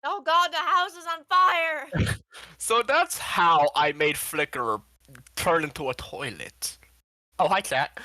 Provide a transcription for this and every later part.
Oh god, the house is on fire! So that's how I made Flickr turn into a toilet. Oh, hi, chat.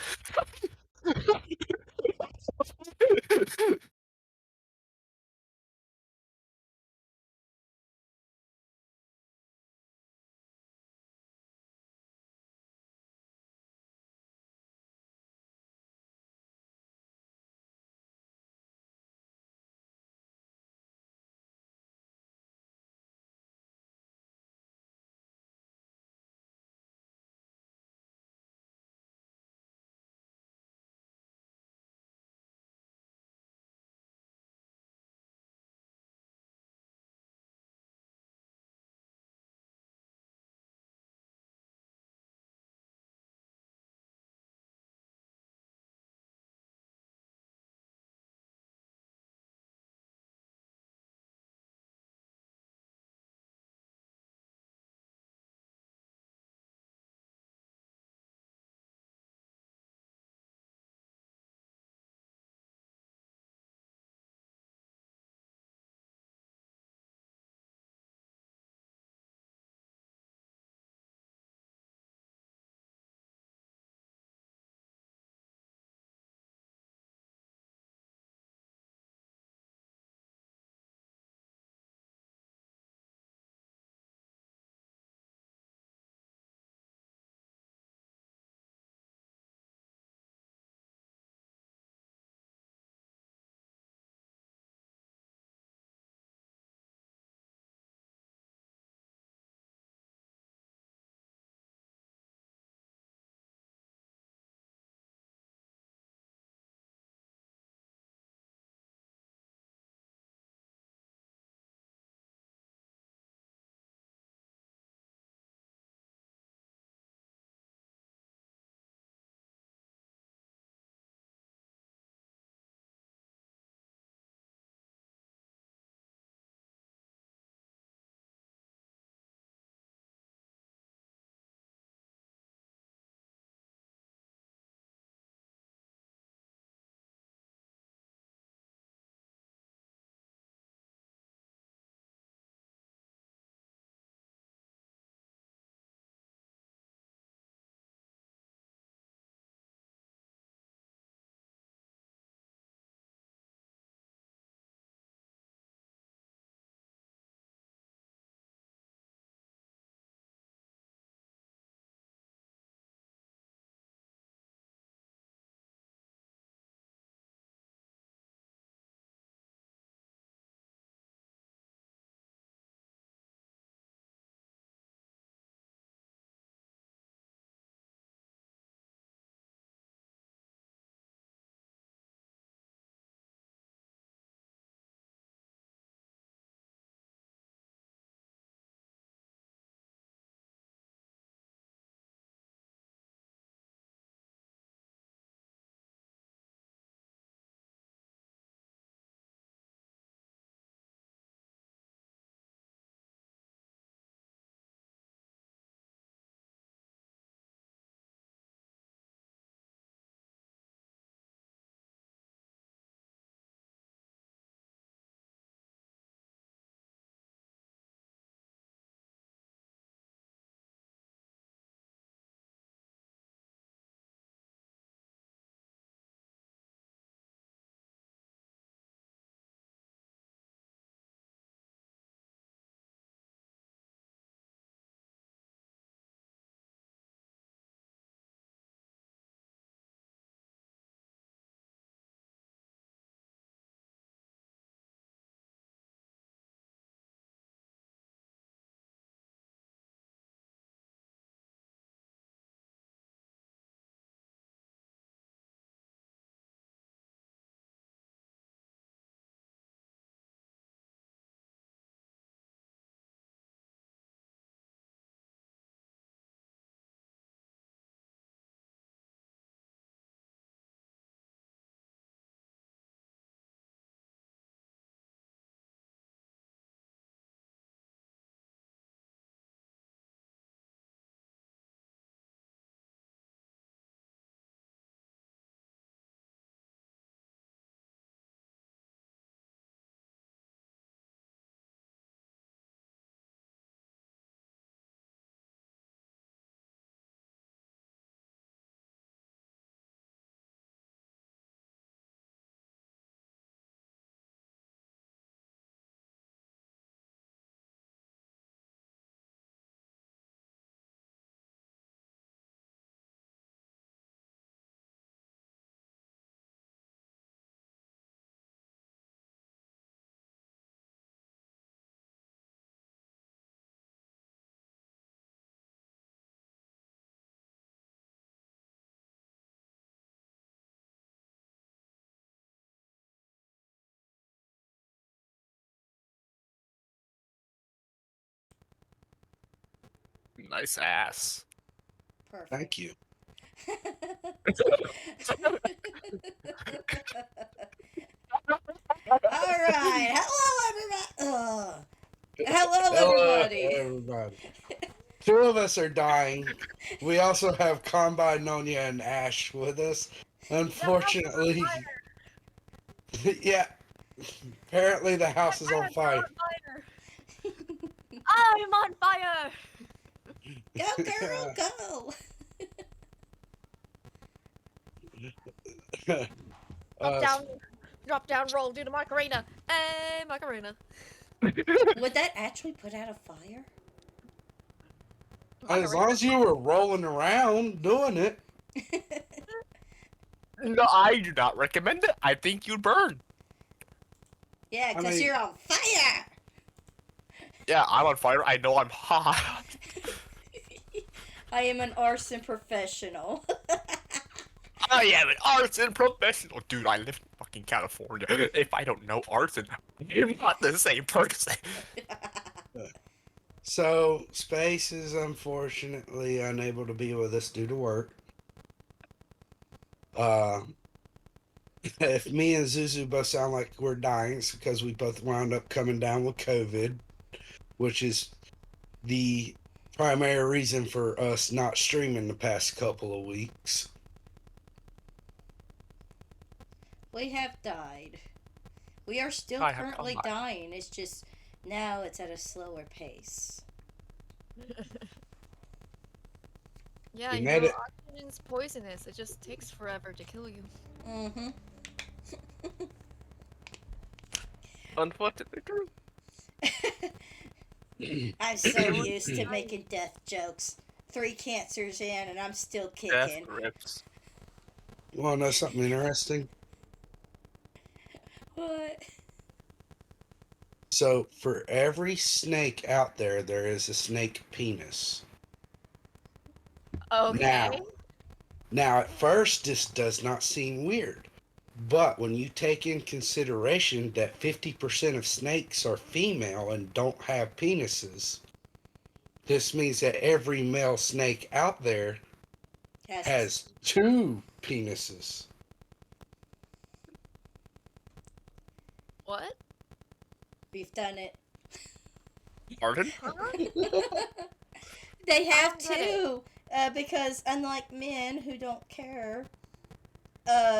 Nice ass. Perfect. Thank you. All right. Hello, everybody. Hello, Hello, everybody. everybody. Two of us are dying. We also have Combine, Nonya, and Ash with us. Unfortunately, yeah. Apparently, the house is on fire. I'm on fire! Go, girl, go. Drop down, drop down, roll, do the Macarena. Hey, Macarena. Would that actually put out a fire? As Macarena. long as you were rolling around doing it. No, I do not recommend it. I think you'd burn. Yeah, I because mean- you're on fire. Yeah, I'm on fire. I know I'm hot. I am an arson professional. I am an arson professional. Dude, I live in fucking California. If I don't know arson, you're not the same person. So, Space is unfortunately unable to be with us due to work. If me and Zuzu both sound like we're dying, it's because we both wound up coming down with COVID, which is the primary reason for us not streaming the past couple of weeks. We have died. We are still I have currently died. dying. It's just now it's at a slower pace. Yeah, You you made know, it. oxygen's poisonous. It just takes forever to kill you. Mm-hmm. Unfortunately true. I'm so used to making death jokes. 3 cancers in and I'm still Death kicking. grips. You want to know something interesting? What? So, for every snake out there, there is a snake penis. Okay. Now, at first, this does not seem weird. But when you take in consideration that 50% of snakes are female and don't have penises, this means that every male snake out there has 2 penises. What? We've done it. Pardon? They have I don't get to, because unlike men who don't care,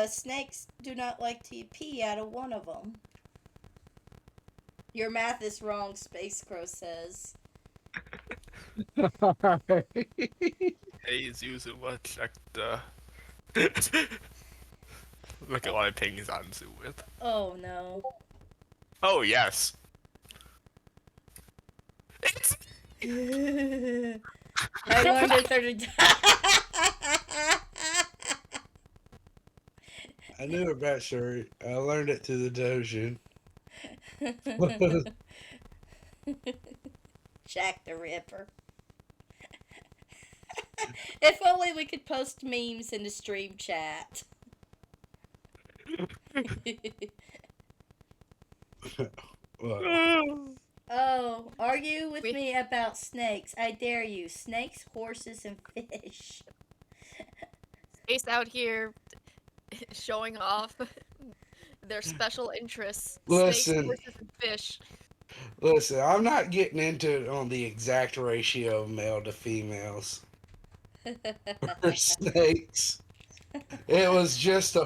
snakes do not like to pee out of one of them. Your math is wrong, Space Crow says. Hey, Zuzu, what check the... Look at my pings on Zoo with. Oh no. Oh, yes. It's... I learned it through the. I knew about Shuri. I learned it through the Dojin. Jack the Ripper. If only we could post memes in the stream chat. Well, Oh, argue with me about snakes. I dare you. Snakes, horses, and fish. Space out here showing off their special interests. Listen. Snakes, horses, and fish. listen, I'm not getting into it on the exact ratio of male to females for snakes. It was just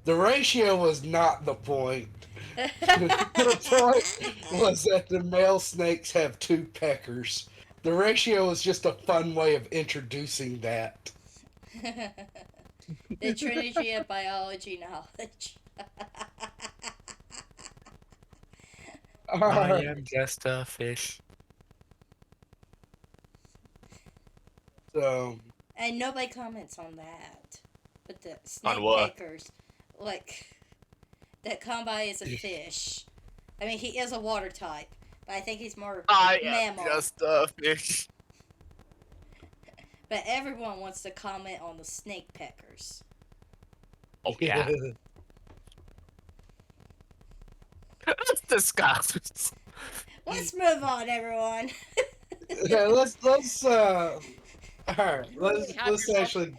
the ratio was not the point. The point was that the male snakes have 2 peckers. The ratio was just a fun way of introducing that. The Trinity of biology knowledge. I am just a fish. So, And nobody comments on that. But the On snake what? pickers, like, that Kombai is a fish. I mean, he is a water type, but I think he's more I am mammal. just a fish. But everyone wants to comment on the snake peckers. Oh, yeah. Let's discuss. Let's move on, everyone. Yeah, all right, Have let's yourself actually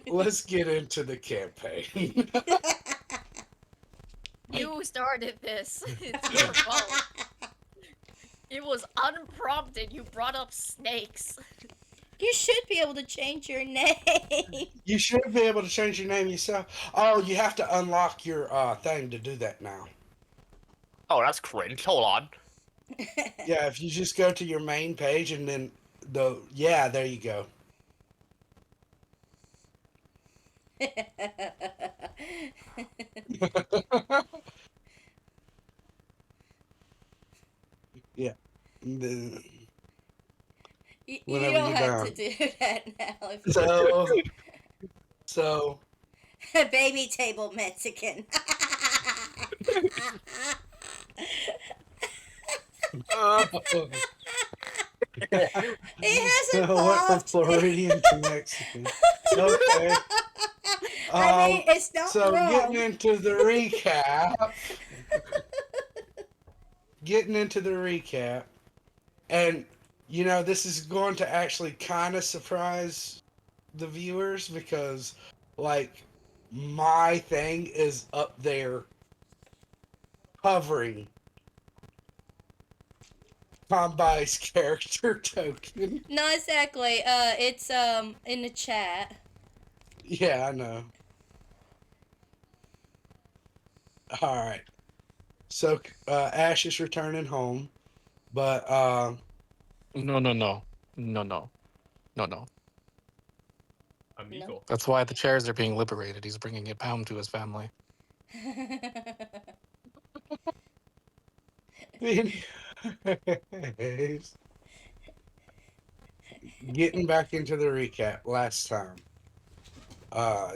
let's get into the campaign. You started this. It's your fault. It was unprompted. You brought up snakes. You should be able to change your name. You should be able to change your name yourself. Oh, you have to unlock your thing to do that now. Oh, that's cringe. Hold on. Yeah, if you just go to your main page and then there you go. Yeah. The- You Whenever don't you're have to done. do that now. If you So baby table Mexican. It has I went from evolved. Floridian to Mexican. Okay. I mean, it's not So wrong. getting into the recap, and this is going to actually kind of surprise the viewers because, like, my thing is up there hovering Tombai's character token. Not exactly. It's in the chat. Yeah, I know. All right. So Ash is returning home, but No, no, no, no, no, no, no. Amigo. That's why the chairs are being liberated. He's bringing it home to his family. anyways, getting back into the recap last time.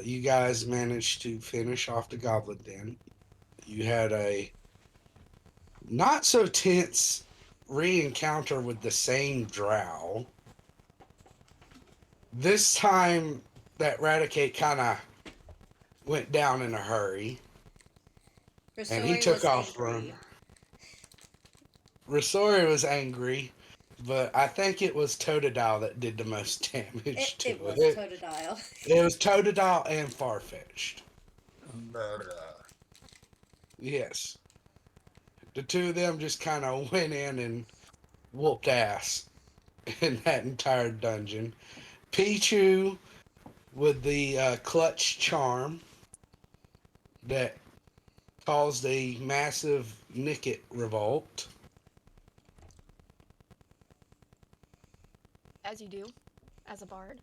You guys managed to finish off the Goblin Den. You had a not so tense re-encounter with the same drow. This time, that Radicate kind of went down in a hurry, and he Rasori took was off angry. running. Rasori was angry, but I think it was Totodile that did the most damage to It was it. Totodile. It was Totodile and Farfetch'd. Yes. The two of them just kind of went in and whooped ass in that entire dungeon. Pichu with the clutch charm that caused a massive Nicket revolt. As you do, as a bard.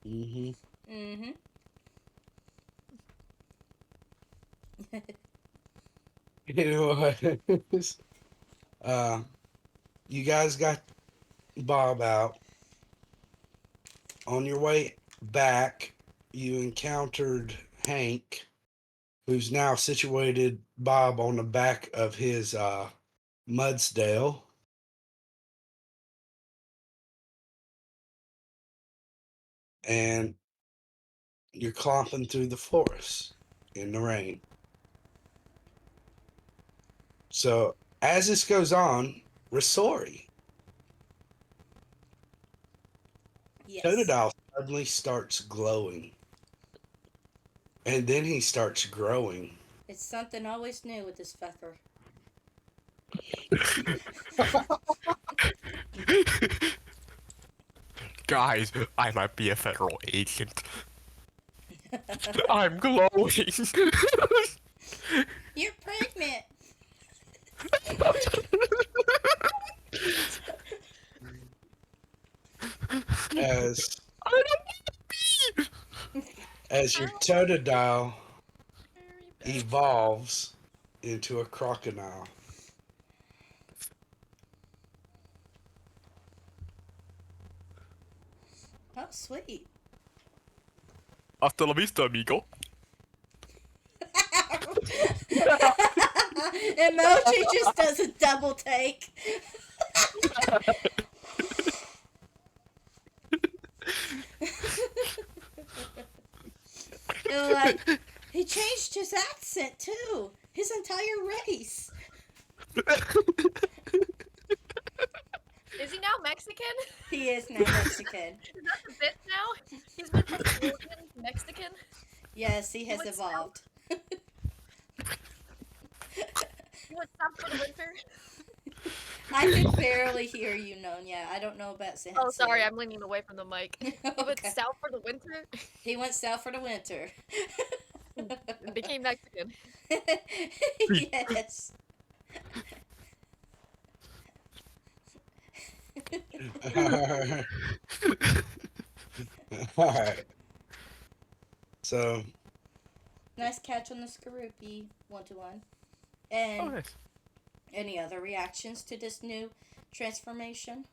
Mm-hmm. Mm-hmm. Anyways, you guys got Bob out. On your way back, you encountered Hank, who's now situated Bob on the back of his Mudsdale. And you're clomping through the forest in the rain. So as this goes on, Rasori, Yes. Totodile suddenly starts glowing. And then he starts growing. It's something always new with this fucker. Guys, I might be a federal agent. I'm glowing. You're pregnant. As I don't want to be. as your Totodile evolves into a crocodile. Oh, sweet. Hasta la vista, amigo. Emoji just does a double take. They're like, he changed his accent too. His entire race. Is he now Mexican? He is now Mexican. Is that the bit now? He's been from Floridian to Mexican. Yes, he has went evolved. He went south for the winter. I can barely hear you, Nonya. I don't know about Sansu. Oh, sorry, I'm leaning away from the mic. He went Okay. south for the winter He went south for the winter. and became Mexican. Yes. Alright. So, Nice catch on the Skarupi 1-1. Oh, And nice. any other reactions to this new transformation?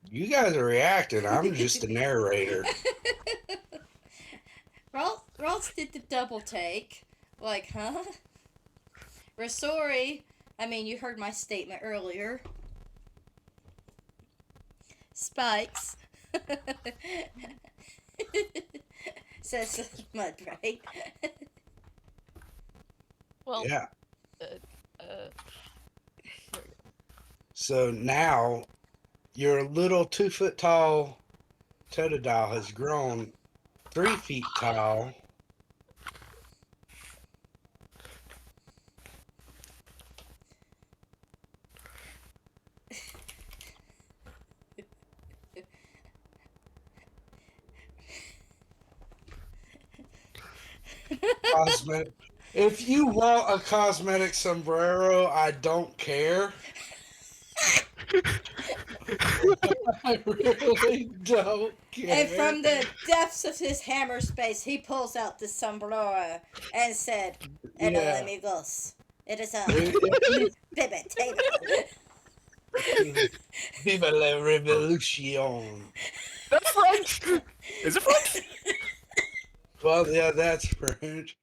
you guys are reacting. I'm just a narrator. Ross did the double take. Like, huh? Rasori, I mean, you heard my statement earlier. Spikes. Says Mud, right? Well, Yeah. uh, So now your little 2 foot tall Totodile has grown 3 feet tall. Cosmetic. If you want a cosmetic sombrero, I don't care. I really don't care. And from the depths of his hammer space, he pulls out the sombrero and said, "Hello, Yeah. amigos. It is a If baby table." you- Viva la revolution. That's French. Is it French? Well, yeah, that's French.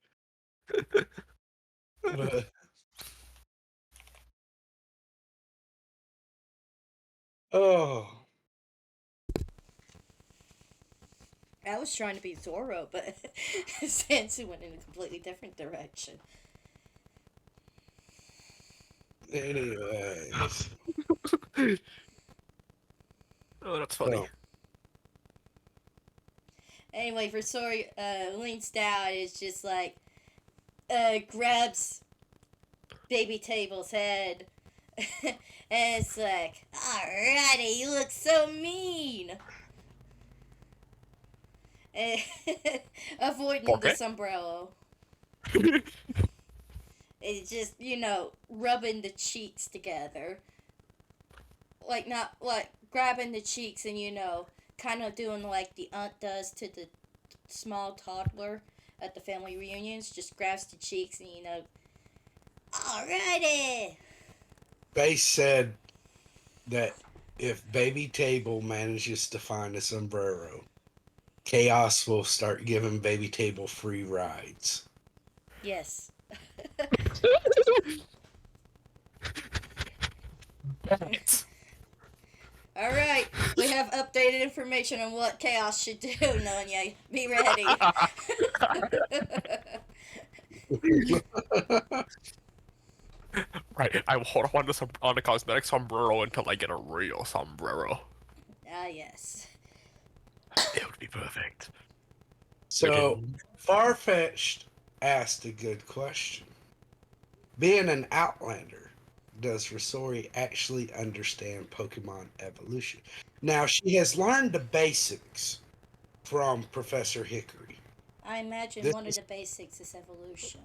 But, oh, I was trying to be Zorro, but Sansu went in a completely different direction. anyways. Oh, that's funny. So, Anyway, Rasori leans down and is just like, grabs Baby Table's head. And it's like, alrighty, you look so mean. Avoiding the Okay. sombrero. It's just, rubbing the cheeks together. Like, not, like, grabbing the cheeks and, kind of doing like the aunt does to the small toddler at the family reunions. Just grabs the cheeks and, alrighty. Base said that if Baby Table manages to find a sombrero, Chaos will start giving Baby Table free rides. Yes. Alright, we have updated information on what Chaos should do, Nonya. Be ready. Right, I will hold on to on a cosmetic sombrero until I get a real sombrero. Ah, yes. It would be perfect. So, Farfetched asked a good question. Being an Outlander, does Rasori actually understand Pokemon evolution? Now, she has learned the basics from Professor Hickory. I imagine This one of is- the basics is evolution.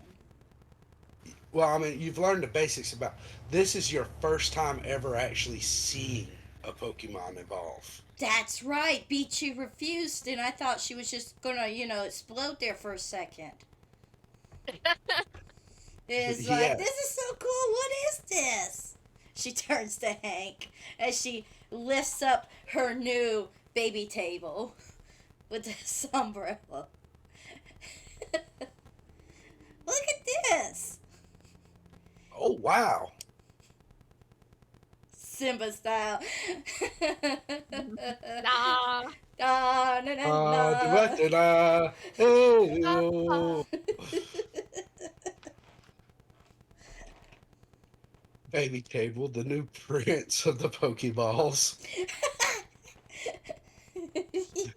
Well, I mean, you've learned the basics about this is your first time ever actually seeing a Pokemon evolve. That's right. Beachy refused, and I thought she was just gonna, explode there for a second. It's like, Yeah. this is so cool. What is this? She turns to Hank as she lifts up her new Baby Table with the sombrero. Look at this. Oh, wow. Simba style. nah. Da, na, na, na. Hey, oh. Baby Table, the new prince of the Pokeballs.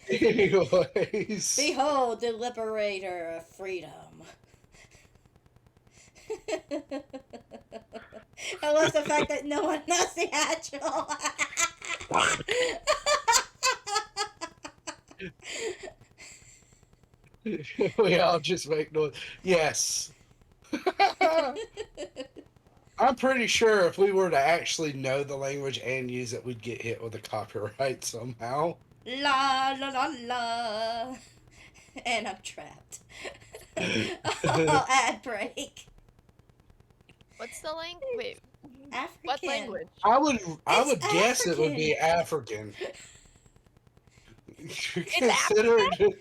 Anyways. Behold the liberator of freedom. I love the fact that no one knows the actual. We all just make noise. Yes. I'm pretty sure if we were to actually know the language and use it, we'd get hit with a copyright somehow. La la la la. And I'm trapped. Oh, ad break. What's the language? Wait, African. what language? I would It's guess it would be African. Considered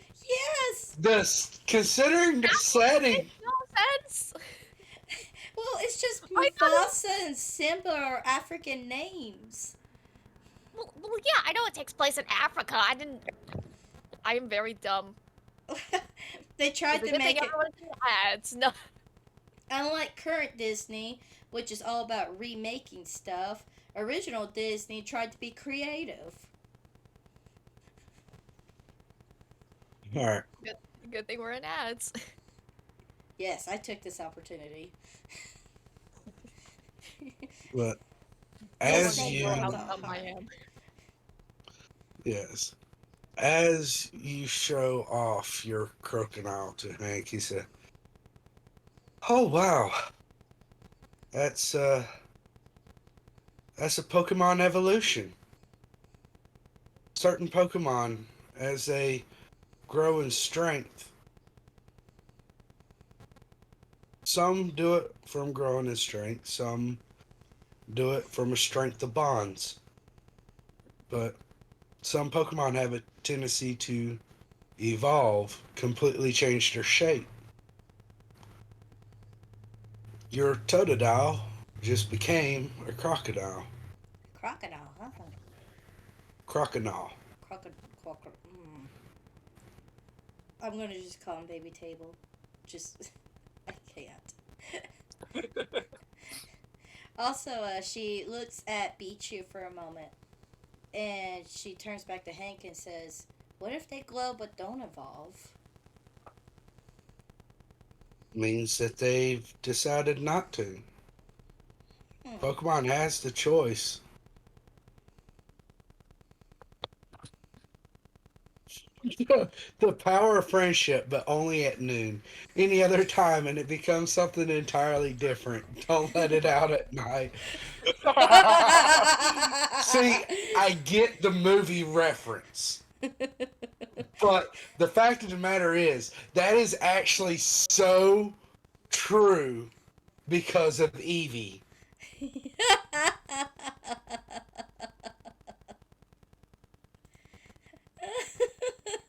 Yes. considering the setting. Makes no sense. Well, it's just I know. Mufasa and Simba are African names. Well, yeah, I know it takes place in Africa. I am very dumb. They tried It's a to good make thing it, everyone's in ads. No. unlike current Disney, which is all about remaking stuff, original Disney tried to be creative. All right, Good thing we're in ads. Yes, I took this opportunity. but No as one you knows how how dumb I am. yes, as you show off your crocodile to Hank, he said, "Oh wow, that's a Pokemon evolution. Certain Pokemon, as they grow in strength, some do it from growing in strength, some do it from a strength of bonds. But some Pokemon have a tendency to evolve, completely change their shape. Your Totodile just became a crocodile. Crocodile, huh? Crocodile. Crocodile. I'm gonna just call him Baby Table. Just, I can't. Also, she looks at Pichu for a moment, and she turns back to Hank and says, "What if they glow but don't evolve?" Means that they've decided not to. Hmm. Pokemon has the choice. The power of friendship, but only at noon. Any other time, and it becomes something entirely different. Don't let it out at night. See, I get the movie reference, but the fact of the matter is, that is actually so true because of Eevee.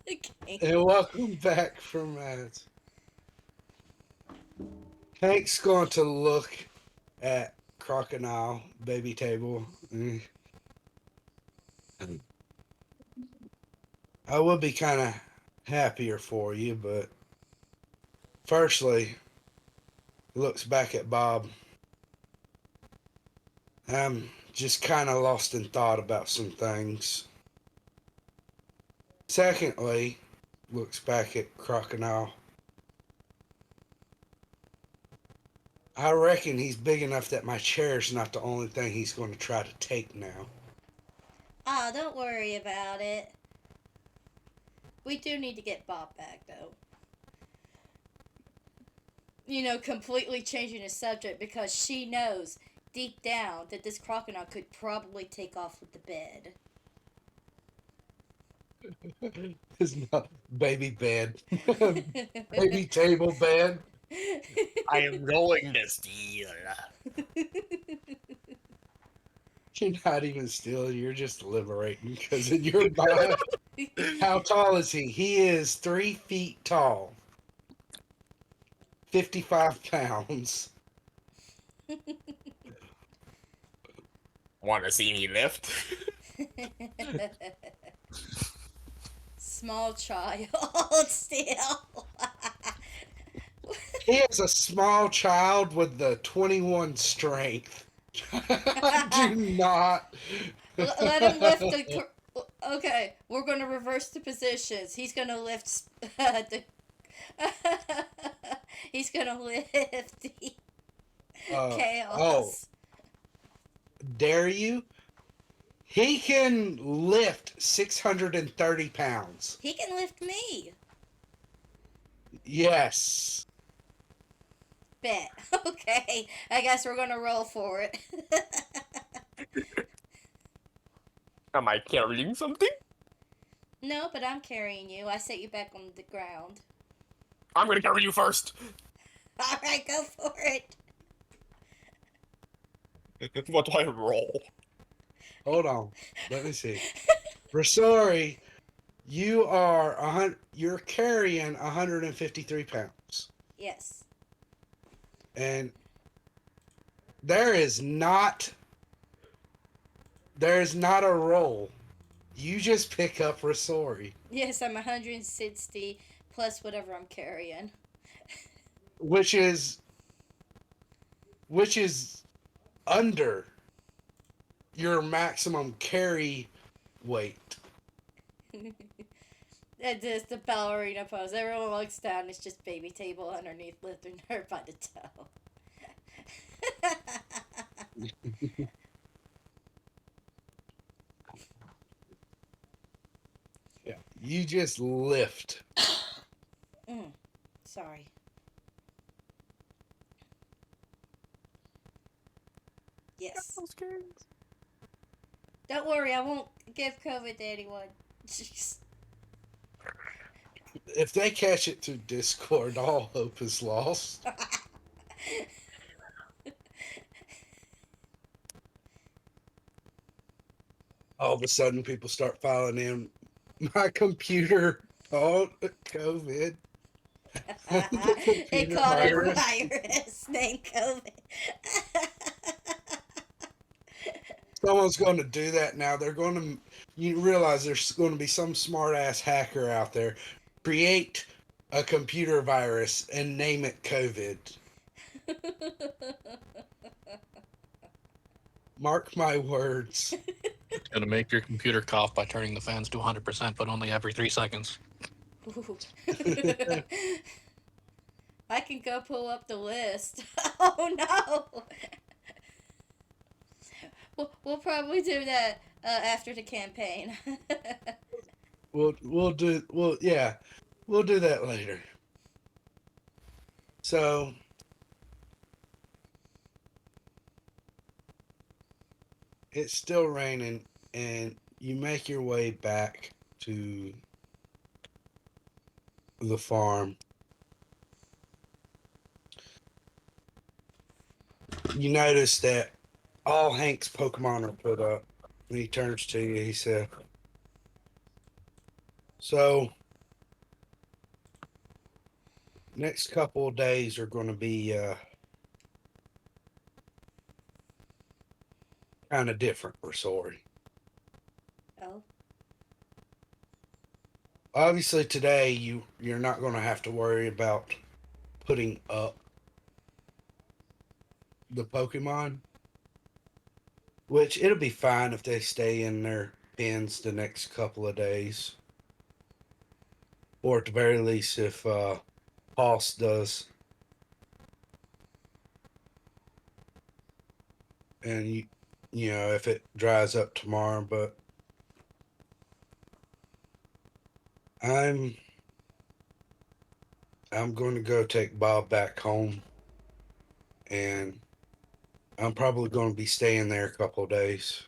Okay. And welcome back from ads. Hank's going to look at Crocodile, Baby Table. I would be kind of happier for you, but firstly, he looks back at Bob. I'm just kind of lost in thought about some things. Secondly, looks back at Crocodile. I reckon he's big enough that my chair's not the only thing he's going to try to take now. Oh, don't worry about it. We do need to get Bob back, though. You know, completely changing the subject because she knows deep down that this crocodile could probably take off with the bed. It's not baby bed. Baby table bed. I am going to steal. You're not even stealing, you're just liberating because in your mind, how tall is he? He is 3 feet tall, 55 pounds. Want to see me lift? Small child, still. He is a small child with the 21 strength. Do not. Let him lift the. Okay, we're gonna reverse the positions. He's gonna lift the. He's gonna lift the Oh, chaos. dare you? He can lift 630 pounds. He can lift me. Yes. Bet. Okay, I guess we're gonna roll for it. Am I carrying something? No, but I'm carrying you. I set you back on the ground. I'm gonna carry you first. All right, go for it. What do I roll? Hold on. Let me see. Rasori, you're carrying 153 pounds. Yes. And there is not a roll. You just pick up Rasori, Yes, I'm 160 plus whatever I'm carrying. which is under your maximum carry weight. That is the ballerina pose. Everyone looks down. It's just baby table underneath, lifting her by the toe. Yeah. You just lift. Sorry. Yes. Don't worry, I won't give COVID to anyone. If they catch it through Discord, all hope is lost. All of a sudden, people start filing in. My computer caught COVID. It caught a virus named COVID. Someone's going to do that now. They're going to. You realize there's going to be some smart ass hacker out there create a computer virus and name it COVID. Mark my words. It's gonna make your computer cough by turning the fans to 100%, but only every 3 seconds. Ooh. I can go pull up the list. Oh no! We'll probably do that after the campaign. We'll do that later. So it's still raining, and you make your way back to the farm. You notice that all Hank's Pokemon are put up. And he turns to you. He said, "So, next couple of days are going to be kind of different. We're sorry. Oh. Obviously, today you're not going to have to worry about putting up the Pokemon, which it'll be fine if they stay in their pens the next couple of days, or at the very least, if Hoss does, and you know if it dries up tomorrow. But I'm going to go take Bob back home, and I'm probably going to be staying there a couple of days.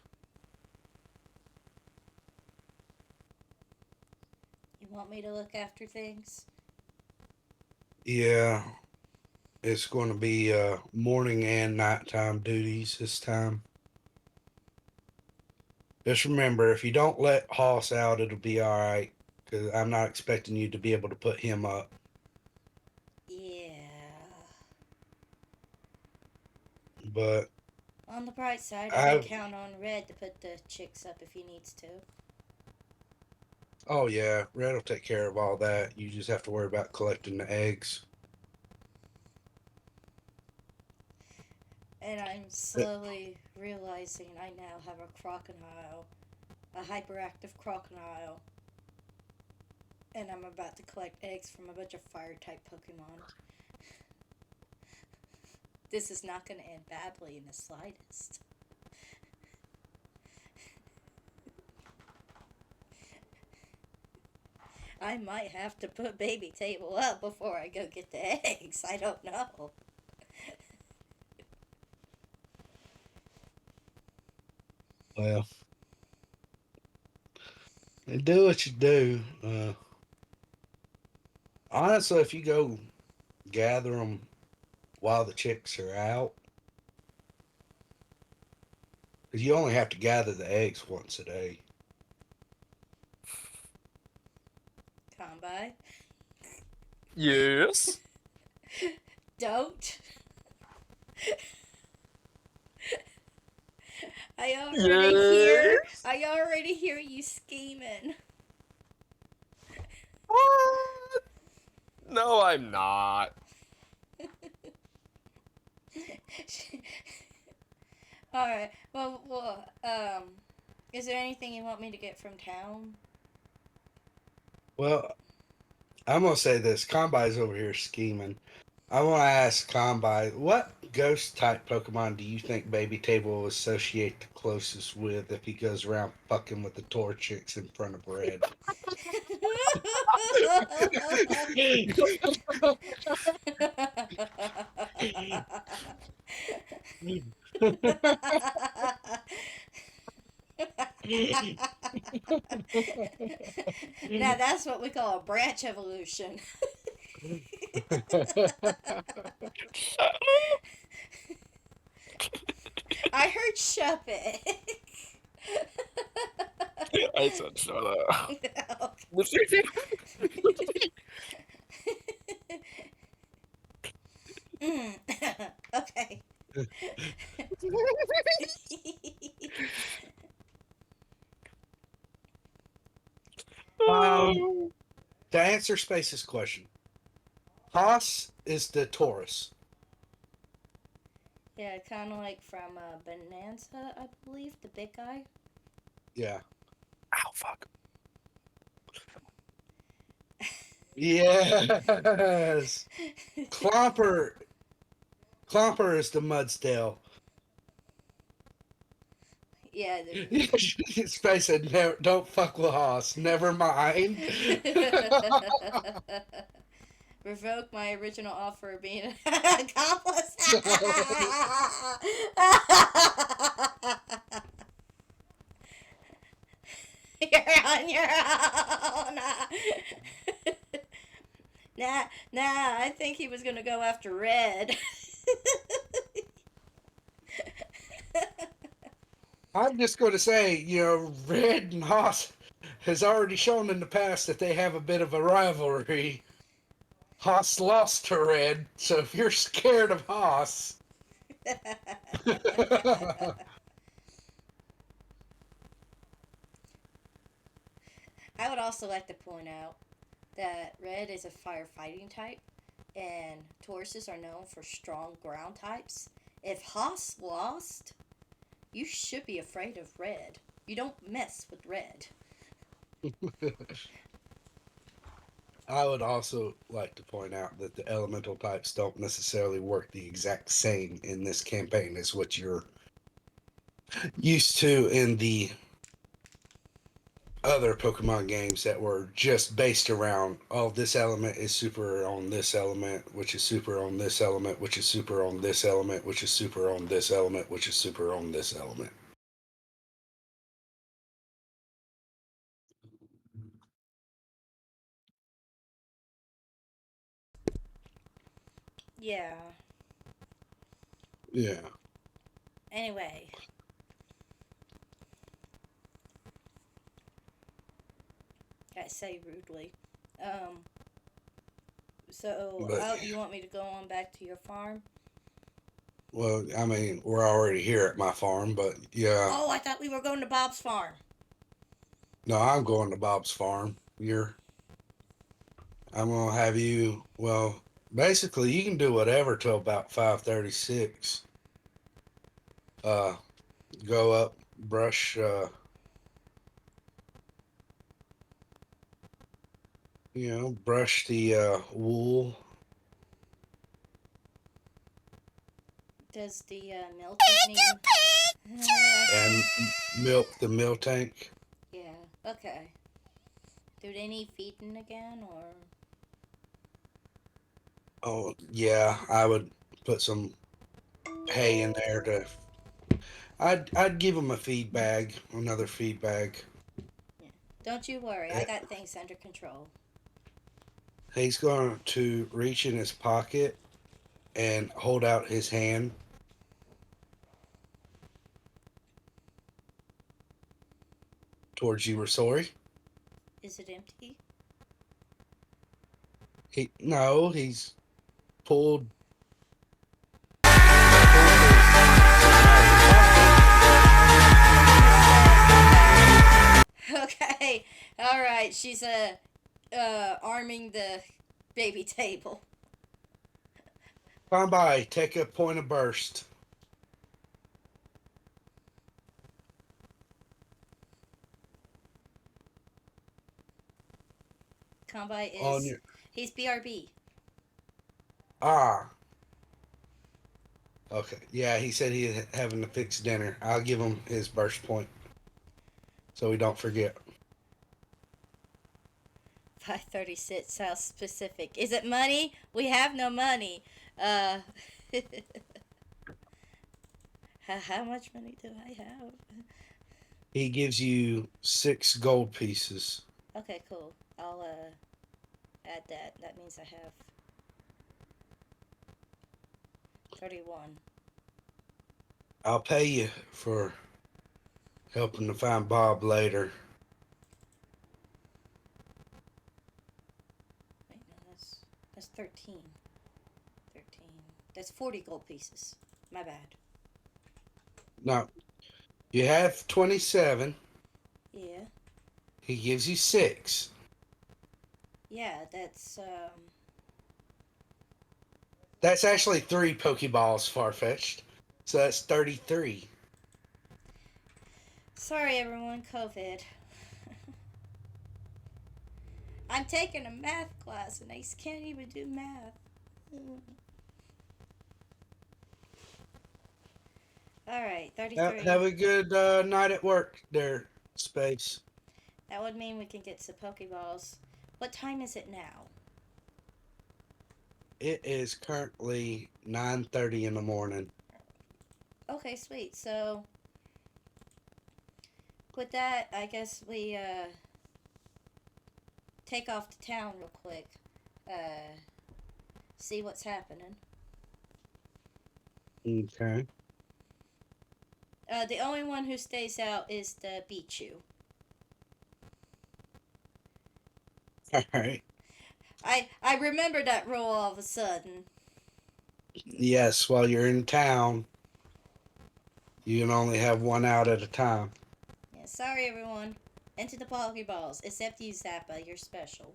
You want me to look after things? Yeah, it's going to be morning and nighttime duties this time. Just remember, if you don't let Hoss out, it'll be all right, because I'm not expecting you to be able to put him up. Yeah. But On the bright side, I I can count on Red to put the chicks up if he needs to. oh yeah, Red will take care of all that. You just have to worry about collecting the eggs. And I'm slowly realizing I now have a crocodile, a hyperactive crocodile. And I'm about to collect eggs from a bunch of fire type Pokemon. This is not going to end badly in the slightest. I might have to put baby table up before I go get the eggs. I don't know. Well, do what you do. Honestly, if you go gather them while the chicks are out, because you only have to gather the eggs once a day. Combi, Yes. don't. I already hear you scheming. What? No, I'm not. Alright, is there anything you want me to get from town? Well, I'm gonna say this: Combi's over here scheming. I want to ask Combi, what ghost type Pokemon do you think Baby Table will associate the closest with if he goes around fucking with the tour chicks in front of Red? Now that's what we call a branch evolution. I heard shove it. I said shut up. Okay. um, to answer Space's question, Haas is the Taurus. Yeah, kind of like from Bonanza, I believe, the big guy. Yeah. Ow, fuck. Yes. Clomper is the Mudsdale. Yeah. Space said, no, don't fuck with Haas. Never mind. Revoke my original offer of being an accomplice. You're on your own. Nah, I think he was gonna go after Red. I'm just going to say, Red and Haas has already shown in the past that they have a bit of a rivalry. Haas lost to Red, so if you're scared of Haas. I would also like to point out that Red is a firefighting type, and Tauruses are known for strong ground types. If Haas lost, you should be afraid of Red. You don't mess with Red. I would also like to point out that the elemental types don't necessarily work the exact same in this campaign as what you're used to in the other Pokemon games that were just based around, oh, this element is super on this element, which is super on this element, which is super on this element, which is super on this element, which is super on this element. Yeah. Yeah. Anyway. I say rudely. But, you want me to go on back to your farm? well, I mean, we're already here at my farm, but yeah. Oh, I thought we were going to Bob's farm. No, I'm going to Bob's farm. I'm gonna have you. Well, basically, you can do whatever till about 5:36. Uh, go up, brush. Brush the wool Does the militant mean? and milk the milk tank. Yeah. Okay. Do they need feeding again, or? Oh yeah, I would put some hay in there to. I'd give him a feed bag, another feed bag. Yeah. Don't you worry, I got things under control. He's going to reach in his pocket and hold out his hand. Towards you, Rasori. Is it empty? He's pulled. Okay. All right. She's arming the baby table. Come by, take a point of burst. Combi On is your he's BRB. ah. Okay, yeah, he said he's having to fix dinner. I'll give him his burst point, so we don't forget. 536. How specific? Is it money? We have no money. How much money do I have? He gives you 6 gold pieces. Okay, cool. I'll add that. That means I have 31. I'll pay you for helping to find Bob later. Wait, no, that's 13. 13. That's 40 gold pieces. My bad. Now, you have 27. Yeah. He gives you 6. Yeah, that's That's actually 3 Pokeballs, far-fetched. So that's 33. sorry everyone, COVID. I'm taking a math class and I can't even do math. Alright, 33. Have a good night at work there, Space. That would mean we can get some Pokeballs. What time is it now? It is currently 9:30 in the morning. Okay, sweet. So, with that, I guess we take off to town real quick. See what's happening. Okay. The only one who stays out is the Beachu. All right. I remember that rule all of a sudden. Yes, while you're in town, you can only have one out at a time. Yeah, sorry everyone. Into the Pokeballs, except you, Zappa. You're special.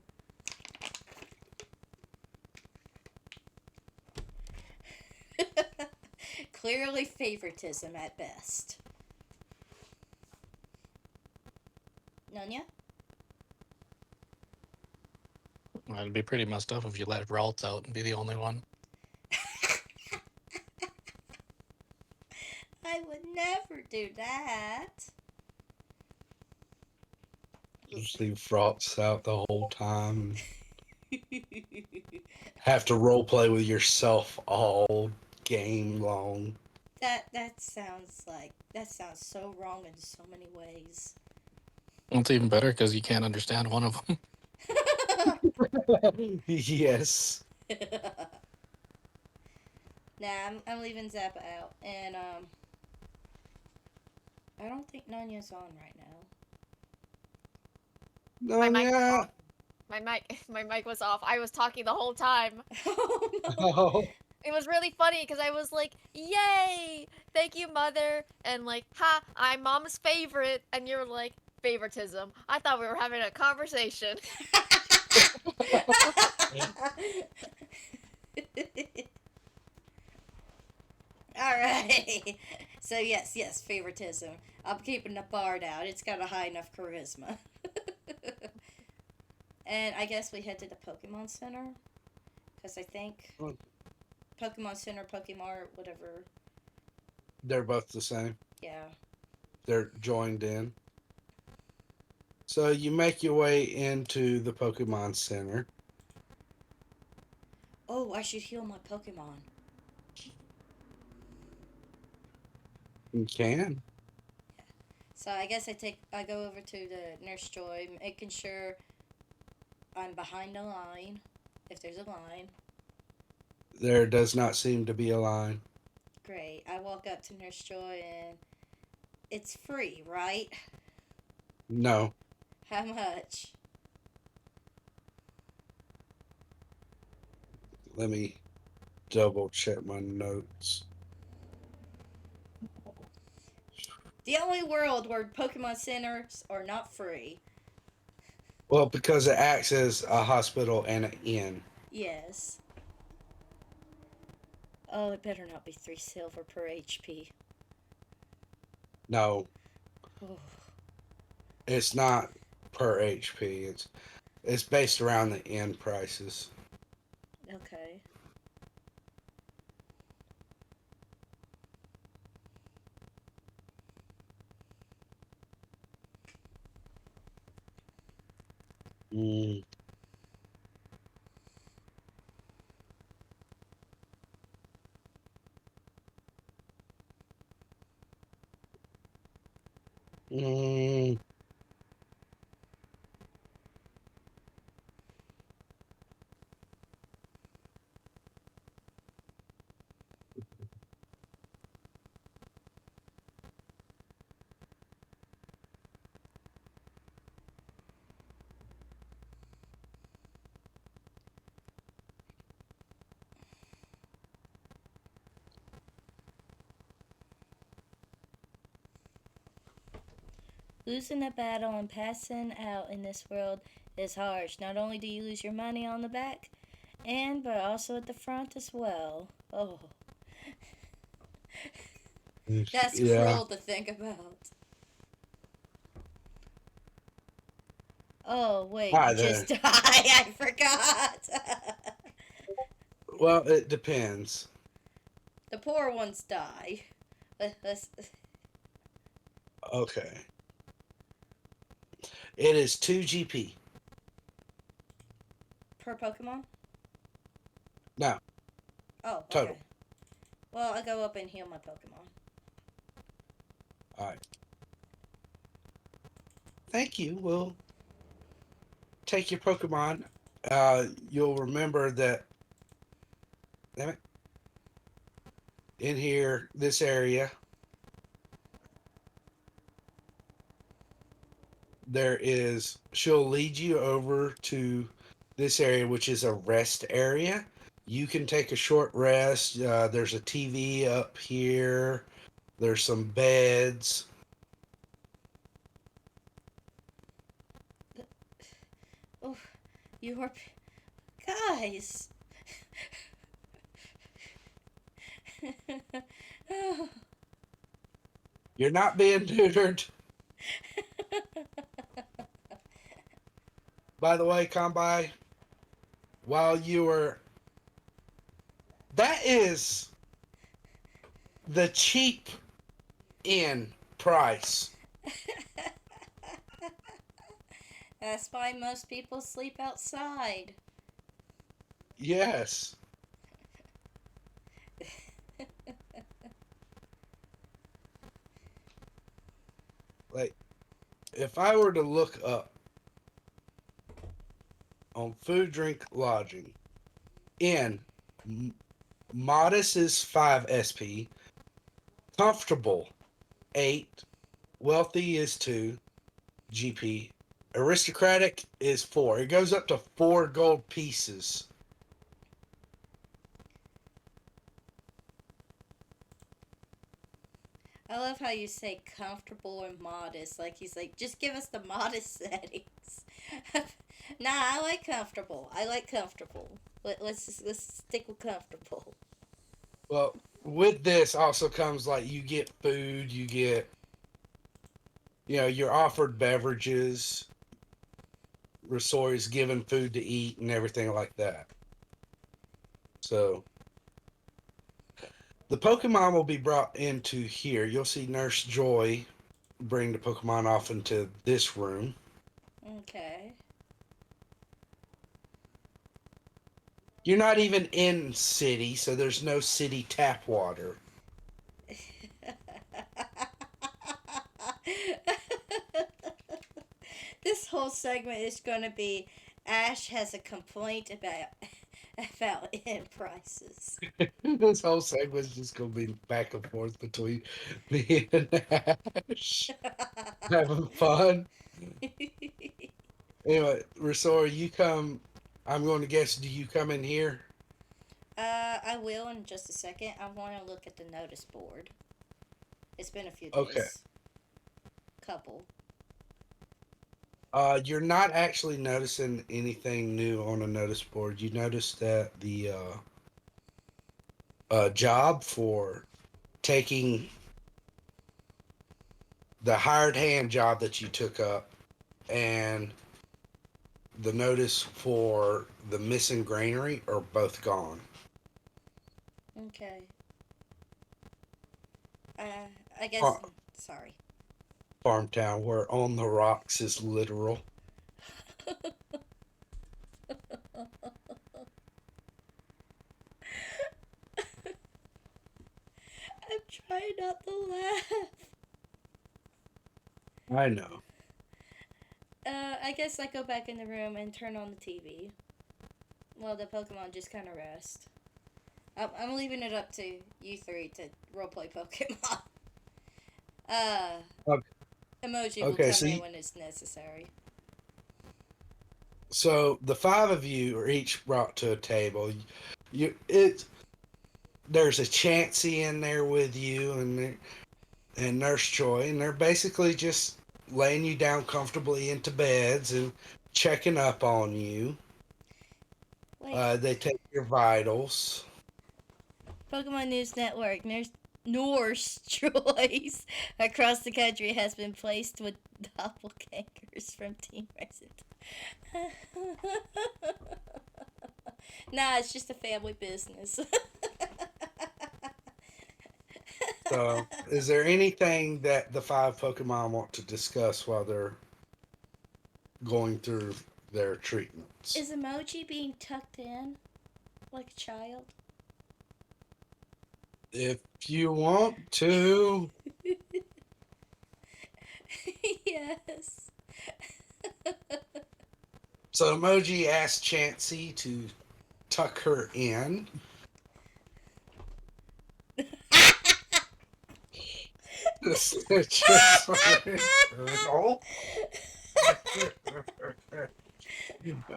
Clearly favoritism at best. Nonya? Well, it'd be pretty messed up if you let Ralt out and be the only one. I would never do that. Just leave Frauds out the whole time. Have to roleplay with yourself all game long. That sounds so wrong in so many ways. Well, it's even better because you can't understand one of them. Yes. Nah, I'm leaving Zappa out, and I don't think Nonya's on right now. No, My mic was yeah. off. My mic was off. I was talking the whole time. Oh no! Oh, It was really funny because I was like, "Yay! Thank you, mother!" And like, "Ha! I'm mom's favorite." And you're like, "Favoritism." I thought we were having a conversation. All right. So yes, favoritism. I'm keeping the bar down. It's got a high enough charisma. And I guess we head to the Pokemon Center. Because I think Well, Pokemon Center, Pokemart, whatever. they're both the same. Yeah. They're joined in. So you make your way into the Pokemon Center. Oh, I should heal my Pokemon. You can. So I guess I go over to the Nurse Joy, making sure I'm behind the line, if there's a line. There does not seem to be a line. Great. I walk up to Nurse Joy and it's free, right? No. How much? Let me double check my notes. The only world where Pokemon centers are not free. Well, because it acts as a hospital and an inn. Yes. Oh, it better not be 3 silver per HP. No, Oh. it's not per HP. It's based around the inn prices. Okay. Mm. Mm. Losing a battle and passing out in this world is harsh. Not only do you lose your money on the back, but also at the front as well. Oh, that's Yeah. cruel to think about. Oh, wait, Hi you just there. died. I forgot. Well, it depends. The poor ones die. Let's, Okay. It is 2 GP. per Pokemon? No, Oh, total. okay. Well, I go up and heal my Pokemon. All right. Thank you. We'll take your Pokemon. You'll remember that. Damn it. In here, this area, she'll lead you over to this area, which is a rest area. You can take a short rest. There's a TV up here. There's some beds. Oh, you are. Guys! Oh. You're not being neutered. By the way, Combi, while you were. That is the cheap inn price. That's why most people sleep outside. Yes. Like, if I were to look up on food, drink, lodging, inn, modest is 5 SP, comfortable 8, wealthy is 2 GP, aristocratic is 4. It goes up to 4 gold pieces. I love how you say comfortable and modest. Like he's like, just give us the modest settings. Nah, I like comfortable. I like comfortable. Let's stick with comfortable. Well, with this also comes like you get food, you get, you're offered beverages. Resort given food to eat and everything like that. So the Pokemon will be brought into here. You'll see Nurse Joy bring the Pokemon off into this room. Okay. You're not even in city, so there's no city tap water. This whole segment is going to be Ash has a complaint about end prices. This whole segment's just gonna be back and forth between me and Ash having fun. Anyway, Resor, you come. I'm going to guess. Do you come in here? I will in just a second. I want to look at the notice board. It's been a few days. Okay. Couple. You're not actually noticing anything new on the notice board. You notice that the job for taking the hired hand job that you took up and the notice for the missing granary are both gone. Okay. I guess. Fa- Sorry. Farm town where on the rocks is literal. I'm trying not to laugh. I know. I guess I go back in the room and turn on the TV. Well, the Pokemon just kind of rest. I'm leaving it up to you three to roleplay Pokemon. Okay. Emoji will Okay, come so in you- when it's necessary. So the five of you are each brought to a table. There's a Chansey in there with you and Nurse Joy, and they're basically just laying you down comfortably into beds and checking up on you. Wait, They take your vitals. Pokemon News Network, Norse choice across the country has been placed with doppelgangers from Team Resident. Nah, it's just a family business. So, is there anything that the five Pokemon want to discuss while they're going through their treatments? Is Emoji being tucked in like a child? If you want to. Yes. So Emoji asked Chansey to tuck her in.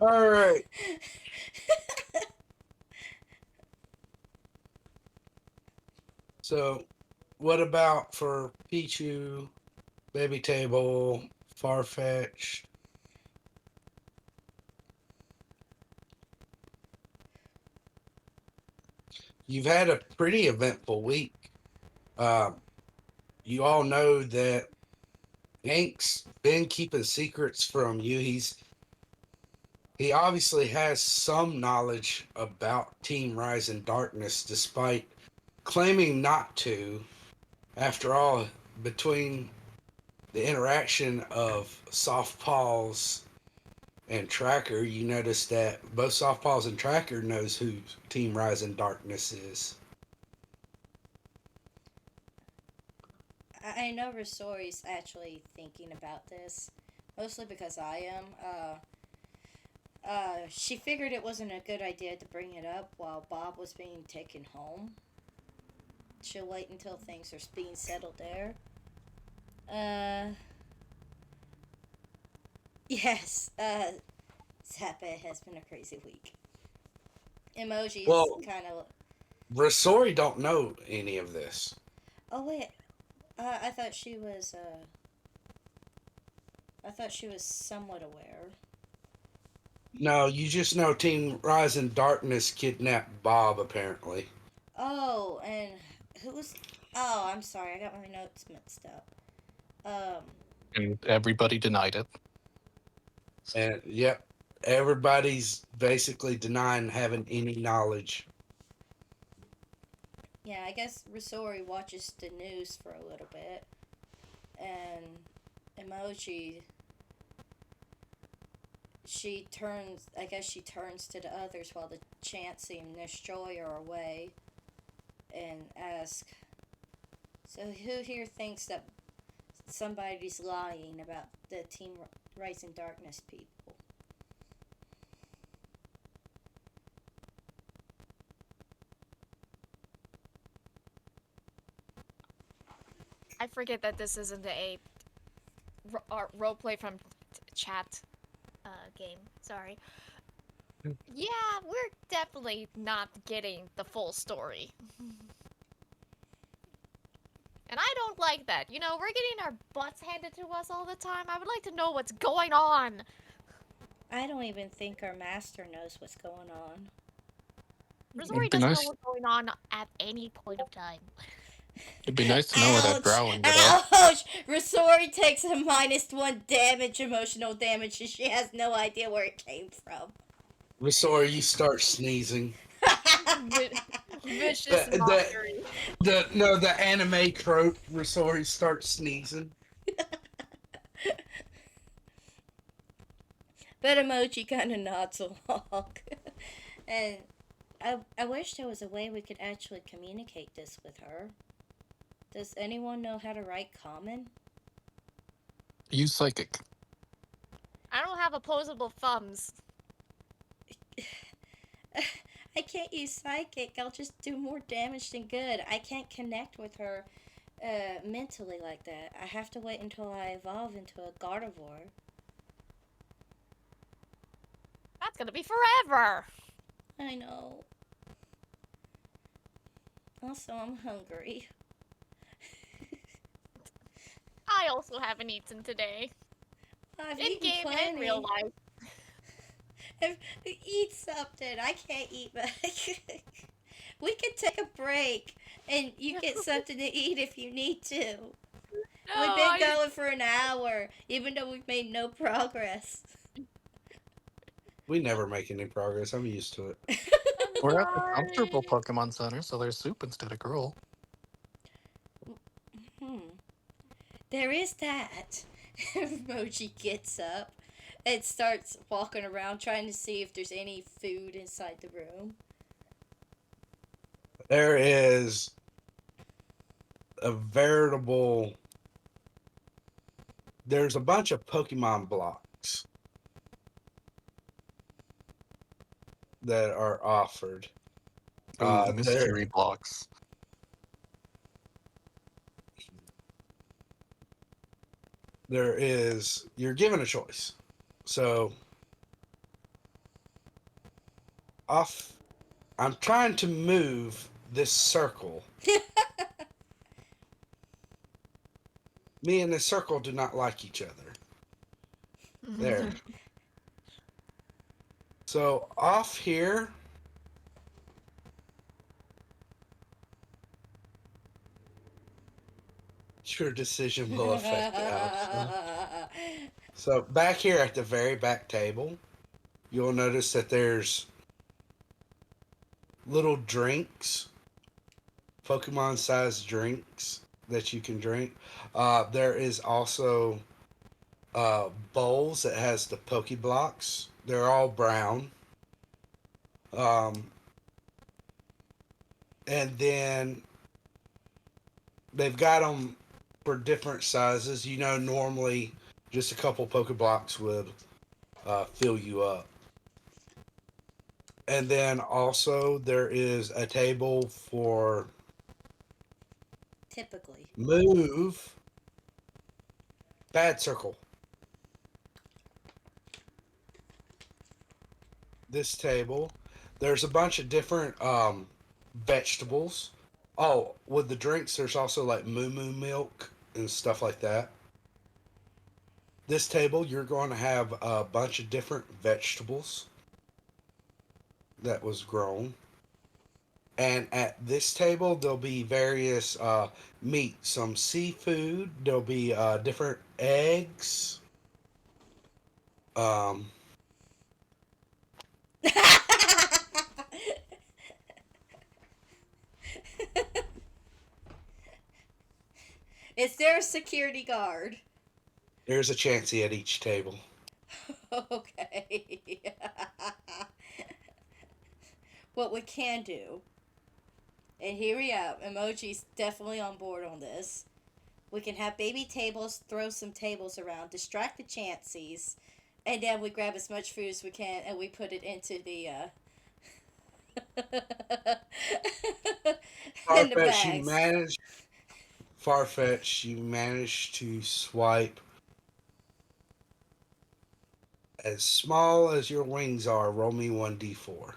All right. So, what about for Pichu, Baby Table, Farfetch? You've had a pretty eventful week. You all know that Hank's been keeping secrets from you. He obviously has some knowledge about Team Rise in Darkness, despite claiming not to. After all, between the interaction of Soft Paws and Tracker, you notice that both Soft Paws and Tracker knows who Team Rise in Darkness is. I know Risori's actually thinking about this, mostly because I am. She figured it wasn't a good idea to bring it up while Bob was being taken home. She'll wait until things are being settled there. Yes, Zappa has been a crazy week. Emojis Well, kind of. Rasori don't know any of this. Oh wait, I thought she was. I thought she was somewhat aware. No, you just know Team Rise in Darkness kidnapped Bob, apparently. Oh, and Who's? Oh, I'm sorry. I got my notes mixed up. And everybody denied it. And yep, everybody's basically denying having any knowledge. Yeah, I guess Risori watches the news for a little bit, and Emoji. She turns. I guess she turns to the others while the Chansey and Destroy are away, and asks, "So who here thinks that somebody's lying about the Team Rising Darkness people?" I forget that this isn't a roleplay from chat game. Sorry. Yeah, we're definitely not getting the full story. And I don't like that. You know, we're getting our butts handed to us all the time. I would like to know what's going on. I don't even think our master knows what's going on. Missouri It'd be doesn't know nice. what's going on at any point of time. It'd be nice to know where that Ouch! drow ended up. Ouch! Risori takes a -1 damage, emotional damage, and she has no idea where it came from. Risori, you start sneezing. Vicious The, mockery. the anime trope, Risori starts sneezing. But emoji kind of nods along. And I wish there was a way we could actually communicate this with her. Does anyone know how to write common? Use psychic. I don't have opposable thumbs. I can't use psychic. I'll just do more damage than good. I can't connect with her mentally like that. I have to wait until I evolve into a Gardevoir. That's gonna be forever. I know. Also, I'm hungry. I also haven't eaten today. I've In eaten game plenty. and real life. Eat something. I can't eat much. We can take a break and you get something to eat if you need to. No, We've been going for an hour, even though we've made no progress. We never make any progress. I'm used to it. We're at the comfortable Pokemon Center, so there's soup instead of gruel. There is that. Emoji gets up and starts walking around trying to see if there's any food inside the room. There is a veritable. There's a bunch of Pokemon blocks that are offered. Ooh, There, mystery blocks. there is. You're given a choice. So, off. I'm trying to move this circle. Me and this circle do not like each other. There. So off here, your decision will affect the outcome. So back here at the very back table, you'll notice that there's little drinks, Pokemon-sized drinks that you can drink. There is also bowls that has the Pokeblocks. They're all brown. And then they've got them for different sizes. You know, normally just a couple Pokeblocks would fill you up. And then also there is a table for Typically. move, bad circle. This table, there's a bunch of different vegetables. Oh, with the drinks, there's also like moo moo milk and stuff like that. This table, you're going to have a bunch of different vegetables that was grown. And at this table, there'll be various meat, some seafood. There'll be different eggs. Um, Is there a security guard? there's a Chansey at each table. Okay. What we can do, and here we are, Emoji's definitely on board on this. We can have baby tables, throw some tables around, distract the Chanseys, and then we grab as much food as we can and we put it into the in the Farfetch, bags. You managed to swipe as small as your wings are. Roll me 1d4.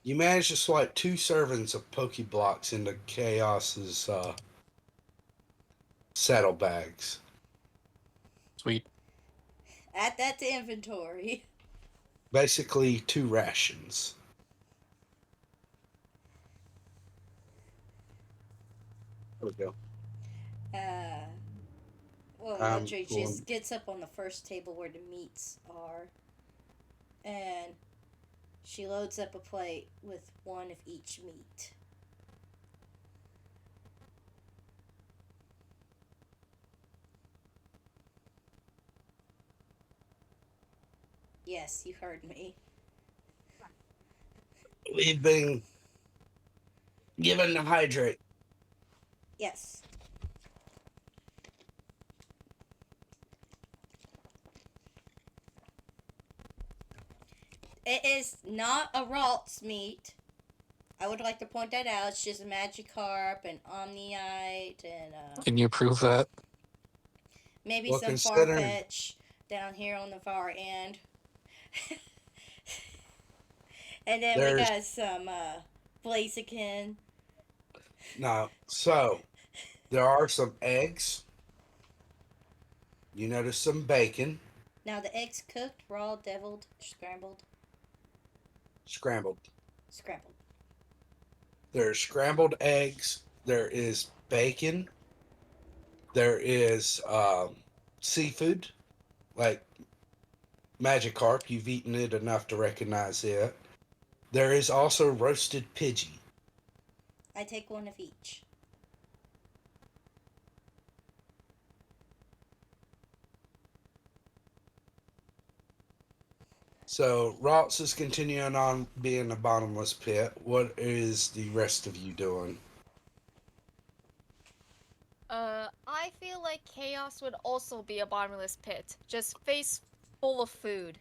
You managed to swipe 2 servings of Pokeblocks into Chaos's saddlebags. Sweet. Add that to inventory. Basically, 2 rations. There we go. Uh, well, I'm Emoji going. just gets up on the first table where the meats are, and she loads up a plate with one of each meat. Yes, you heard me. We've been given to hydrate. Yes. It is not a Ralt's meat. I would like to point that out. It's just Magikarp and Omniite and Can you prove that? maybe Well, some considering Farfetch down here on the far end. And then we there's got some Blaziken. no, so there are some eggs. You notice some bacon, Now the eggs cooked, raw, deviled, scrambled, scrambled. scrambled. There's scrambled eggs. There is bacon. There is seafood, like Magikarp. You've eaten it enough to recognize it. There is also roasted Pidgey. I take one of each. So Rots is continuing on being a bottomless pit. What is the rest of you doing? I feel like chaos would also be a bottomless pit, just face full of food.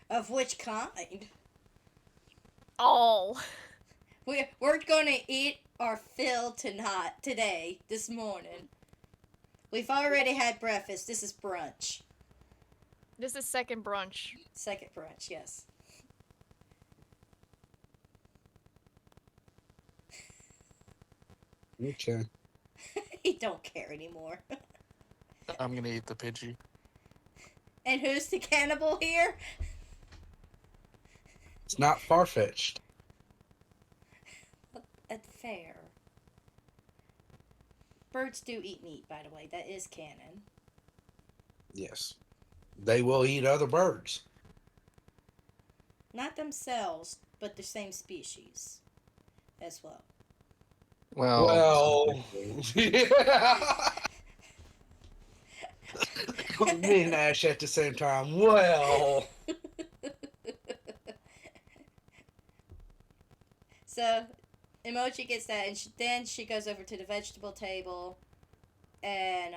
Of which kind? All. We're gonna eat our fill tonight, today, this morning. We've already had breakfast. This is brunch. This is second brunch. Second brunch, yes. Okay. He don't care anymore. I'm gonna eat the Pidgey. And who's the cannibal here? It's not far fetched. Fair. Birds do eat meat, by the way. That is canon. Yes. They will eat other birds. Not themselves, but the same species as well. Well, yeah. Me and Ash at the same time. Well, So, Emoji gets that, and then she goes over to the vegetable table and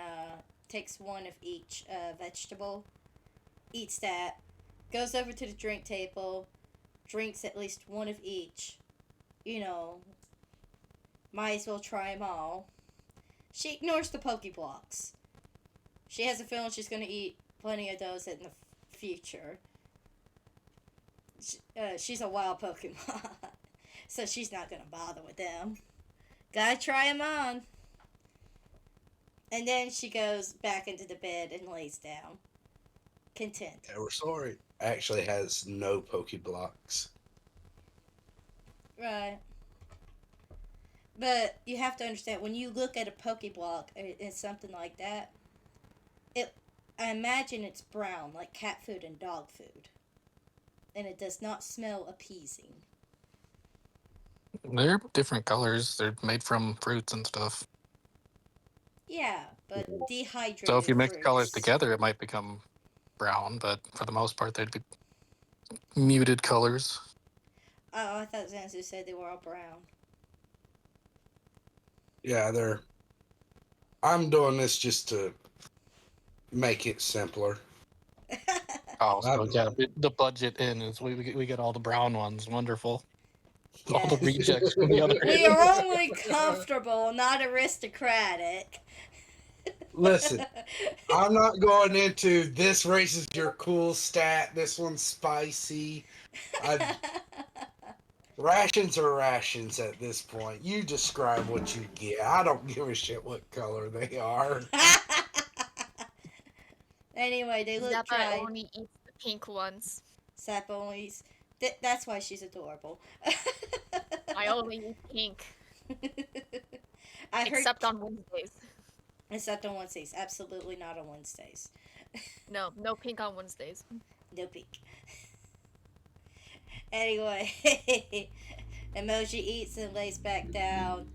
takes one of each vegetable, eats that, goes over to the drink table, drinks at least one of each. You know, might as well try them all. She ignores the Pokeblocks. She has a feeling she's going to eat plenty of those in the future. She's a wild Pokemon, so she's not going to bother with them. Gotta try them on. And then she goes back into the bed and lays down, content. Yeah, we're sorry. Actually has no Pokeblocks. Right. But you have to understand when you look at a Pokeblock and something like that, it I imagine it's brown like cat food and dog food, and it does not smell appeasing. They're different colors. They're made from fruits and stuff. Yeah, but So if dehydrated you mix colors fruits. together, it might become brown, but for the most part, they'd be muted colors. Oh, I thought Zanzu said they were all brown. Yeah, they're. I'm doing this just to make it simpler. Oh, so I'm, yeah, the budget in is we get all the brown ones. Wonderful. All the Yes. rejects from the other We end. are only comfortable, not aristocratic. Listen, I'm not going into this raises your cool stat. This one's spicy. I Rations are rations at this point. You describe what you get. I don't give a shit what color they are. Anyway, they look Zappa dry. only eats the pink ones. Sap only. That's why she's adorable. I only eat pink, I heard. except on Wednesdays. Except on Wednesdays. Absolutely not on Wednesdays. No, no pink on Wednesdays. No peek. Anyway, Emoji eats and lays back down.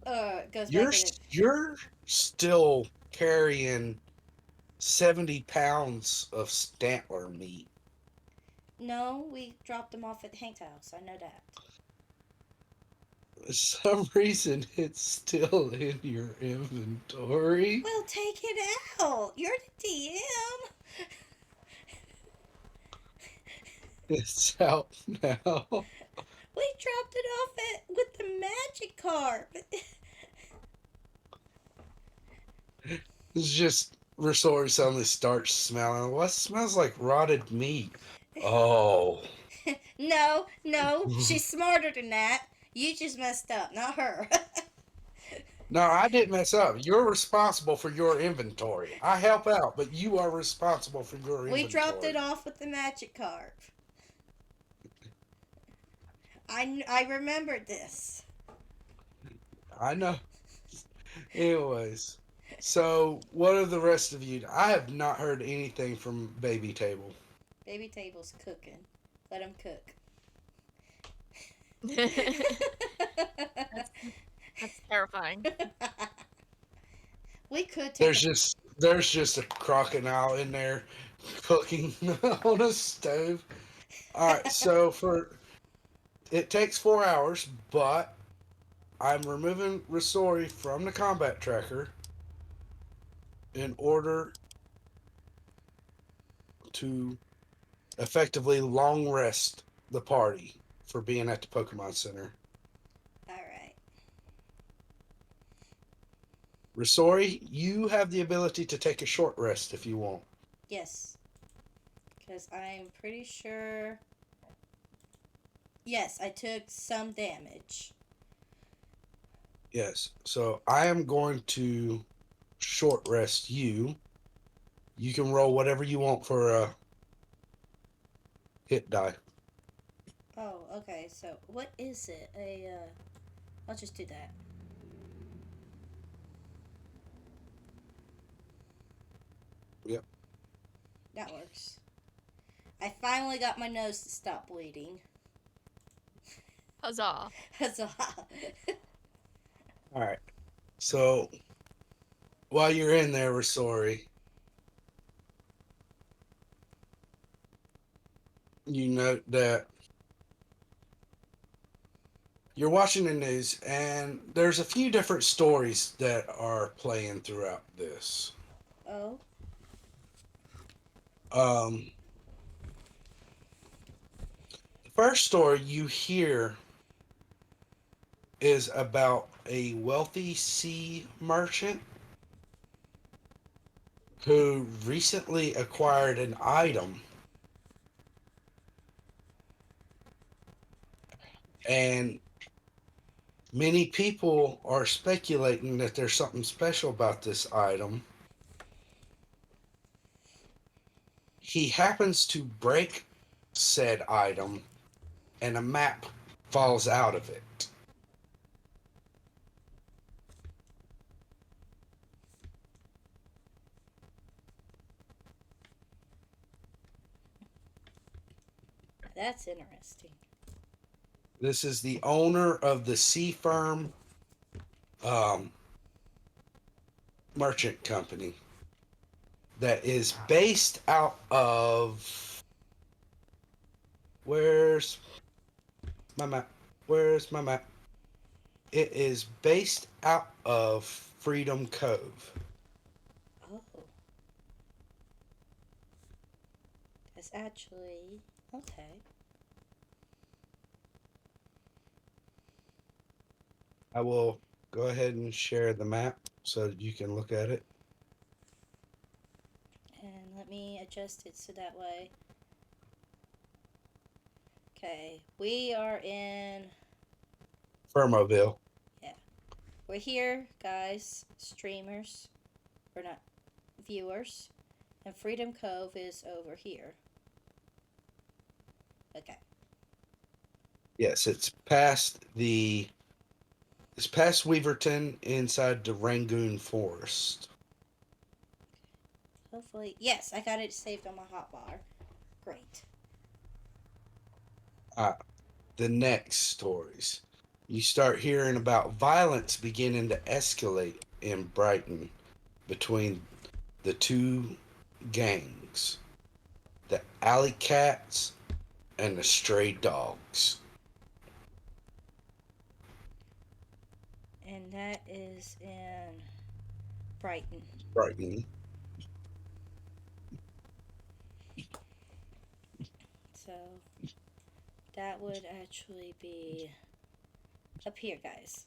Goes You're back in. you're still carrying 70 pounds of Stantler meat. No, we dropped them off at Hank's house. I know that. For some reason, it's still in your inventory. Well, take it out. You're the DM. It's out now. We dropped it off with the magic card. It's just Resori suddenly starts smelling. What smells like rotted meat? Oh. No, she's smarter than that. You just messed up, not her. No, I didn't mess up. You're responsible for your inventory. I help out, but you are responsible for your inventory. We dropped it off with the magic card. I remembered this. I know. Anyways, so what are the rest of you? I have not heard anything from Baby Table. Baby Table's cooking. Let him cook. That's terrifying. We could take There's just a crocodile in there cooking on a stove. All right, so it takes 4 hours, but I'm removing Risori from the combat tracker in order to effectively long rest the party for being at the Pokemon Center. Alright. Risori, you have the ability to take a short rest if you want. Yes. Because I'm pretty sure. Yes, I took some damage. Yes. So I am going to short rest you. You can roll whatever you want for a hit die. Oh, okay. So, what is it? I'll just do that. Yep. That works. I finally got my nose to stop bleeding. Huzzah. Huzzah. All right. So while you're in there, we're sorry. You note that you're watching the news, and there's a few different stories that are playing throughout this. Oh. The first story you hear is about a wealthy sea merchant who recently acquired an item and Many people are speculating that there's something special about this item. He happens to break said item, and a map falls out of it. That's interesting. This is the owner of the Sea Firm um, merchant company that is based out of. Where's my map? Where's my map? It is based out of Freedom Cove. Oh. That's actually okay. I will go ahead and share the map so that you can look at it. And let me adjust it so that way. Okay, we are in. Firmoville. We're here, guys, streamers, or not, viewers, and Freedom Cove is over here. Okay. Yes, it's past Weaverton inside the Rangoon Forest. Hopefully, yes, I got it saved on my hotbar. Great. The next stories. You start hearing about violence beginning to escalate in Brighton between the two gangs, the Alley Cats and the Stray Dogs. And that is in Brighton. Brighton. So that would actually be up here, guys.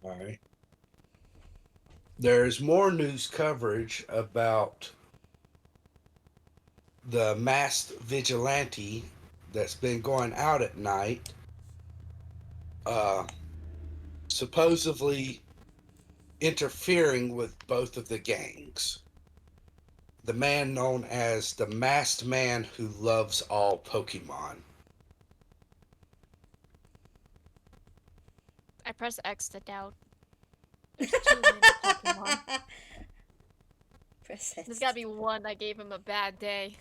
All right. There's more news coverage about the masked vigilante that's been going out at night, uh, supposedly interfering with both of the gangs. The man known as the masked man who loves all Pokemon. I press X to doubt. There's too many Pokemon. Press it. There's gotta be one that gave him a bad day.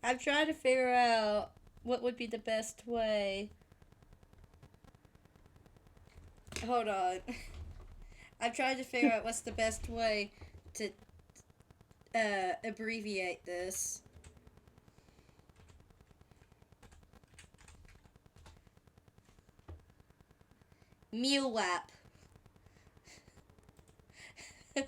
I'm trying to figure out what would be the best way. Hold on. I'm trying to figure out what's the best way to abbreviate this. Mewlap. I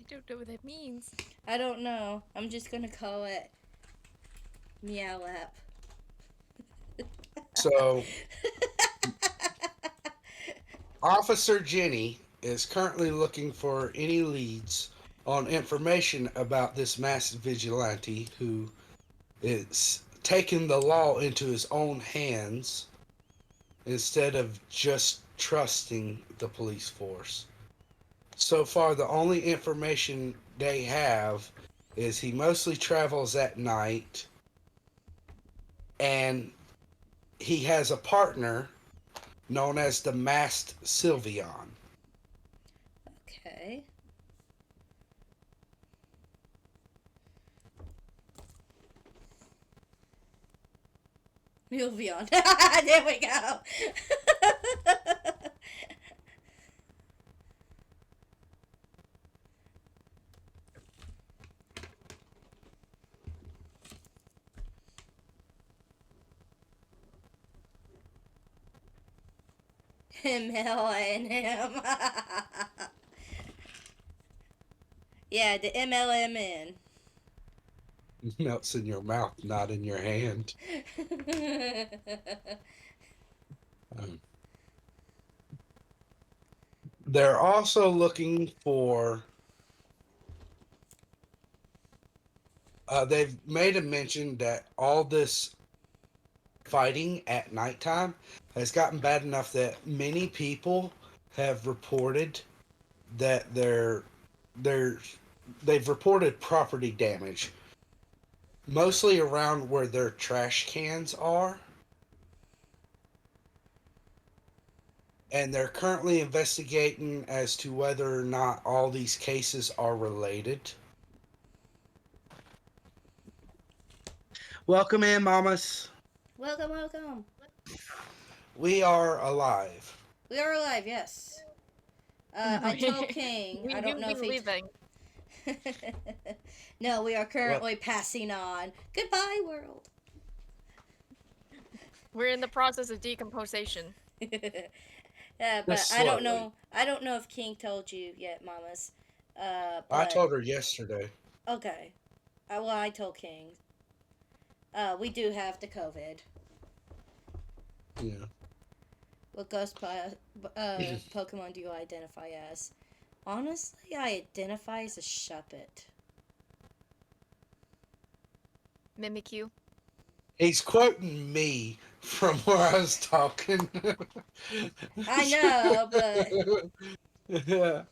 don't know what that means. I don't know. I'm just gonna call it Meowlap. So, Officer Jenny is currently looking for any leads on information about this masked vigilante who is taking the law into his own hands instead of just trusting the police force. So far, the only information they have is he mostly travels at night and he has a partner known as the Masked Sylveon. Okay. Milvion. There we go. MLNM. Yeah, the MLMN. Melts in your mouth, not in your hand. Um, They're also looking for. They've made a mention that all this fighting at nighttime has gotten bad enough that many people have reported that they've reported property damage, mostly around where their trash cans are. And they're currently investigating as to whether or not all these cases are related. Welcome in, mamas. Welcome, welcome. We are alive. We are alive, yes. I told King. We I don't do know be if he. leaving. No, we are currently passing on. Goodbye, world. We're in the process of decomposition. Yeah, but Just I don't slowly. know. I don't know if King told you yet, mamas. I But told her yesterday. okay. Well, I told King. We do have the COVID. Yeah. What Pokemon do you identify as? Honestly, I identify as a Shuppet. Mimikyu. He's quoting me from where I was talking. I know, but Yeah.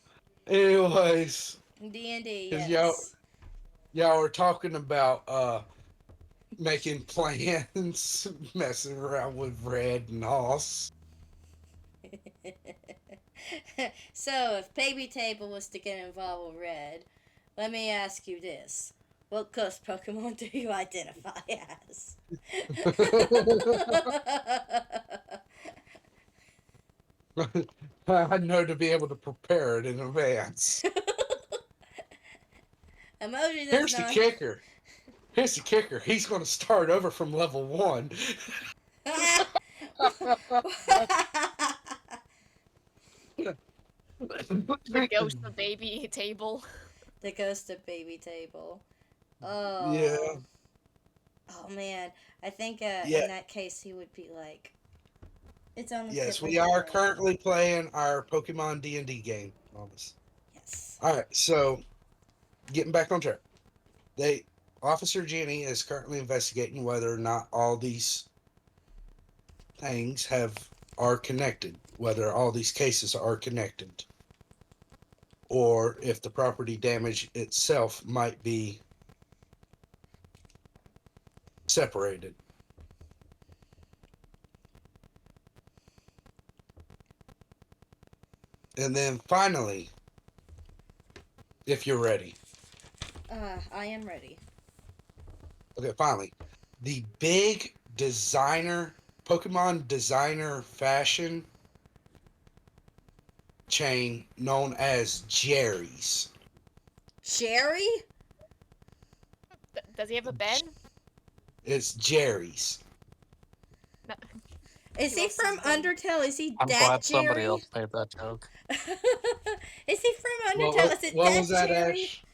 Anyways, D&D, because yes. y'all were talking about making plans, messing around with Red and Hoss. So, if Baby Table was to get involved with Red, let me ask you this. What ghost Pokemon do you identify as? I know to be able to prepare it in advance. Emoji does Here's the not. kicker. Here's the kicker. He's going to start over from level 1. The ghost of baby table. The ghost of Baby Table. Yeah. Oh. Oh man. I think Yeah. in that case he would be like. It's on the tip Yes, of we my are tongue. currently playing our Pokemon D&D game. Almost. Yes. All right, so getting back on track. They Officer Jenny is currently investigating whether or not all these things are connected, whether all these cases are connected, or if the property damage itself might be separated. And then finally, if you're ready, I am ready. okay, finally, the big Pokemon designer fashion chain known as Jerry's. Sherry? Does he have a Ben? It's Jerry's. No. Is Who he else from is Ben? Undertale? Is he I'm that glad somebody Jerry? else made that joke. Is he from Undertale? Is it What that was that, Jerry? Ash?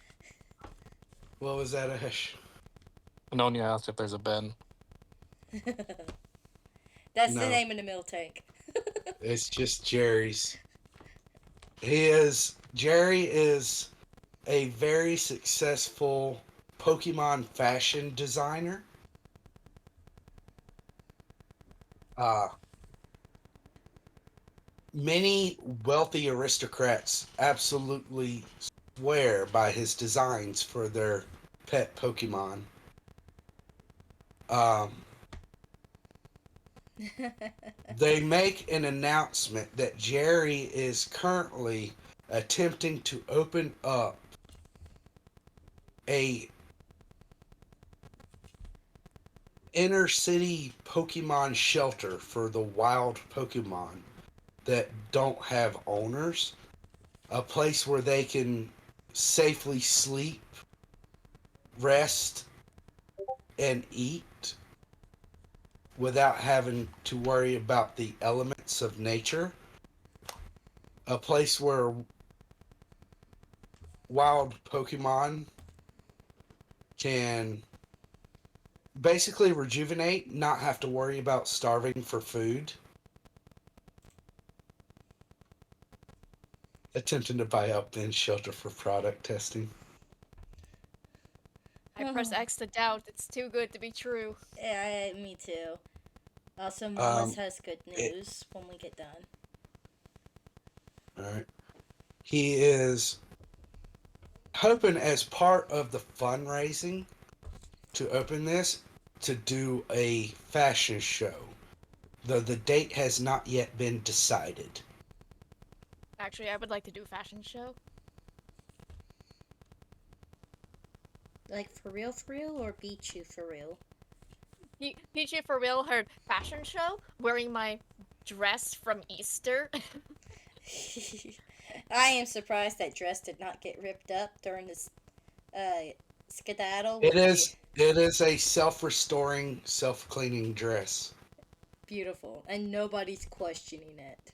What was that, Ash? Anonia asked if there's a Ben. That's the No, name of the milk tank. it's just Jerry's. Jerry is a very successful Pokemon fashion designer. Uh, Many wealthy aristocrats absolutely swear by his designs for their pet Pokemon. Um, they make an announcement that Jerry is currently attempting to open up a inner city Pokemon shelter for the wild Pokemon that don't have owners, a place where they can safely sleep, rest, and eat without having to worry about the elements of nature, a place where wild Pokemon can basically rejuvenate, not have to worry about starving for food. attempting to buy out Ben's shelter for product testing. I press X to doubt. It's too good to be true. Yeah, me too. Also, Mama's Um, has good it, news when we get done. all right. He is hoping, as part of the fundraising to open this, to do a fashion show, though the date has not yet been decided. Actually, I would like to do a fashion show. Like, for real, or beat you for real? Peachy for real heard fashion show wearing my dress from Easter. I am surprised that dress did not get ripped up during this skedaddle It with the is a self-restoring, self-cleaning dress. beautiful, and nobody's questioning it.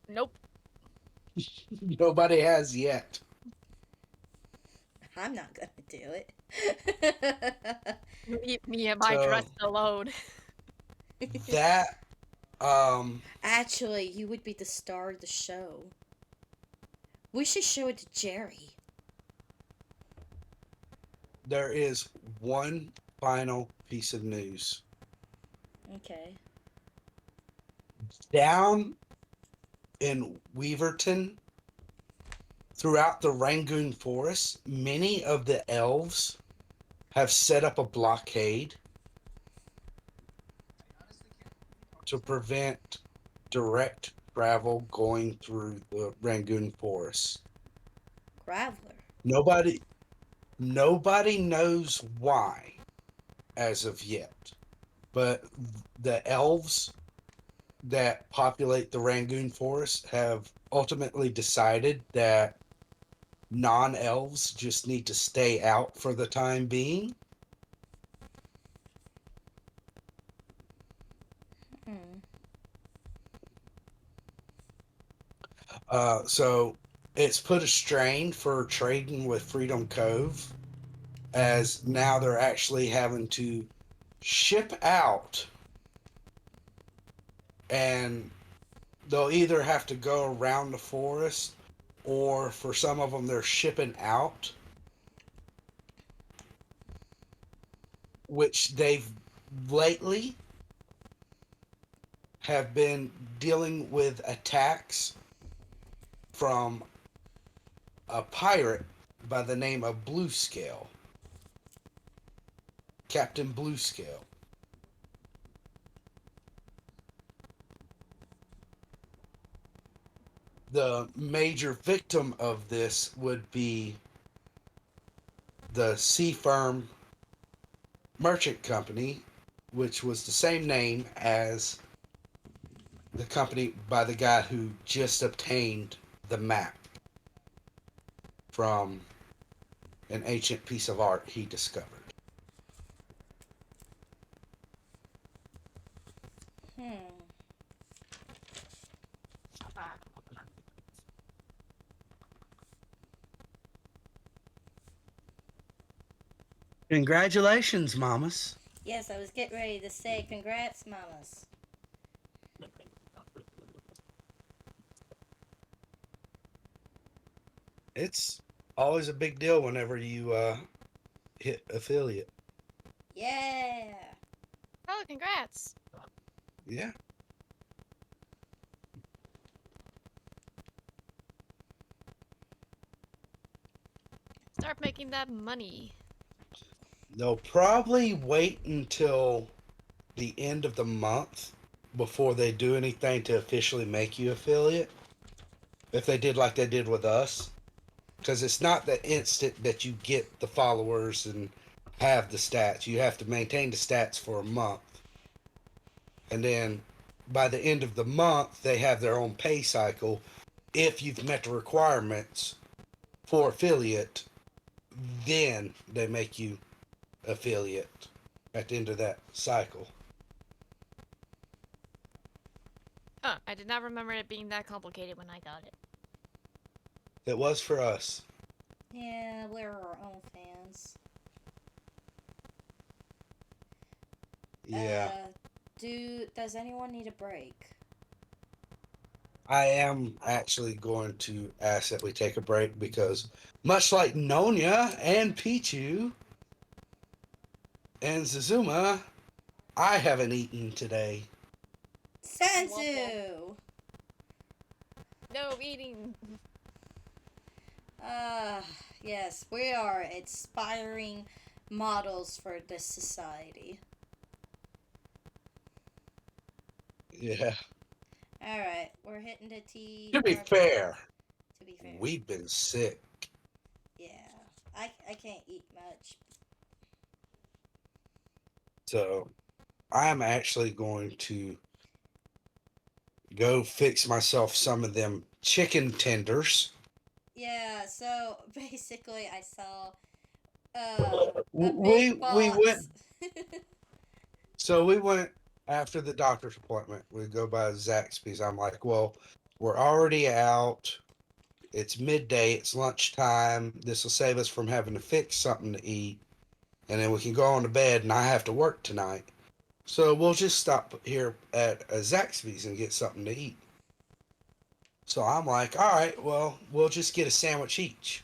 Nope. Nobody has yet. I'm not gonna do it. Me and my So dress alone. that Actually, you would be the star of the show. We should show it to Jerry. there is one final piece of news. Okay. Down in Weaverton, throughout the Rangoon Forest, many of the elves have set up a blockade to prevent direct travel going through the Rangoon Forest. Graveler. Nobody knows why as of yet, but the elves that populate the Rangoon Forest have ultimately decided that non-elves just need to stay out for the time being. Hmm. So it's put a strain for trading with Freedom Cove, as now they're actually having to ship out, and they'll either have to go around the forest, or for some of them they're shipping out, which they've lately have been dealing with attacks from a pirate by the name of Bluescale, Captain Bluescale. The major victim of this would be the Sea Firm Merchant Company, which was the same name as the company by the guy who just obtained the map from an ancient piece of art he discovered. Hmm. Congratulations, mamas. Yes, I was getting ready to say congrats, mamas. It's always a big deal whenever you hit affiliate. Yeah. Oh, congrats. Yeah. Start making that money. They'll probably wait until the end of the month before they do anything to officially make you affiliate. If they did like they did with us, because it's not the instant that you get the followers and have the stats. You have to maintain the stats for a month, and then by the end of the month, they have their own pay cycle. If you've met the requirements for affiliate, then they make you affiliate at the end of that cycle. Oh, I did not remember it being that complicated when I got it. It was for us. Yeah, we're our own fans. Yeah. Does anyone need a break? I am actually going to ask that we take a break because, much like Nonya and Pichu and Zazuma, I haven't eaten today. Sansu! No eating. Ah, yes, we are inspiring models for this society. Yeah. Alright, we're hitting the T. To be Barbie. fair, To be fair. we've been sick. Yeah. I can't eat much. So I'm actually going to go fix myself some of them chicken tenders. Yeah, so basically I saw a We big we went box. so we went after the doctor's appointment. We go by Zaxby's. I'm like, well, we're already out. It's midday. It's lunchtime. This will save us from having to fix something to eat, and then we can go on to bed. And I have to work tonight, so we'll just stop here at Zaxby's and get something to eat. So I'm like, all right, well, we'll just get a sandwich each.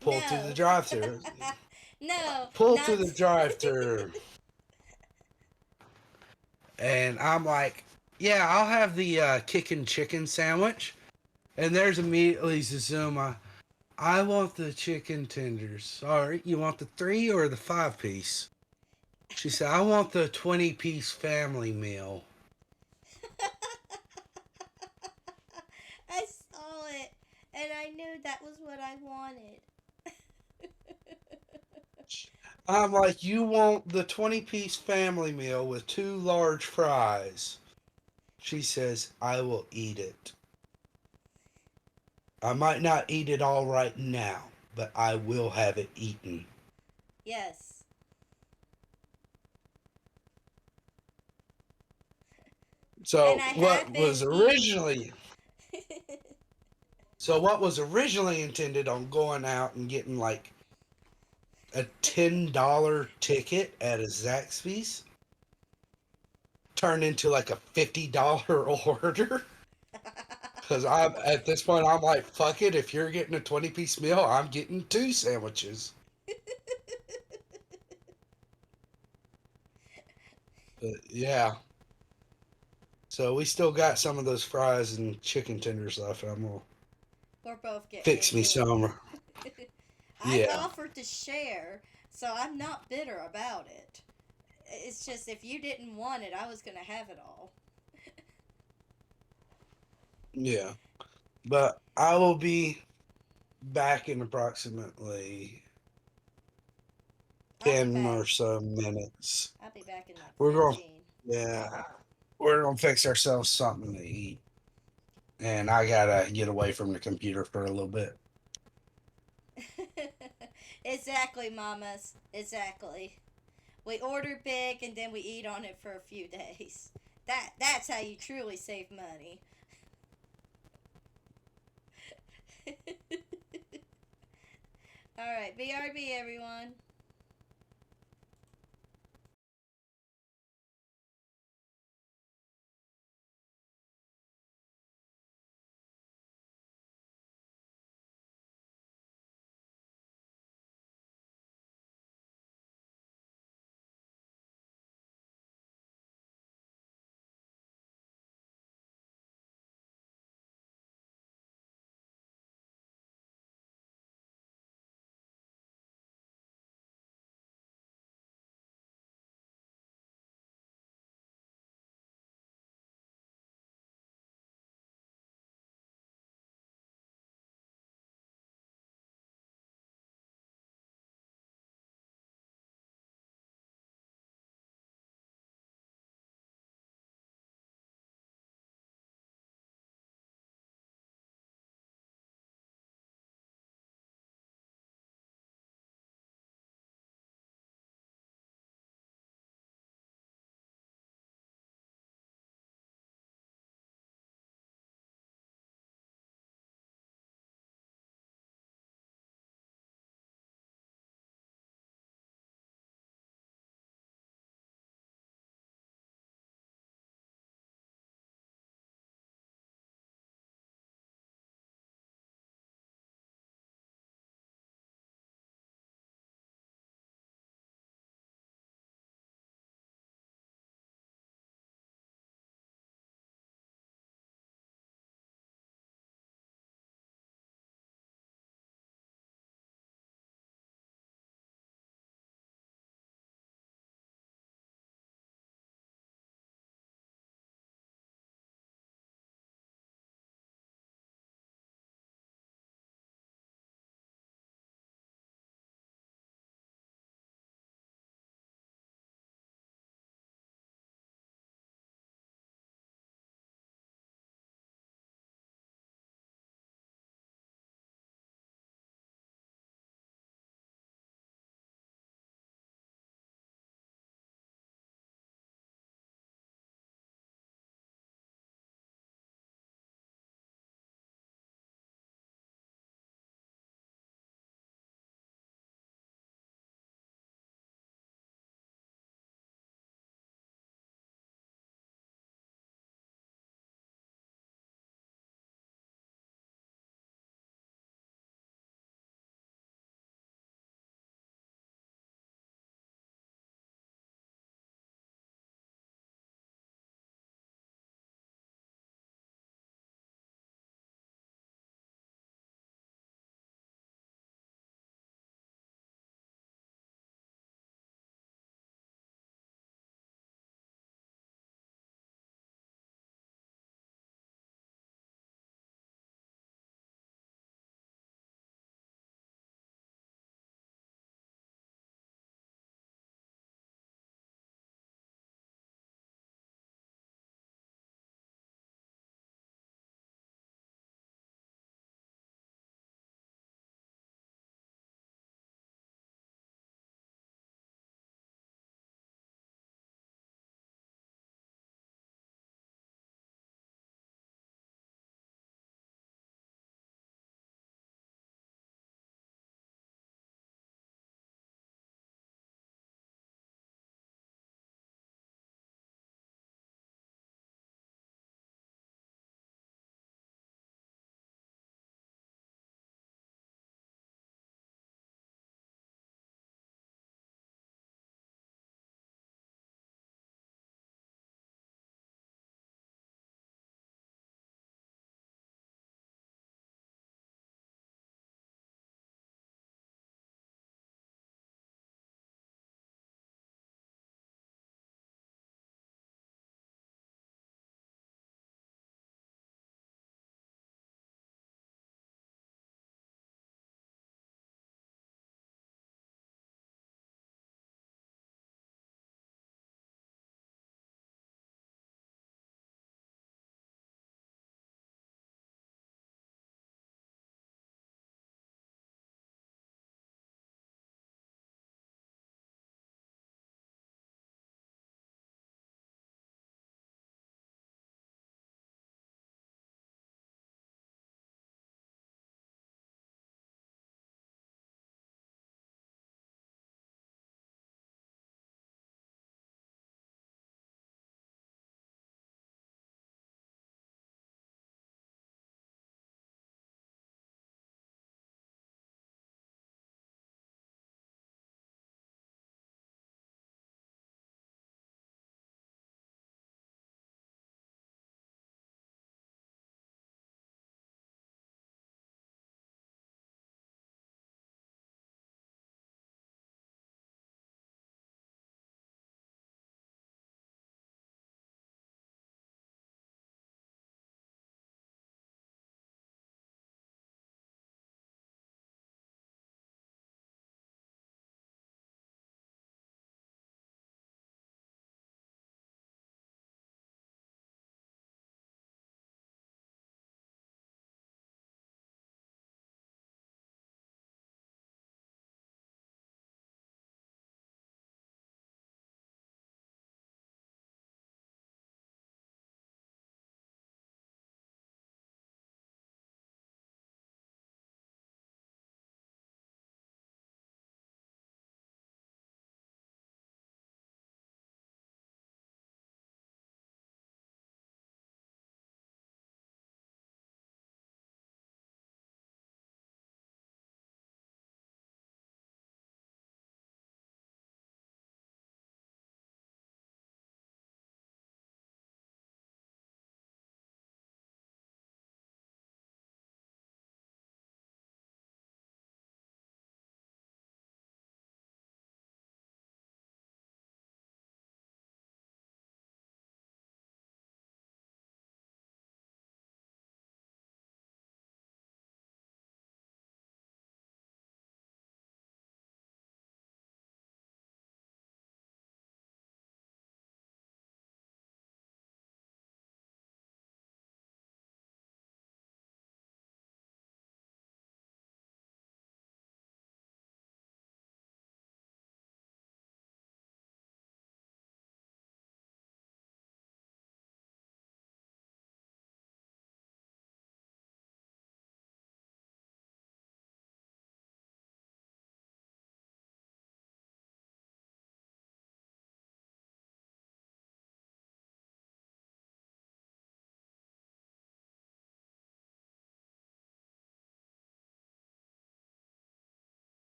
Pull through the No. drive-through. No, Pull through not. the drive-through. And I'm like, yeah, I'll have the kickin' chicken sandwich. And there's immediately Zazuma. I want the chicken tenders. Sorry, you want the 3 or the 5-piece? She said, I want the 20-piece family meal. I saw it and I knew that was what I wanted. I'm like, you want the 20-piece family meal with 2 large fries. She says, I will eat it. I might not eat it all right now, but I will have it eaten. Yes. And So I what have been was eating. originally so what was originally intended on going out and getting like a $10 ticket at a Zaxby's turned into like a $50 order. Cause I'm at this point I'm like, fuck it, if you're getting a 20-piece meal, I'm getting 2 sandwiches. But yeah. So we still got some of those fries and chicken tenders left. I'm gonna We're both getting fix me into some. it. I Yeah. offered to share, so I'm not bitter about it. It's just if you didn't want it, I was gonna have it all. Yeah. But I will be back in approximately I'll be 10 back. or so minutes. I'll be back in like We're going, 15. yeah, we're going to fix ourselves something to eat. And I got to get away from the computer for a little bit. Exactly, mamas. Exactly. We order big and then we eat on it for a few days. That's how you truly save money. All right, BRB everyone.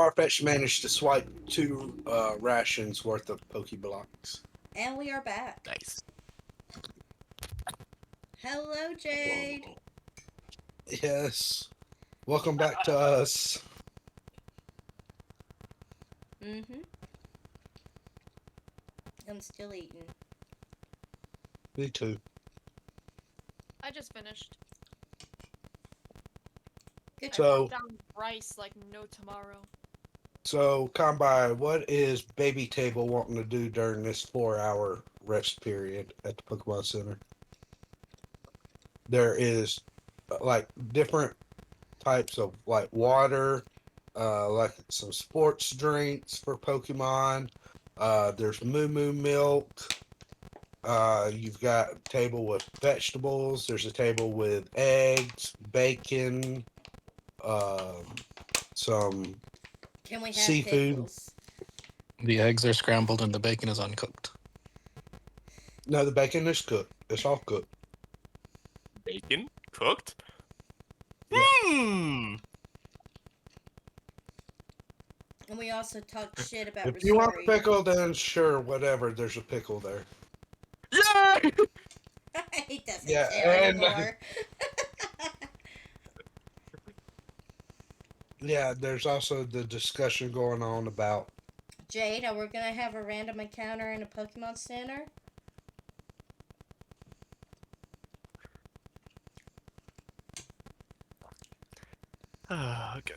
Farfetch managed to swipe 2 rations worth of Pokeblocks. And we are back. Nice. Hello, Jade. Yes. Welcome back to us. Mm-hmm. I'm still eating. Me too. I just finished. Good I So- put down rice like no tomorrow. So, Combi, what is Baby Table wanting to do during this 4-hour rest period at the Pokemon Center? There is like different types of like water, like some sports drinks for Pokemon. There's Moo Moo milk. You've got a table with vegetables. There's a table with eggs, bacon, some Can we have seafood. pickles? The eggs are scrambled and the bacon is uncooked. No, the bacon is cooked. It's all cooked. Bacon cooked. Yeah. And we also talked shit about If you want Risori. pickle, then sure, whatever. There's a pickle there. Yay! He doesn't Yeah, care and- anymore. Yeah, there's also the discussion going on about Jade, are we gonna have a random encounter in a Pokemon Center? Okay.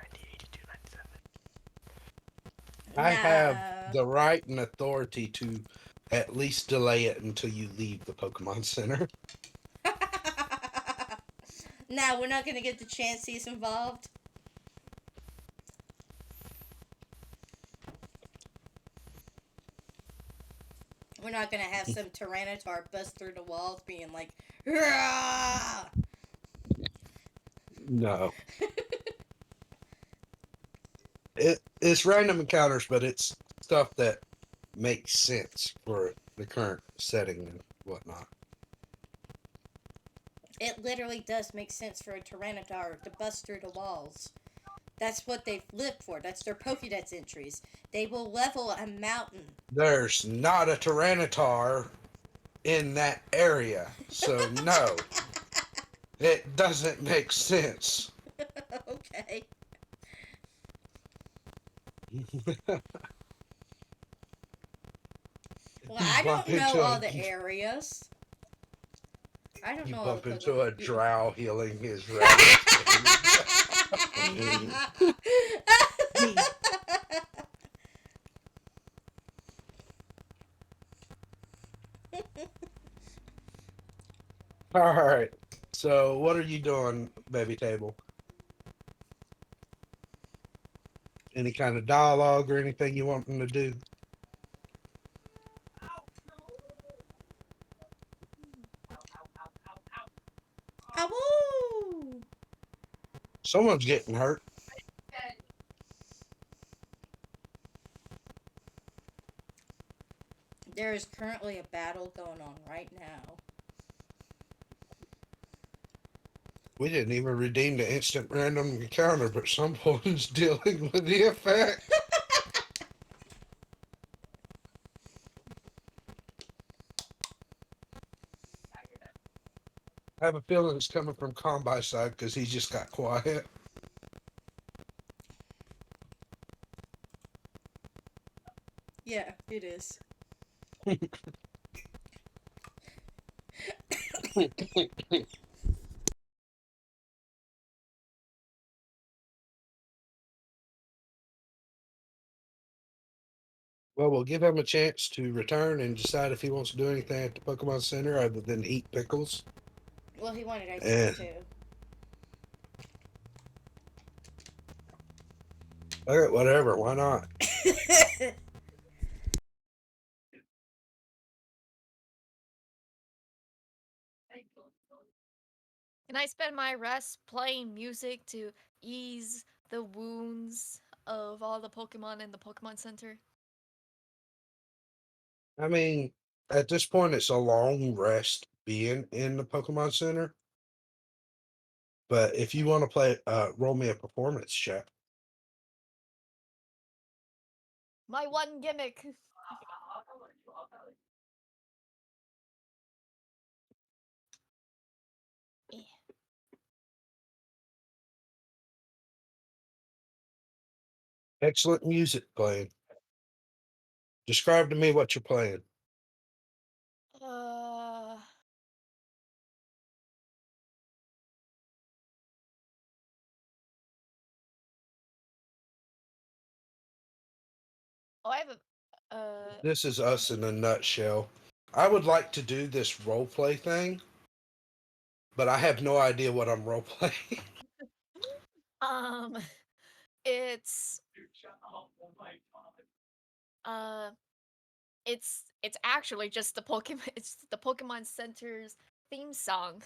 82, 97. I have No. the right and authority to at least delay it until you leave the Pokemon Center. No, we're not gonna get the Chanseys involved. We're not gonna have some Tyranitar bust through the walls being like, "Rah!" No. It's random encounters, but it's stuff that makes sense for the current setting and whatnot. It literally does make sense for a Tyranitar to bust through the walls. That's what they've lived for. That's their Pokédex entries. They will level a mountain. There's not a Tyranitar in that area, so no. It doesn't make sense. Okay. Well, I don't bump into know all a- the areas. I don't You know all bump the into a Pokemon. drow healing his rabbit. All right. So, what are you doing, Baby Table? Any kind of dialogue or anything you want them to do? Awoo! Someone's getting hurt. There is currently a battle going on right now. We didn't even redeem the instant random encounter, but someone's dealing with the effect. I have a feeling it's coming from Combi's side because he just got quiet. Yeah, it is. Well, we'll give him a chance to return and decide if he wants to do anything at the Pokemon Center other than eat pickles. Well, he wanted ice Eh. cream Okay, whatever. Why not? too. Can I spend my rest playing music to ease the wounds of all the Pokemon in the Pokemon Center? I mean, At this point, it's a long rest being in the Pokemon Center. But if you want to play, roll me a performance check. My one gimmick. Eh. Excellent music playing. Describe to me what you're playing. Uh, oh, I have a. This is us in a nutshell. I would like to do this role play thing, but I have no idea what I'm role playing. Um, it's uh, it's actually just the Pokemon. It's the Pokemon Center's theme song.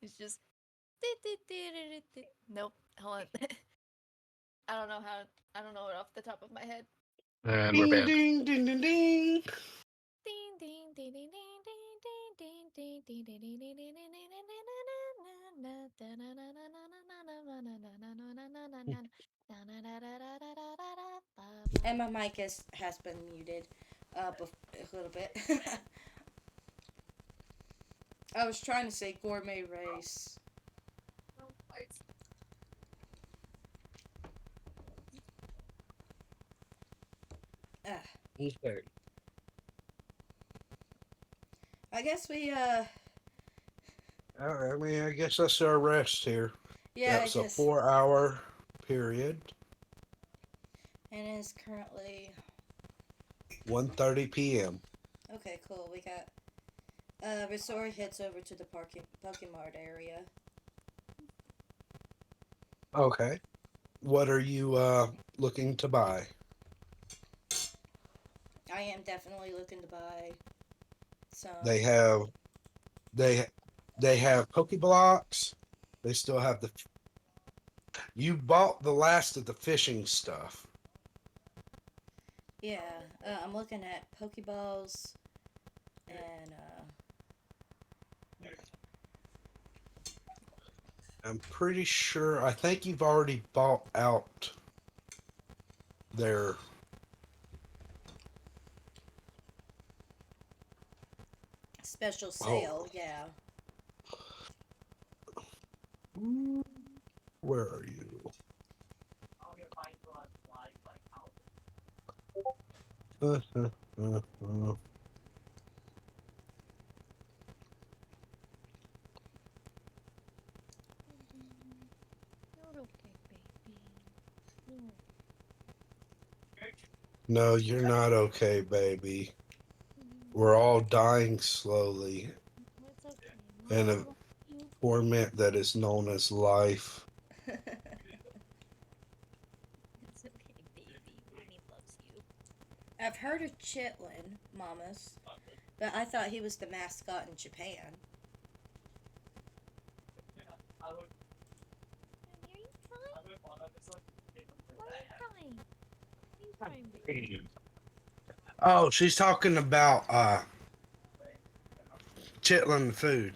It's just. Nope. Hold on. I don't know how. I don't know it off the top of my head. And we're Ding, banned. ding, ding, ding, ding. Ding ding ding ding ding ding ding ding ding ding ding ding And my mic has been muted a little bit. I was trying to say gourmet race. Okay. I guess we I mean, I guess that's our rest here. yeah, That's a just 4-hour period. and it's currently 1:30 p.m. okay, cool. We got Resort heads over to the Pokemart area. Okay. What are you looking to buy? I am definitely looking to buy some. They have they have Pokeblocks. They still have the. You bought the last of the fishing stuff. Yeah, I'm looking at Pokeballs and I'm pretty sure. I think you've already bought out their. special Oh, sale. Yeah. where are you? You're okay, baby. No. No, you're not okay, baby. We're all dying slowly It's okay. in Mommy a loves you. torment that is known as life. It's okay, baby. Mommy loves you. I've heard of Chitlin, mamas, but I thought he was the mascot in Japan. Are you crying? Why are you crying? Why are you crying, baby? Oh, she's talking about chitlin food.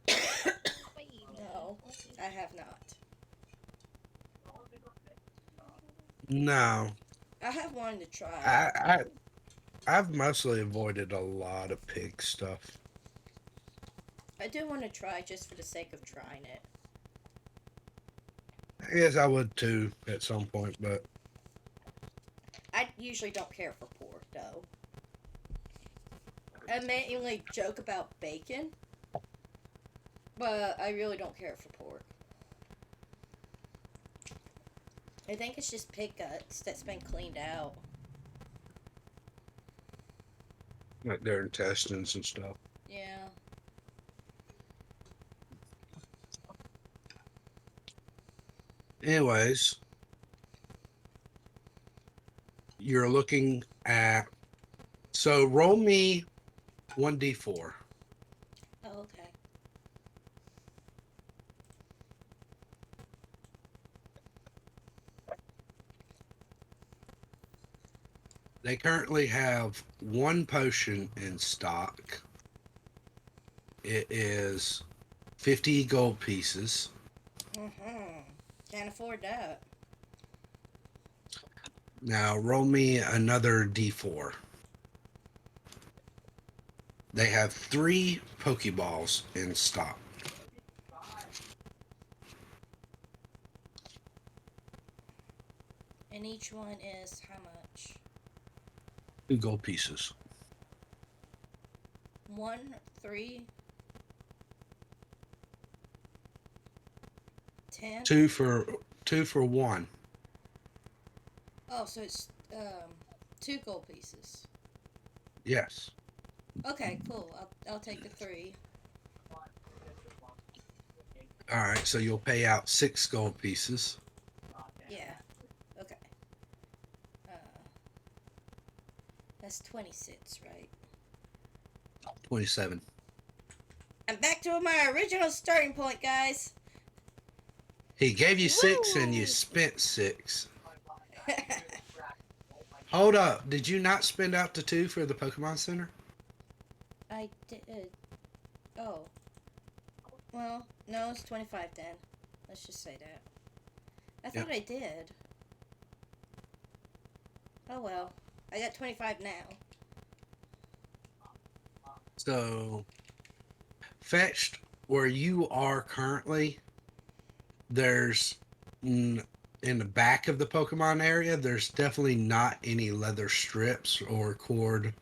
Baby. No, Okay. I have not. No, I have wanted to try I, it. I I've mostly avoided a lot of pig stuff. I do want to try just for the sake of trying it. I guess I would too at some point, but I usually don't care for pork, though. I mainly joke about bacon, but I really don't care for pork. I think it's just pig guts that's been cleaned out. like their intestines and stuff. Yeah. Anyways, you're looking at. So roll me 1d4. Oh, okay. They currently have one potion in stock. It is 50 gold pieces. Can't afford that. Now roll me another d4. They have 3 Pokeballs in stock. And each one is how much? 2 gold pieces. 1, 3, 10. 2 for 1. Oh, so it's 2 gold pieces. Yes. Okay, cool. I'll take the 3. All right, so you'll pay out 6 gold pieces. Yeah. Okay. Uh, that's 26, right? 27. I'm back to my original starting point, guys. He gave you 6 and you Woo! spent 6. Hold up. Did you not spend out the 2 for the Pokemon Center? I did. Oh. Well, no, it's 25 then. Let's just say that. I thought I did. Oh well. I got 25 now. So, fetched where you are currently, there's in the back of the Pokemon area, there's definitely not any leather strips or cord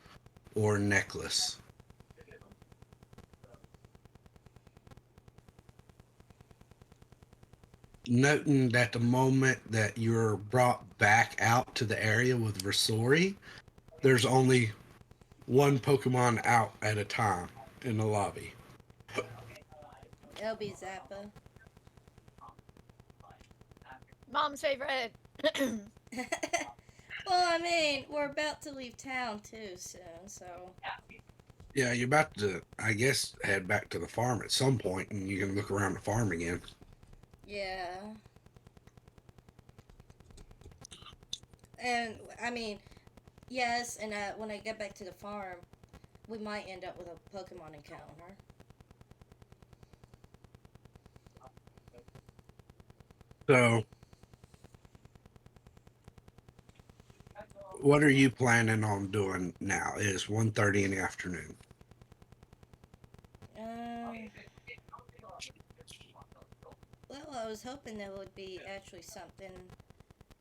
or necklace. Noting that the moment that you're brought back out to the area with Rasori, there's only one Pokemon out at a time in the lobby. It'll be Zappa. Mom's favorite. Well, I mean, we're about to leave town too soon, so. Yeah, you're about to, I guess, head back to the farm at some point, and you can look around the farm again. Yeah. And, I mean, yes, and when I get back to the farm, we might end up with a Pokemon encounter. So, what are you planning on doing now? It is 1:30 in the afternoon. Well, I was hoping there would be actually something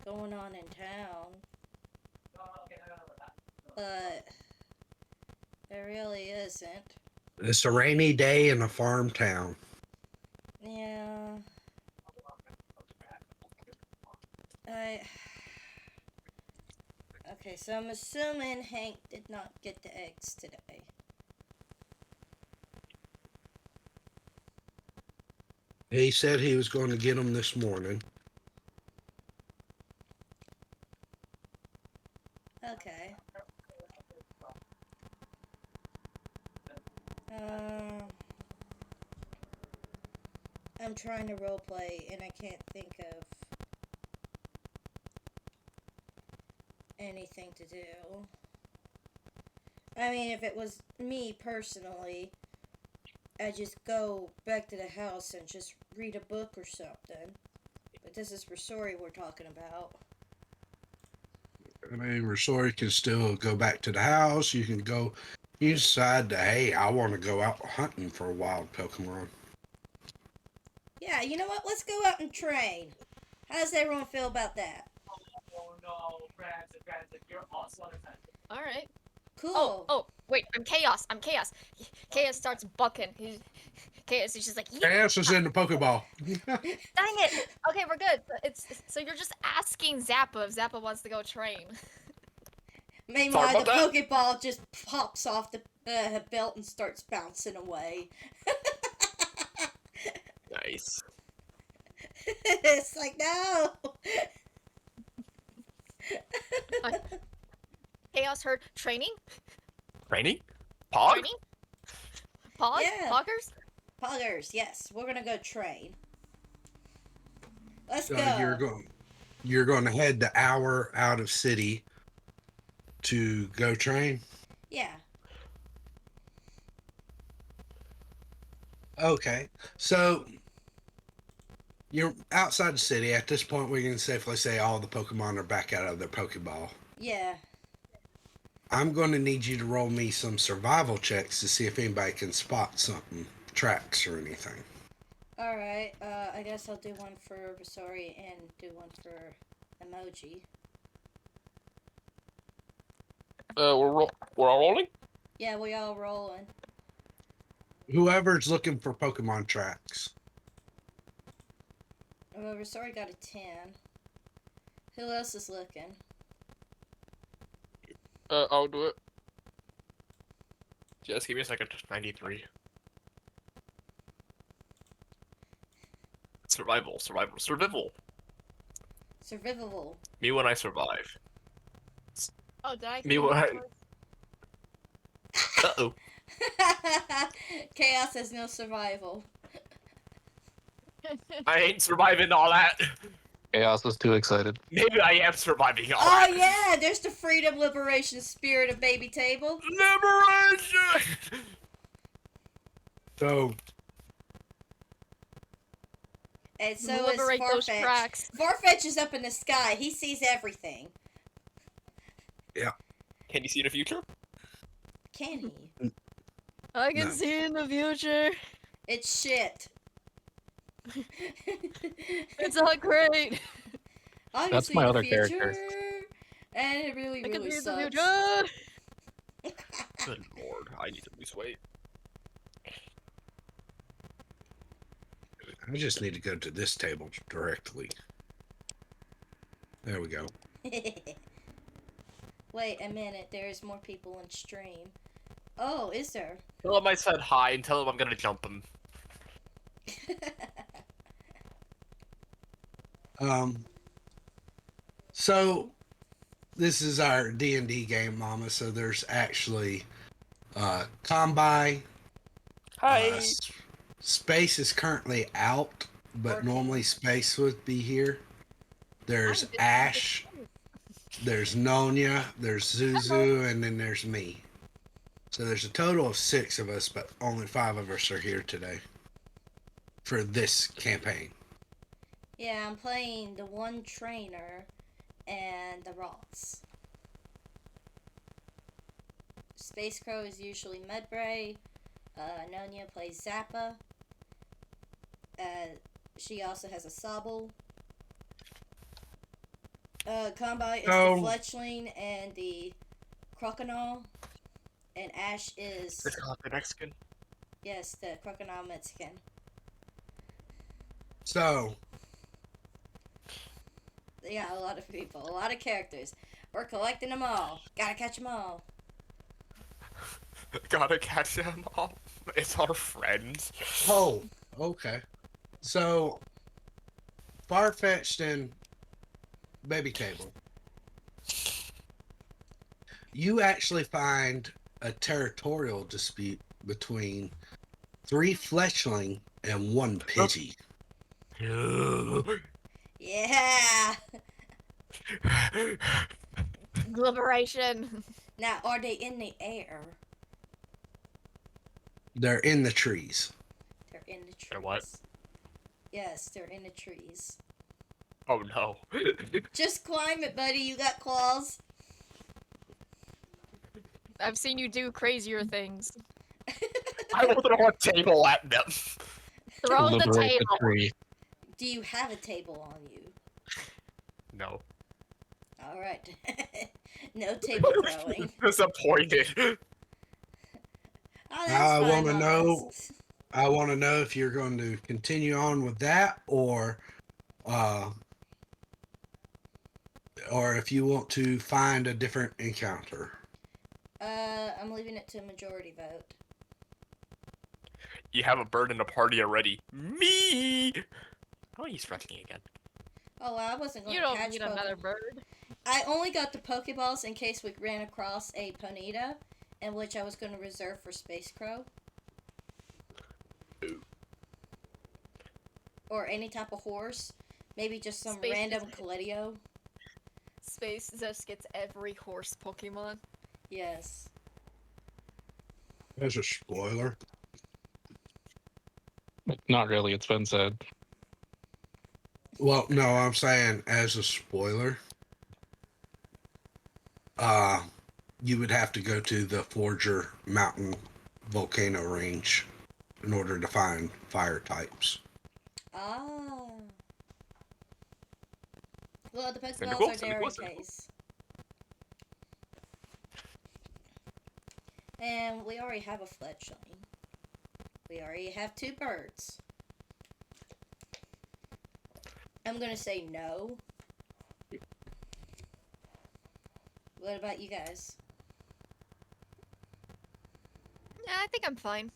going on in town. But there really isn't. It's a rainy day in a farm town. Yeah. Okay, so I'm assuming Hank did not get the eggs today. He said he was going to get them this morning. Okay. I'm trying to roleplay and I can't think of anything to do. I mean, if it was me personally, I'd just go back to the house and just read a book or something. But this is Rasori we're talking about. I mean, Rasori can still go back to the house. You can go. You decide that, hey, I want to go out hunting for a wild Pokemon. Yeah, you know what? Let's go out and train. How does everyone feel about that? All right. Cool. Oh, wait, I'm Chaos. Chaos starts bucking. Chaos is just like, yeah, Chaos is in the Pokeball. dang it. Okay, we're good. So you're just asking Zappa if Zappa wants to go train. Meanwhile, the about Pokeball just pops off the belt and starts bouncing away. Nice. It's like, no! Chaos heard training? Training? Pog? Training? Pog? Yeah. Poggers? Poggers, yes. We're gonna go train. Let's So go. you're going to head the hour out of city to go train? Yeah. Okay. So you're outside the city. At this point, we can safely say all the Pokemon are back out of their Pokeball. Yeah. I'm going to need you to roll me some survival checks to see if anybody can spot something, tracks or anything. Alright, I guess I'll do one for Vasori and do one for Emoji. We're all rolling. Yeah, we all rolling. Whoever's looking for Pokemon tracks. Well, Vasori got a 10. Who else is looking? I'll do it. Just give me a second. 93. Survival. Survival. Survivable. Me when I survive. Oh, did I? Me when I. Uh-oh. Chaos has no survival. I ain't surviving all that. Chaos is too excited. Maybe I am surviving all Oh that. yeah, there's the freedom, liberation, spirit of baby table. Liberation! So And so Liberate is those Farfetch. tracks. Farfetch is up in the sky. He sees everything. Can you see the future? Can he? I can No. see in the future. It's shit. It's not great. I can That's see my the other future, character. and it really, I can really see in sucks. the future. Good lord, I need to lose weight. I just need to go to this table directly. There we go. Wait a minute, there's more people in stream. Oh, is there? Tell him I said hi and tell him I'm gonna jump him. So this is our D&D game, Mama. So there's actually Combi. Hi! Space is currently out, but Working. normally Space would be here. There's I'm Ash, there's Nonya, there's Zuzu, and then there's me. So there's a total of 6 of us, but only 5 of us are here today for this campaign. Yeah, I'm playing the one trainer and the Ross. Space Crow is usually Mudbray. Nonya plays Zappa. She also has a Sobble. Combi is the Fletchling and the Crocodile. And Ash is... It's called the Mexican. Yes, the Crocodile Mexican. So, Yeah, a lot of people, a lot of characters. We're collecting them all. Gotta catch them all. Gotta catch them all. It's our friends. oh, okay. So, Farfetched and Baby Table. You actually find a territorial dispute between 3 Fletchling and 1 Pidgey. Yeah. Liberation. Now, are they in the air? They're in the trees. They're in the trees. They're what? Yes, they're in the trees. Oh no. Just climb it, buddy. You got claws. I've seen you do crazier things. I will throw a table at them. Throw the Liberate table. the tree. Do you have a table on you? No. All right. No table throwing. Disappointed. Oh, that's I fine, want to Mom. know. I want to know if you're going to continue on with that, or if you want to find a different encounter. I'm leaving it to majority vote. You have a bird in the party already. Me! Oh, he's stretching again. Oh, well, I wasn't going You to don't catch need Pokemon. another bird. I only got the Pokeballs in case we ran across a Ponyta, in which I was going to reserve for Space Crow. Ooh. Or any type of horse. Maybe just some Space random Coletio. Space just gets every horse Pokemon. Yes. There's a spoiler. Not really. It's been said. Well, no, I'm saying as a spoiler. You would have to go to the Forger Mountain volcano range in order to find fire types. Ah. Well, the Send a Pokeballs quote, are send a there in quote, send a quote. case. And we already have a fledgling. We already have 2 birds. I'm gonna say no. What about you guys? Yeah, I think I'm fine.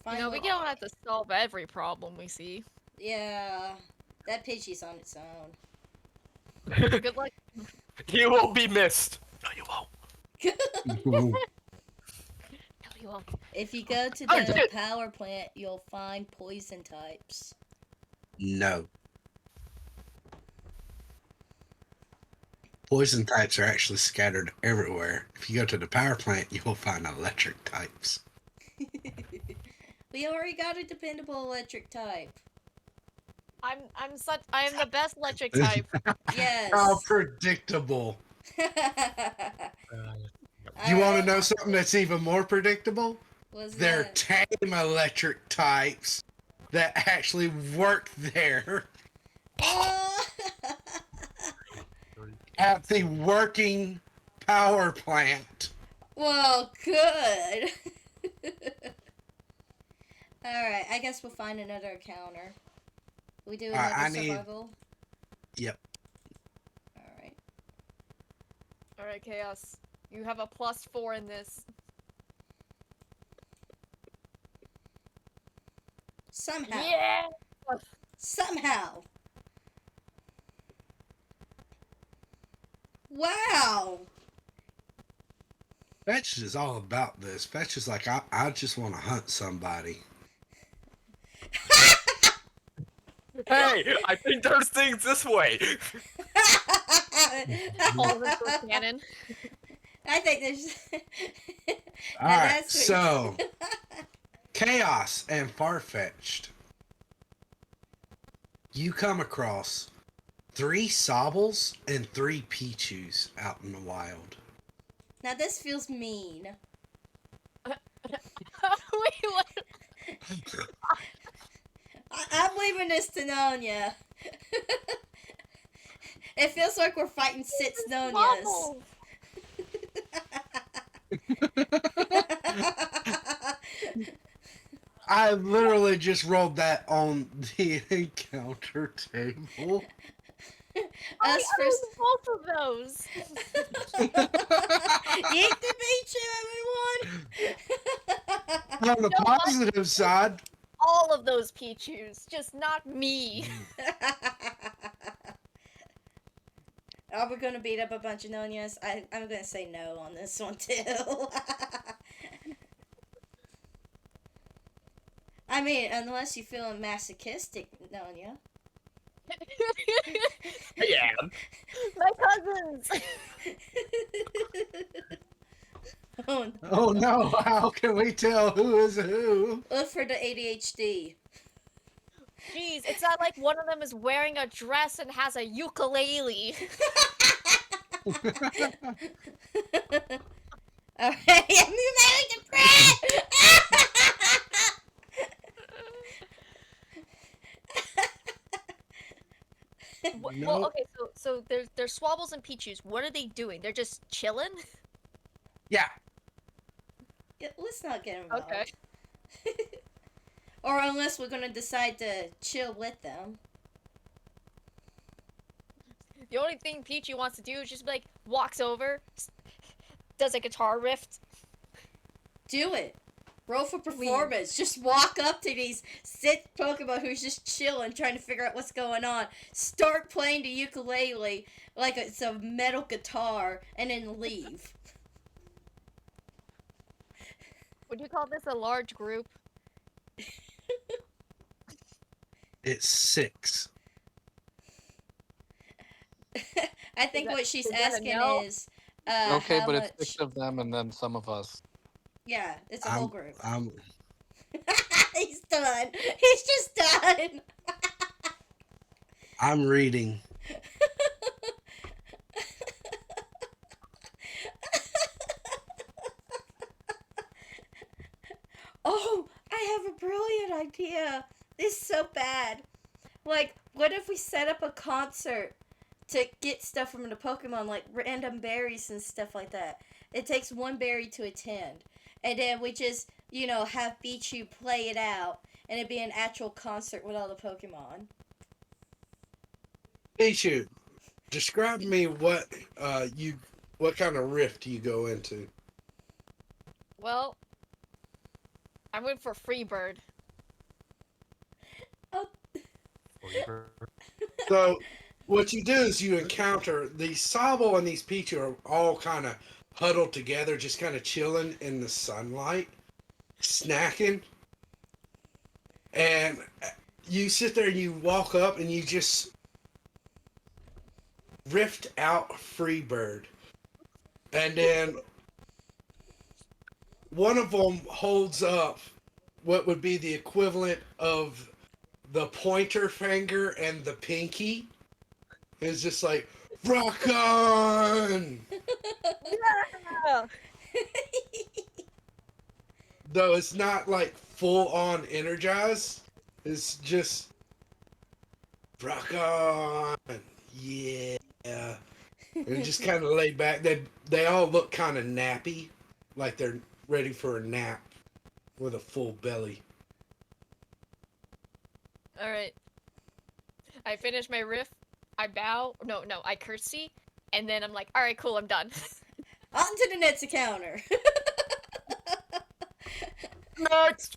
Fine You know, we with- don't have to solve every problem we see. Yeah, that Pidgey's on its own. Good luck. You will be missed. No, you won't. No, you won't. If you go to Oh, the shit. power plant, you'll find poison types. No. Poison types are actually scattered everywhere. If you go to the power plant, you will find electric types. We already got a dependable electric type. I am the best electric type. Yes. How predictable. You want to know something that's even more predictable? What's They're that? tame electric types that actually work there Oh! at the working power plant. Well, good. Alright, I guess we'll find another encounter. We do another I need- survival? Yep. Alright. Alright, Chaos. You have a +4 in this. Somehow. Yeah! Somehow. Wow. Fetch is all about this. Fetch is like, I just want to hunt somebody. Hey, I think there's things this way. All of them for cannon. I think there's. All Now right, that's what- so Chaos and Farfetched. You come across 3 Sobbles and 3 Pichus out in the wild. Now this feels mean. Wait, what? I'm leaving this to Nonya. It feels like we're fighting 6 Nonyas. Wobble. I literally just rolled that on the encounter table. I Us own first. both of those. Yeet the Pichu, everyone! On the No, I- positive side, All of those Pichus, just not me. Are we gonna beat up a bunch of Nonyas? I'm gonna say no on this one too. I mean, unless you're feeling masochistic, Nonya. Yeah. My cousins. Oh, no. oh no, how can we tell who is who? Look for the ADHD. Jeez, it's not like one of them is wearing a dress and has a ukulele. Alright, I'm married to Brad! Well, Nope. okay, so there's Swabbles and Pichus. What are they doing? They're just chilling? Yeah, Yeah, let's not get involved. Okay. Or unless we're gonna decide to chill with them. The only thing Pichu wants to do is just like walks over, does a guitar riff. Do it. Roll for performance. Just walk up to these sick Pokemon who's just chilling, trying to figure out what's going on. Start playing the ukulele like it's a metal guitar, and then leave. Would you call this a large group? it's 6. I think that- what she's is that a asking no? is, Okay, how but it's 6 much? of them and then some of us. Yeah, it's a whole group. I'm He's done. He's just done. I'm reading. Oh, I have a brilliant idea. This is so bad. Like, what if we set up a concert to get stuff from the Pokemon, like random berries and stuff like that? It takes one berry to attend. And then we just, have Pichu play it out. And it'd be an actual concert with all the Pokemon. Pichu, describe me what what kind of rift you go into. Well, I went for Freebird. Oh, So what you do is you encounter these Sobble and these Pichu are all kind of huddled together, just kind of chilling in the sunlight, snacking. And you sit there and you walk up and you just rift out Freebird. And then one of them holds up what would be the equivalent of the pointer finger and the pinky. It's just like, rock on! Yeah. Though it's not like full on energized. It's just rock on. Yeah. And just kind of laid back. They all look kind of nappy, like they're ready for a nap with a full belly. All right. I finish my riff. I bow. No, I curtsy, and then I'm like, all right, cool, I'm done. On to the next encounter. Next.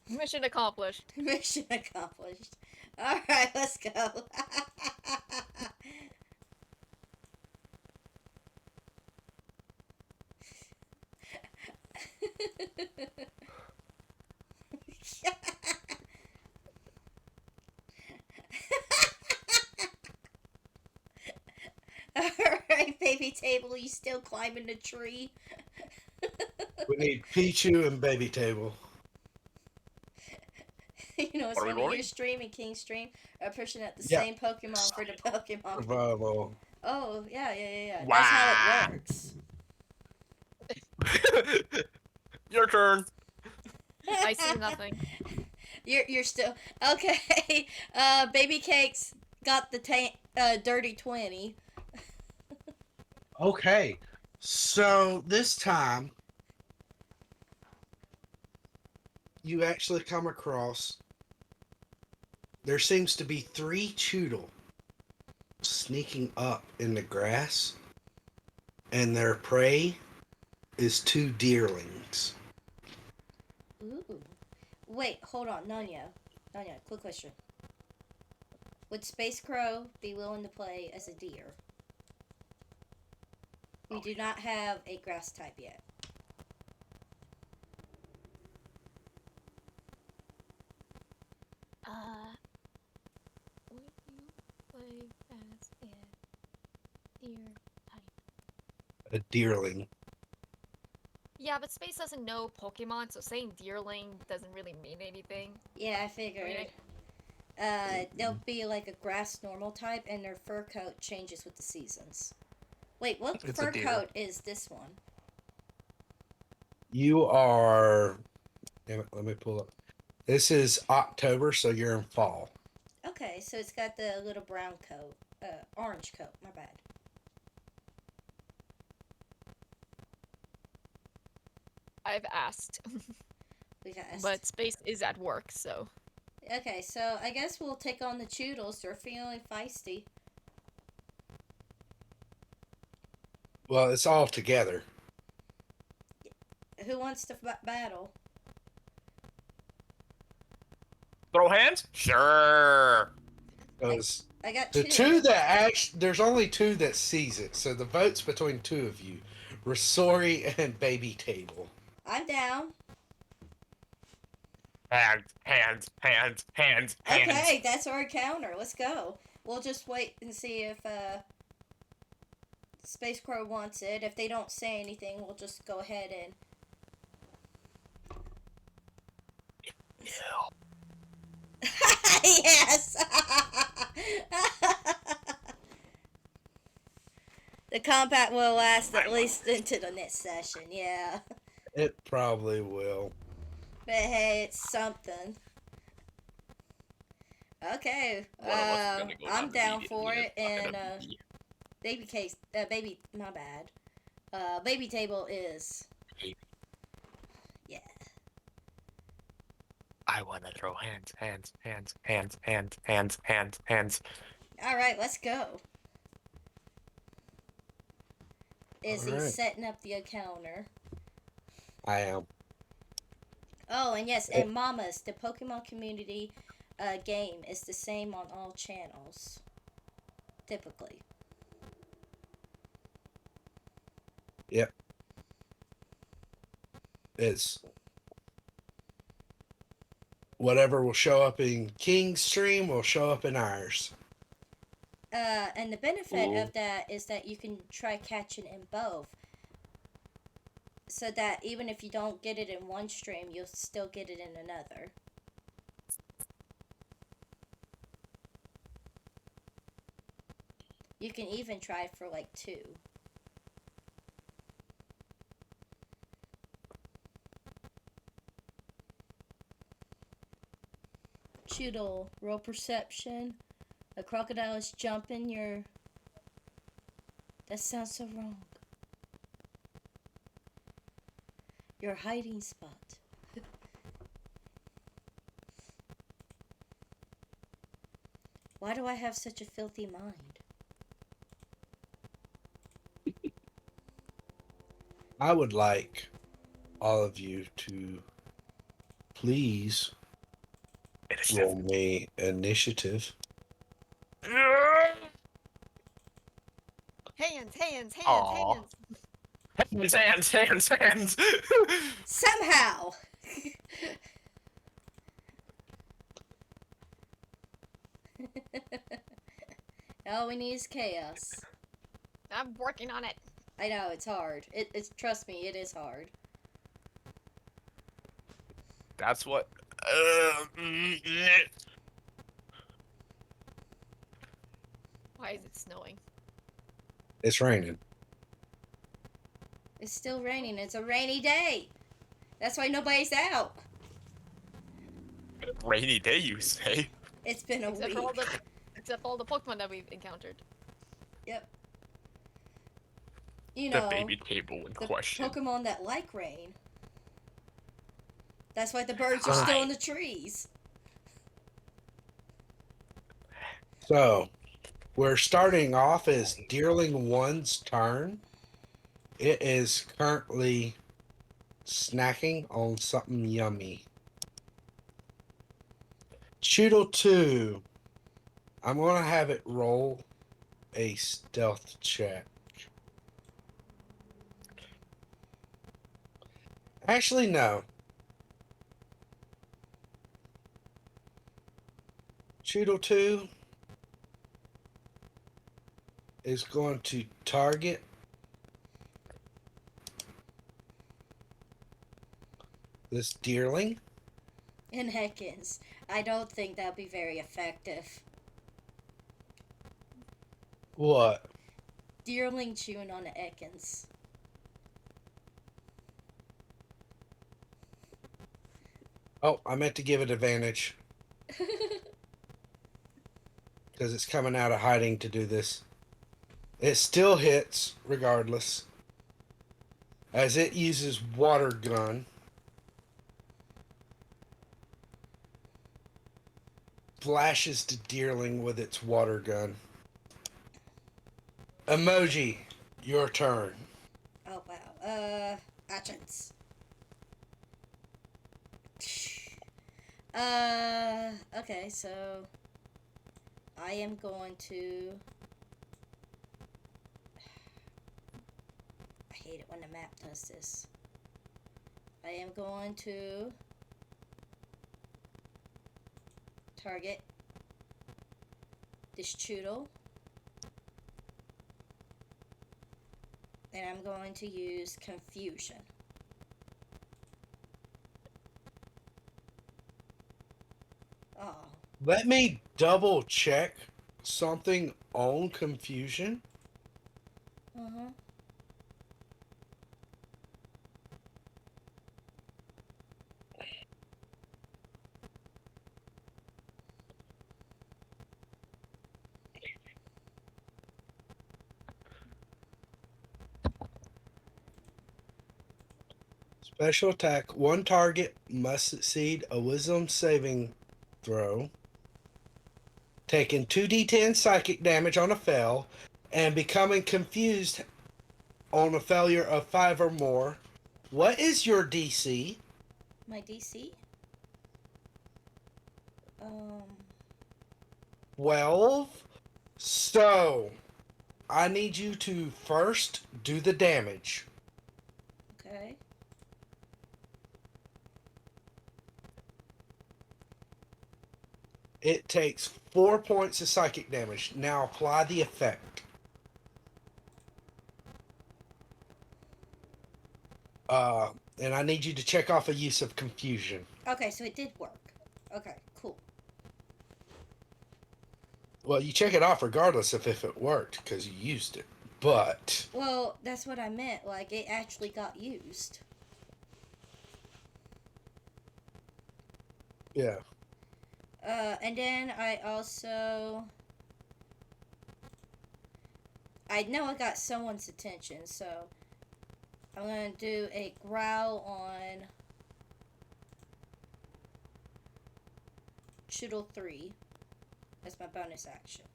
Mission accomplished. Mission accomplished. Alright, let's go. Alright, baby table, you still climbing the tree? We need Pichu and Baby Table. It's Are we one of rolling? your stream and King's stream are pushing out the Yeah. same Pokemon for the Pokemon. Survival. Oh, yeah. That's Wow. how it works. Your turn. I see nothing. You're still okay. Baby Cakes got the dirty 20. Okay. So this time, you actually come across. There seems to be 3 Choodle sneaking up in the grass, and their prey is 2 deerlings. Ooh. Wait, hold on, Nanya, quick question. Would Space Crow be willing to play as a deer? We do not have a grass type yet. Would you play as a deer type? A deerling. Yeah, but Space doesn't know Pokemon, so saying deerling doesn't really mean anything. Yeah, I figured. They'll be like a grass normal type, and their fur coat changes with the seasons. Wait, what It's a fur deer. coat is this one? You are. Damn it, let me pull up. This is October, so you're in fall. Okay, so it's got the little brown coat, orange coat. My bad. I've asked, We've asked. but Space is at work, so. Okay, so I guess we'll take on the Choodles. They're feeling feisty. Well, it's all together. Who wants to battle? Throw hands? Sure. Because I got the two. two that there's only 2 that sees it, so the vote's between 2 of you, Rasori and Baby Table. I'm down. Hands. Okay, that's our encounter. Let's go. We'll just wait and see if Space Crow wants it. If they don't say anything, we'll just go ahead and. Yes! The combat will last at least into the next session, yeah. It probably will. But hey, it's something. Okay, One of us is gonna go I'm down down immediately, for and it, it's not and gonna be my bad. Baby table is, me. yeah. I wanna throw hands. Alright, let's go. Is he Alright. setting up the encounter? I am. Oh, and yes, and Mamas, the Pokemon community game is the same on all channels. Typically. Yep. It's whatever will show up in King's stream will show up in ours. And the benefit Ooh. of that is that you can try catching in both. So that even if you don't get it in one stream, you'll still get it in another. You can even try for like 2. Choodle, roll perception. A crocodile is jumping your. That sounds so wrong. Your hiding spot. Why do I have such a filthy mind? I would like all of you to please roll me initiative. Hands. Aw. Hands. Somehow! All we need is chaos. I'm working on it. I know, it's hard. It's trust me, it is hard. That's what. Why is it snowing? It's raining. It's still raining. It's a rainy day. That's why nobody's out. Rainy day, you say? It's been a Except week. for all the Pokemon that we've encountered. Yep. You The know, baby table in the question. Pokemon that like rain. That's why the birds are still in the trees. So, we're starting off as Deerling 1's turn. It is currently snacking on something yummy. Choodle 2. I'm going to have it roll a stealth check. Actually, no. Choodle 2 is going to target this deerling. And Heckins. I don't think that'd be very effective. What? Deerling chewing on the Ekans. Oh, I meant to give it advantage because it's coming out of hiding to do this. It still hits regardless as it uses water gun. Flashes to deerling with its water gun. Emoji, your turn. Oh wow. Actions. Okay, so I am going to. I hate it when the map does this. I am going to target this Choodle. And I'm going to use Confusion. Oh. Let me double check something on Confusion. Uh-huh. Special attack. One target must succeed a wisdom saving throw, taking 2d10 psychic damage on a fail, and becoming confused on a failure of 5 or more. What is your DC? My DC? 12. So, I need you to first do the damage. Okay. It takes 4 points of psychic damage. Now apply the effect. And I need you to check off a use of confusion. Okay, so it did work. Okay, cool. Well, you check it off regardless of if it worked, because you used it. But, Well, that's what I meant. Like, it actually got used. yeah. And then I also... I know I got someone's attention, so... I'm gonna do a growl on... Choodle 3. That's my bonus action.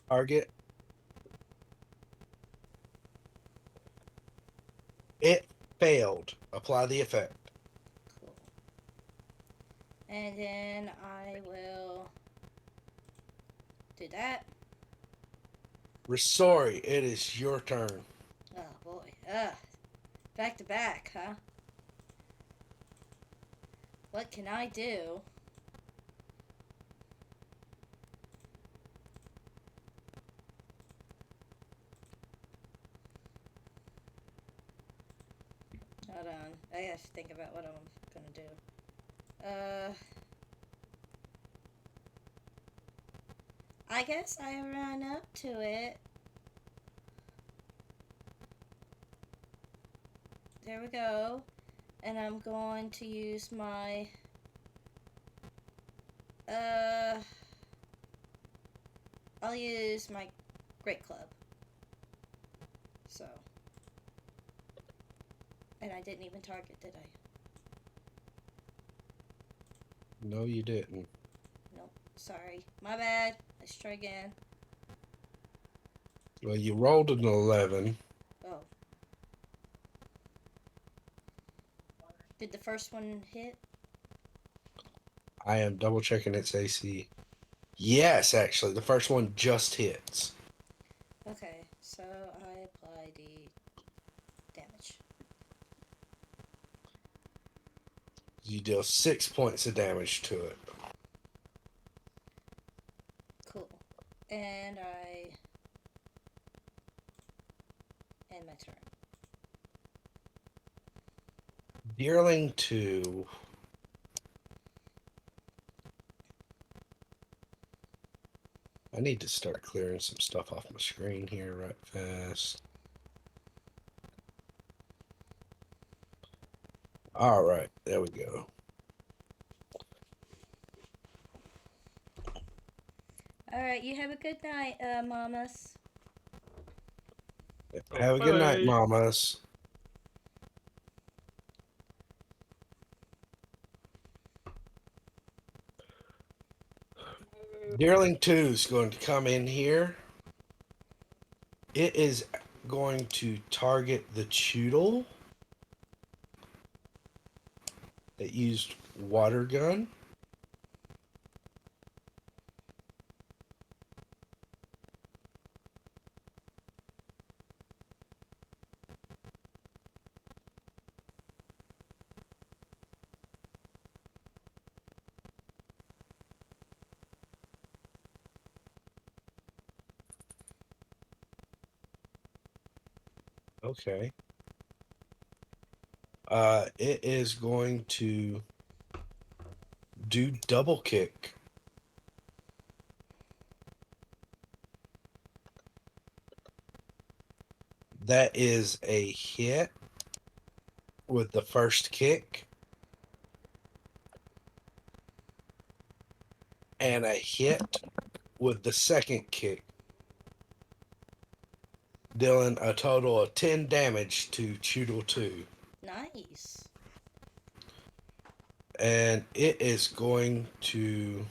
Target. It failed. Apply the effect. Cool. And then I will... do that. Risori, it is your turn. Oh boy. Back to back, huh? What can I do? Hold on. I have to think about what I'm gonna do. I guess I run up to it. There we go. And I'm going to use my... I'll use my Great Club. So. And I didn't even target, did I? No, you didn't. Nope. Sorry. My bad. Let's try again. Well, you rolled an 11. Oh. Did the first one hit? I am double checking its AC. Yes, actually, the first one just hits. Okay, so I apply the damage. You deal 6 points of damage to it. Cool. And I end my turn. Deerling 2. I need to start clearing some stuff off my screen here right fast. All right, there we go. Alright, you have a good night, mamas. Have a good night, Bye. mamas. Deerling 2 is going to come in here. It is going to target the Choodle that used water gun. Okay. It is going to do double kick. That is a hit with the first kick and a hit with the second kick, dealing a total of 10 damage to Choodle 2. Nice. And it is going to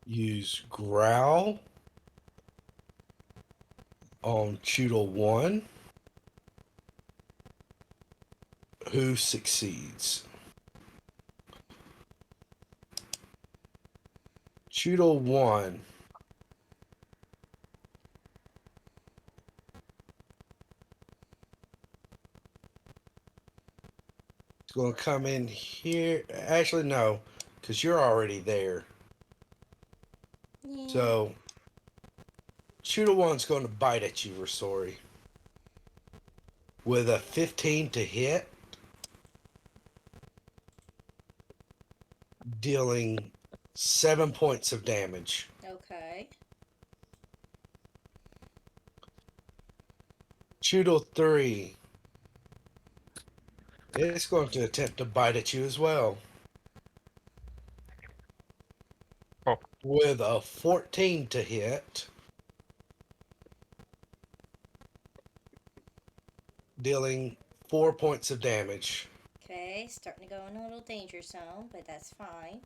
use Growl on Choodle 1, who succeeds. Choodle 1 is going to come in here. Actually, no, because you're already there. Yeah. So, Choodle 1's going to bite at you, Rasori. With a 15 to hit, dealing 7 points of damage. Okay. Choodle 3 is going to attempt to bite at you as well. Oh. With a 14 to hit, dealing 4 points of damage. Okay, starting to go in a little danger zone, but that's fine.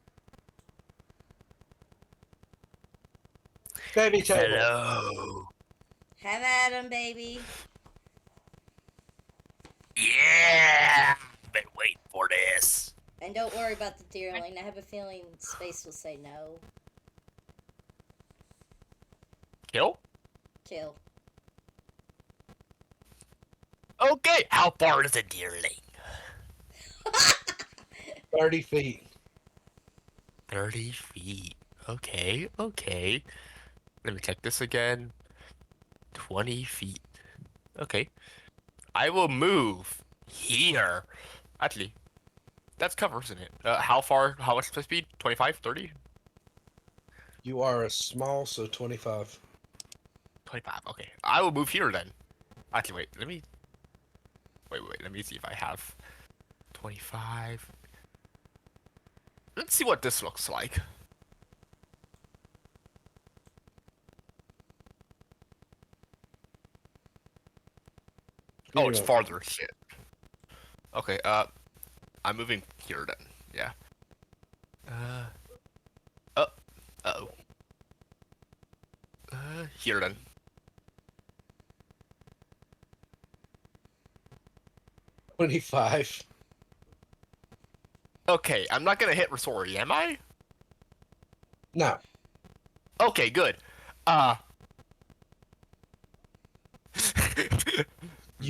Baby table. Hello. Have at 'em, baby. Yeah. Been waiting for this. And don't worry about the deerling. I have a feeling Space will say no. Kill? Kill. Okay. How far is a deerling? 30 feet. 30 feet. Okay, okay. Let me check this again. 20 feet. Okay. I will move here. Actually, that's cover, isn't it? How far? How much speed? 25? 30? You are a small, so 25. 25. Okay. I will move here then. Actually, wait. Let me... Wait. Let me see if I have 25. Let's see what this looks like. Oh, You it's know, farther. Shit. Okay, I'm moving here then. Yeah. Oh. Uh-oh. Here then. 25. Okay, I'm not gonna hit Rasori, am I? No, Okay, good. you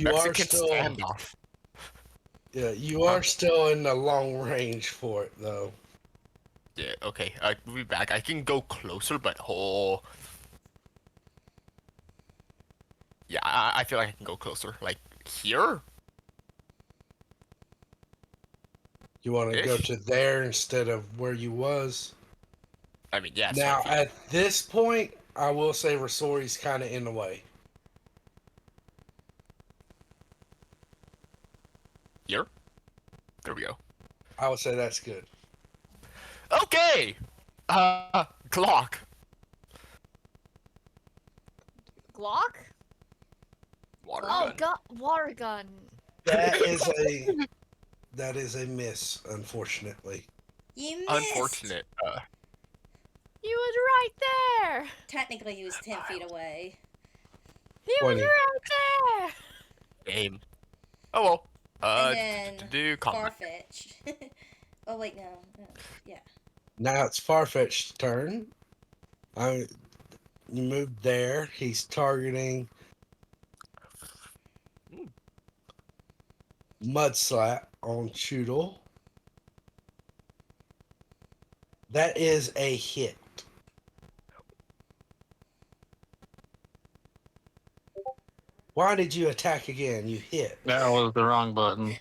are Mexican still. standoff. Yeah, you are still in the long range for it, though. Yeah, okay. We'll be back. I can go closer, but oh. Yeah, I feel like I can go closer. Like here? You want to go Ish? to there instead of where you was. I mean, yeah, it's 10 Now, feet. at this point, I will say Rasori's kind of in the way. Here? There we go. I would say that's good. Okay! Clock. Glock? Water Oh, gun. water gun. That is a miss, unfortunately. You missed! Unfortunate. He was right there. Technically, he was 10 feet away. He was 20. right there. Game. Oh well. And then Do combat. Farfetch. Oh, wait, no. Yeah. Now it's Farfetch's turn. You moved there. He's targeting Mudslap on Choodle. That is a hit. Why did you attack again? You hit. That was the wrong button.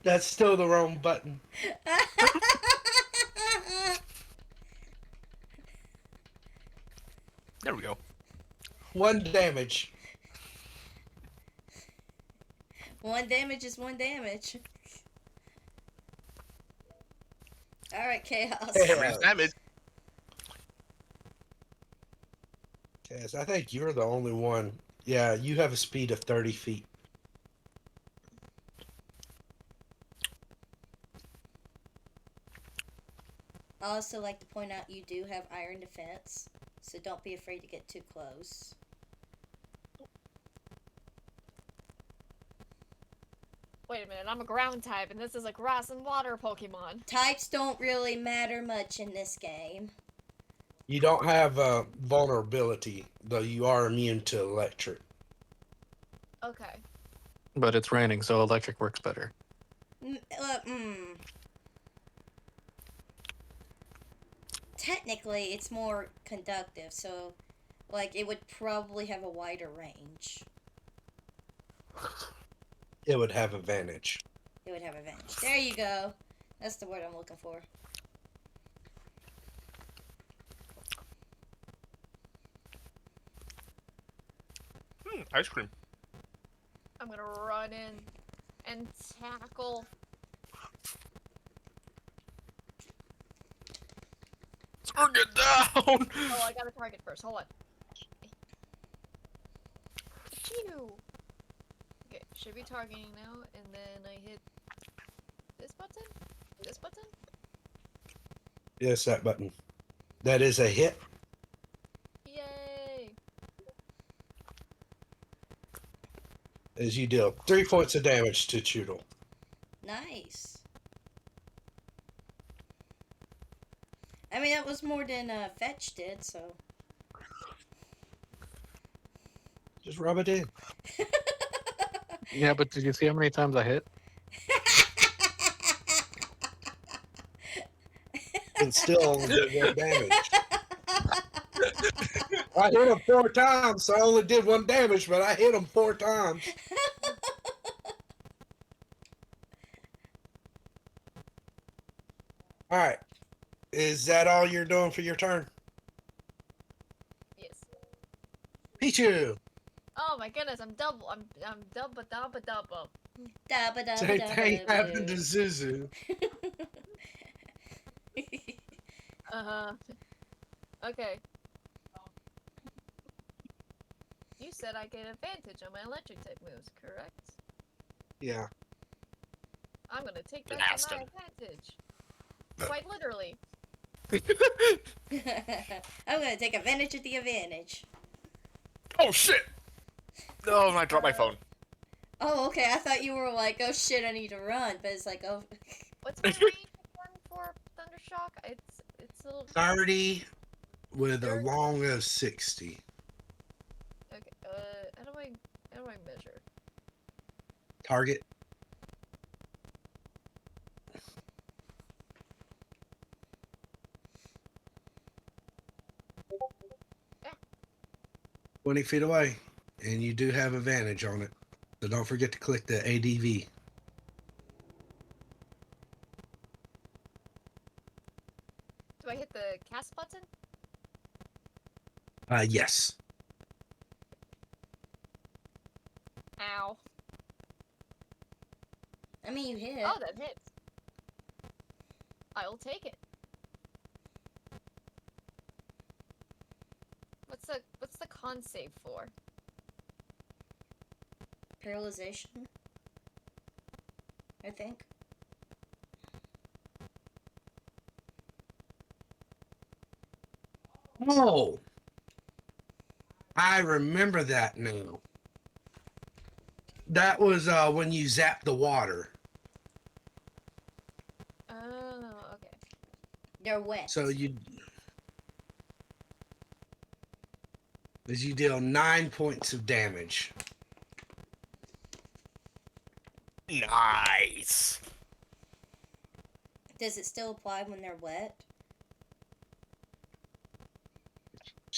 That's still the wrong button. There we go. 1 damage. One damage is one damage. Alright, Chaos. Everybody's damage. Yes, I think you're the only one. Yeah, you have a speed of 30 feet. I also like to point out you do have iron defense, so don't be afraid to get too close. Wait a minute, I'm a ground type, and this is a grass and water Pokemon. Types don't really matter much in this game. You don't have vulnerability, though you are immune to electric. Okay. But it's raining, so electric works better. Technically, it's more conductive, so, like, it would probably have a wider range. It would have advantage. It would have advantage. There you go. That's the word I'm looking for. Ice cream. I'm gonna run in and tackle. Get down! Oh, I got a target first. Hold on. Phew. Okay, should be targeting now, and then I hit this button? This button? Yes, that button. That is a hit. Yay! As you deal 3 points of damage to Choodle. Nice. I mean, that was more than Fetch did, so. Just rub it in. Yeah, but did you see how many times I hit? And still only did 1 damage. I hit him 4 times, so I only did 1 damage, but I hit him 4 times. Alright. Is that all you're doing for your turn? Yes. Pichu! Oh my goodness, I'm double. I'm double. Dabba Same thing happened to Zuzu. Uh-huh. Okay. You said I get advantage on my electric type moves, correct? Yeah. I'm gonna take that Blast to my him. advantage. Quite literally. I'm gonna take advantage of the advantage. Oh shit! No, I dropped my phone. Oh, okay. I thought you were like, oh shit, I need to run, but it's like, oh. What's my range again for Thundershock? It's a little 30 with a 30? long of 60. Okay. How do I measure? Target. Yeah. 20 feet away, and you do have advantage on it. So don't forget to click the ADV. Do I hit the cast button? Yes. Ow. I mean, you hit. Oh, that hits. I'll take it. What's the con save for? Paralyzation. I think. Oh! I remember that now. That was when you zapped the water. Oh, okay. They're wet. So as you deal 9 points of damage. Nice. Does it still apply when they're wet?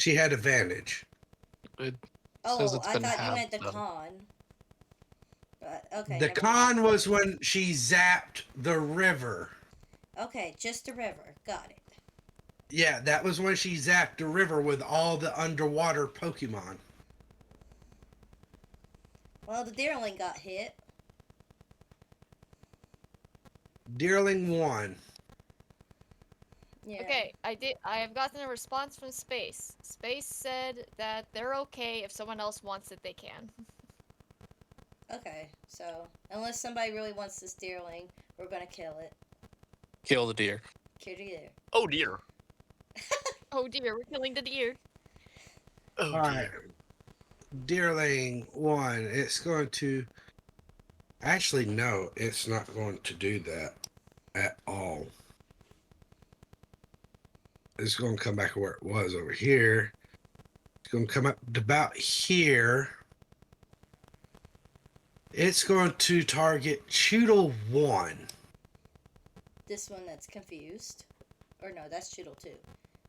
She had advantage. It says Oh, it's I been thought you halved, meant the though. con. But okay, The never mind. con was when she zapped the river. Okay, just the river. Got it. Yeah, that was when she zapped the river with all the underwater Pokemon. Well, the deerling got hit. Deerling won. Yeah. Okay, I have gotten a response from Space. Space said that they're okay if someone else wants it, they can. Okay, so unless somebody really wants this deerling, we're gonna kill it. Kill the deer. Kill the deer. Oh dear. Oh dear, we're killing the deer. Oh All right. dear. Deerling won. It's going to. Actually, no, it's not going to do that at all. It's going to come back where it was over here. It's going to come up to about here. It's going to target Choodle 1. This one that's confused. Or no, that's Choodle 2.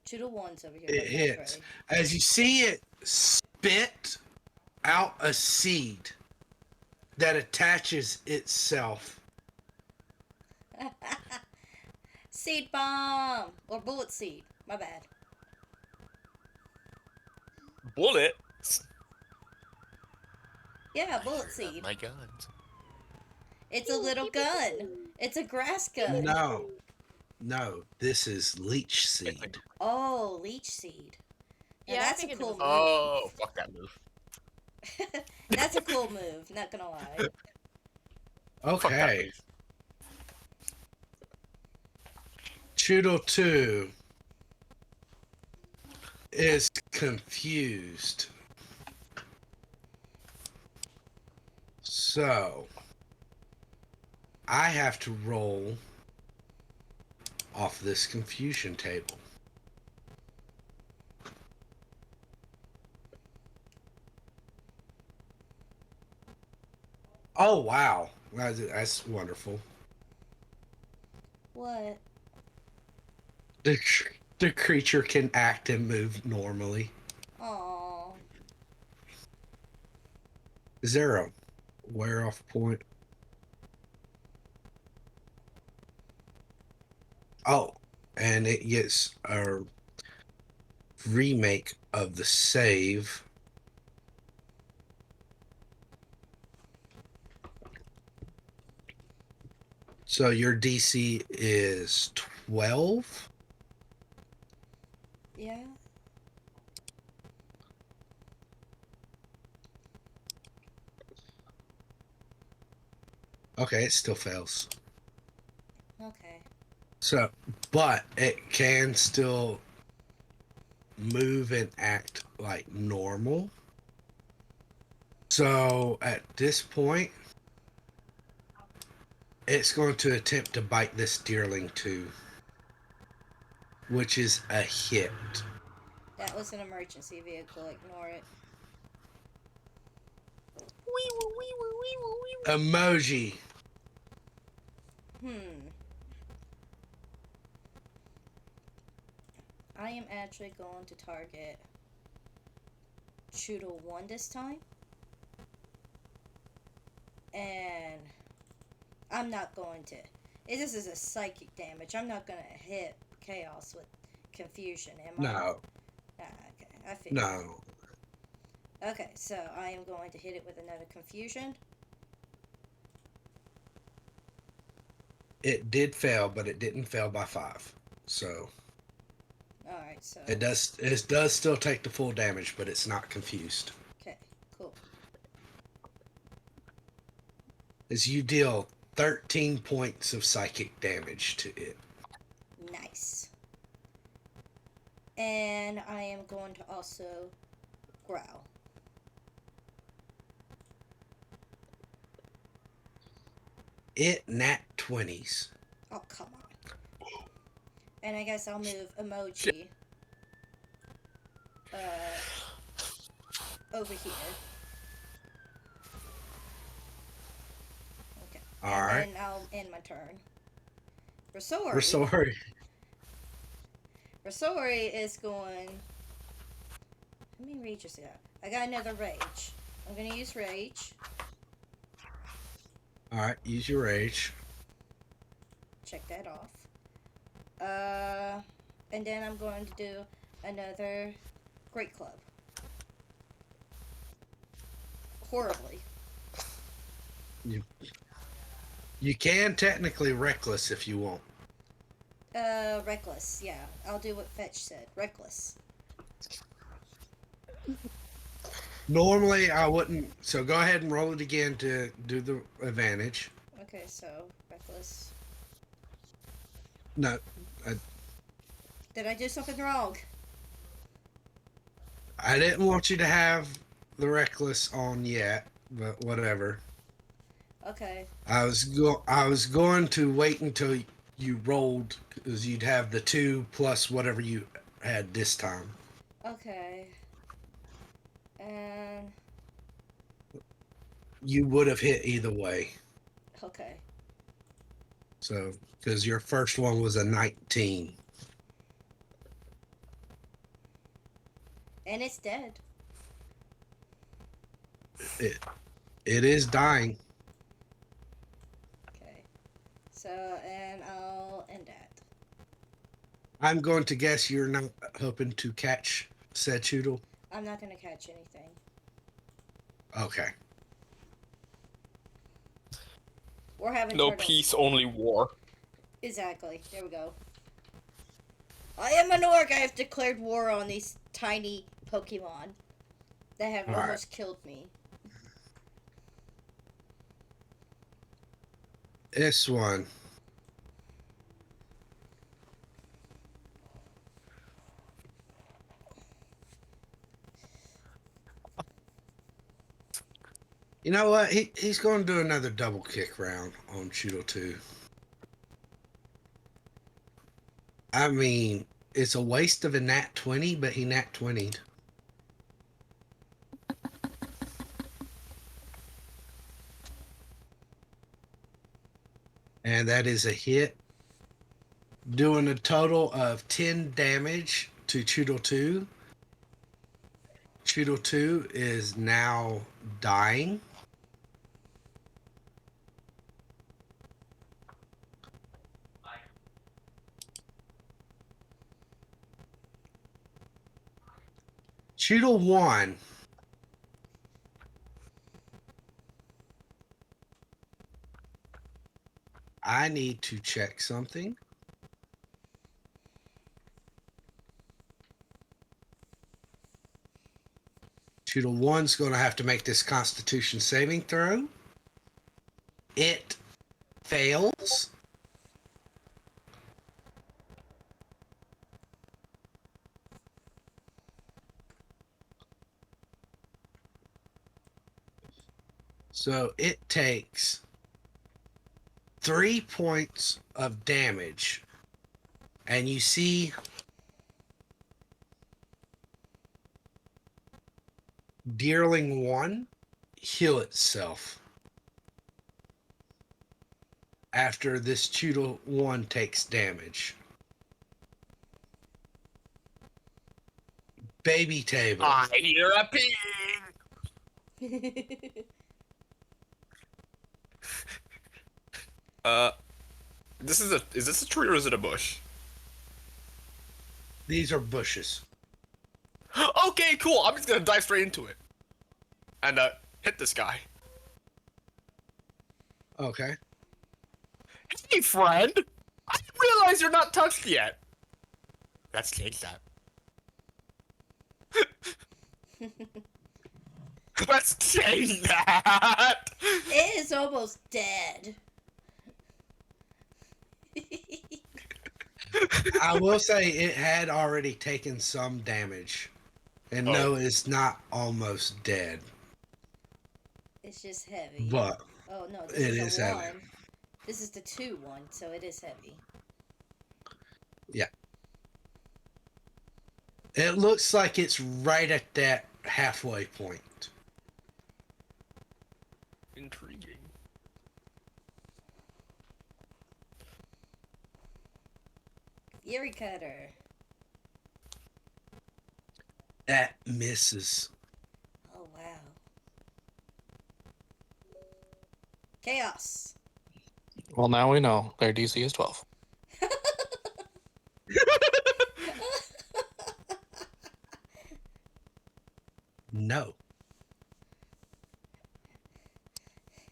Choodle 1's over here. It looking hits. afraid. As you see it spit out a seed that attaches itself. Seed bomb! Or bullet seed. My bad. Bullets. Yeah, bullet seed. My guns. It's a little gun. It's a grass gun. No, this is leech seed. Oh, leech seed. Now Yeah, I that's a figured it cool was- move. Oh, fuck that move. That's a cool move, not gonna lie. Fuck that Okay. move. Choodle 2 is confused. So, I have to roll off this confusion table. Oh, wow. That's wonderful. What? The creature can act and move normally. Aww. Is there a wear off point? Oh, and it gets a remake of the save. So your DC is 12? Yeah? Okay, it still fails. Okay. So, but it can still move and act like normal. So at this point, it's going to attempt to bite this deerling too, which is a hit. That was an emergency vehicle, ignore it. Emoji. I am actually going to target Choodle 1 this time. And I'm not going to. This is a psychic damage. I'm not going to hit Chaos with confusion, am I? No, Ah, okay, I figured. no. Okay, so I am going to hit it with another confusion. It did fail, but it didn't fail by 5. So Alright, so. it does still take the full damage, but it's not confused. Okay, cool. As you deal 13 points of psychic damage to it. Nice. And I am going to also growl. It nat 20s. Oh, come on. And I guess I'll move emoji over here. Okay. All and right. then I'll end my turn. Rosori. We're sorry. Rosori is going How many rages I got? I got another rage. I'm gonna use rage. Alright, use your rage. Check that off. And then I'm going to do another Great Club. Horribly. You can technically reckless if you want. Reckless. Yeah, I'll do what Fetch said. Reckless. Normally I wouldn't, so go ahead and roll it again to do the advantage. Okay, so reckless. No, Did I do something wrong? I didn't want you to have the reckless on yet, but whatever. Okay. I was going to wait until you rolled because you'd have the 2 plus whatever you had this time. Okay. And You would have hit either way. okay. So because your first one was a 19. And it's dead. It is dying. Okay. So, and I'll end that. I'm going to guess you're not hoping to catch said Choodle. I'm not gonna catch anything. Okay. We're having No turtles. peace, only war. Exactly. There we go. I am an orc. I have declared war on these tiny Pokemon that have All almost killed me. This one. You know what? He's going to do another double kick round on Choodle 2. I mean, it's a waste of a nat 20, but he nat 20'd. And that is a hit, doing a total of 10 damage to Choodle 2. Choodle 2 is now dying. Choodle 1. I need to check something. Choodle 1's going to have to make this Constitution saving throw. It fails. So it takes 3 points of damage. And you see Deerling 1 heal itself after this Choodle 1 takes damage. Baby table. I hear a ping. Is this a tree or is it a bush? These are bushes. Okay, cool. I'm just gonna dive straight into it. And hit this guy. Okay. Hey friend! I didn't realize you're not touched yet. Let's change that. Let's change that! It is almost dead. I will say it had already taken some damage. And no, it's not almost dead. It's just heavy. But Oh no, this it is is a heavy. 1. This is the 2-1, so it is heavy. Yeah. It looks like it's right at that halfway point. Intriguing. Fury Cutter. That misses. Oh, wow. Chaos. Well, now we know their DC is 12. No.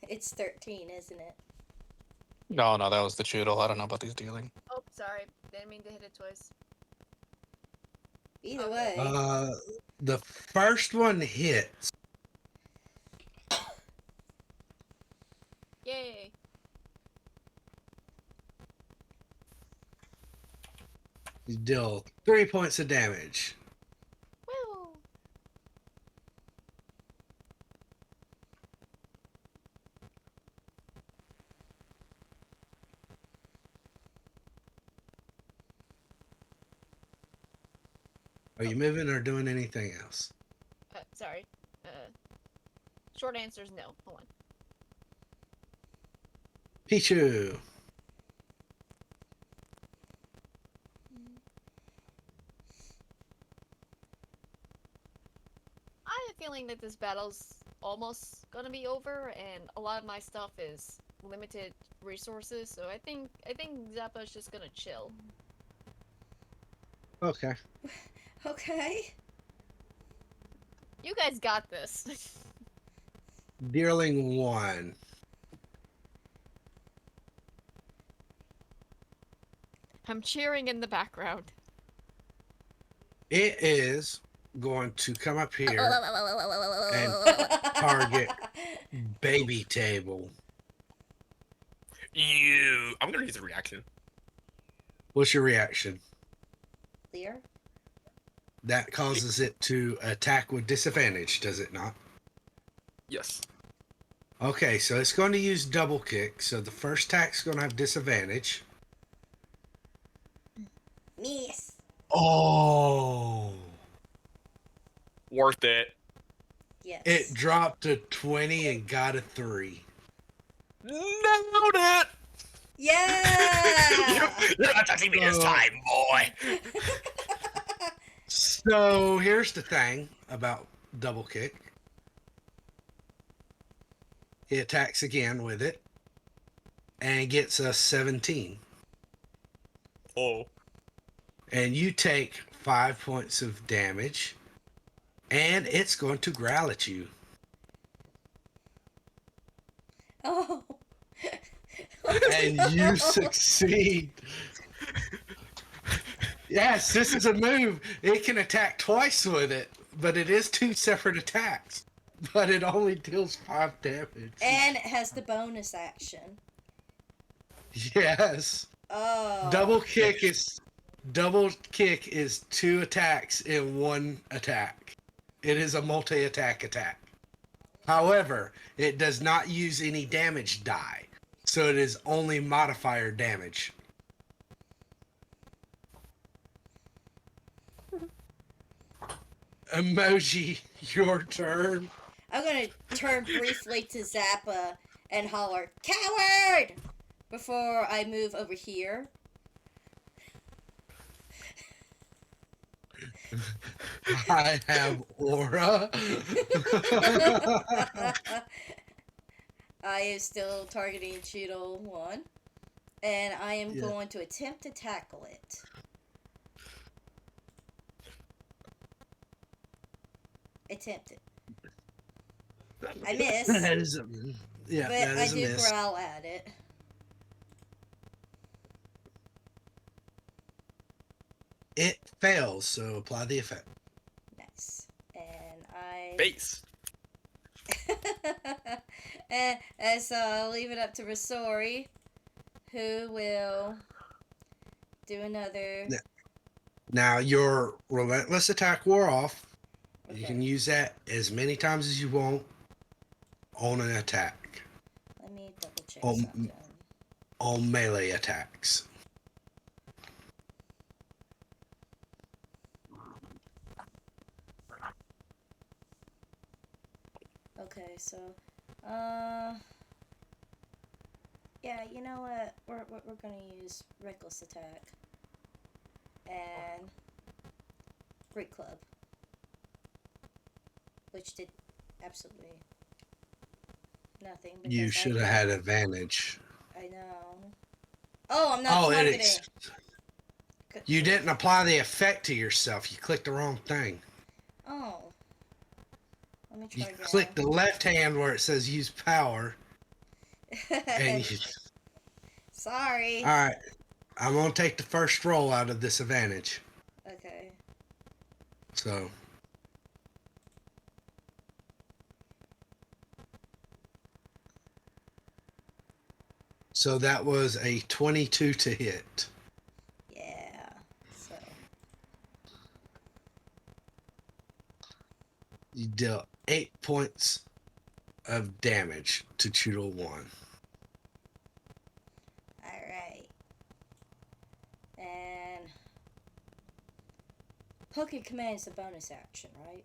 It's 13, isn't it? No, that was the Choodle. I don't know about these dealing. Oh, sorry. Didn't mean to hit it twice. Either Okay. way. The first one hits. Yay. You deal 3 points of damage. Woo. Are you moving or doing anything else? Sorry. Short answer is no. Hold on. Pichu. I have a feeling that this battle's almost gonna be over, and a lot of my stuff is limited resources. So I think Zappa's just gonna chill. Okay. Okay. You guys got this. Dealing 1. I'm cheering in the background. It is going to come up here and target baby table. I'm gonna use a reaction. What's your reaction? Lear? That causes it to attack with disadvantage, does it not? Yes. Okay, so it's going to use double kick. So the first attack's going to have disadvantage. Miss. Oh. Worth it. Yes. It dropped to 20 and got a 3. Nailed it! Yeah! You're not touching me this time, boy! So here's the thing about double kick. He attacks again with it and gets a 17. Oh. And you take 5 points of damage. And it's going to growl at you. Oh. And you succeed. Yes, this is a move. It can attack twice with it, but it is 2 separate attacks. But it only deals 5 damage. And it has the bonus action. Yes. Oh. Double kick is 2 attacks in 1 attack. It is a multi-attack attack. However, it does not use any damage die. So it is only modifier damage. Emoji, your turn. I'm gonna turn briefly to Zappa and holler, "Coward!" before I move over here. I have aura. I am still targeting Cheeto 1. And I am Yeah. going to attempt to tackle it. Attempt it. I miss. That is a, yeah, But that I is a do miss. growl at it. It fails, so apply the effect. Nice. And I. Base. and so I'll leave it up to Rasori, who will do another. Yeah. Now your relentless attack wore off. Okay. You can use that as many times as you want on an attack. Let me double check Oh, something. On melee attacks. Okay, so, yeah, you know what? We're gonna use reckless attack and great club. which did absolutely nothing You because should have had advantage. I know. Oh, I'm not Oh, targeting. you didn't apply the effect to yourself. You clicked the wrong thing. Oh. Let me You try again. click the left hand where it says use power, and you. Sorry. All right, I'm gonna take the first roll out of this advantage. Okay. So. So that was a 22 to hit. Yeah. So. You dealt 8 points of damage to Choodle 1. Alright. And Poke Command is a bonus action, right?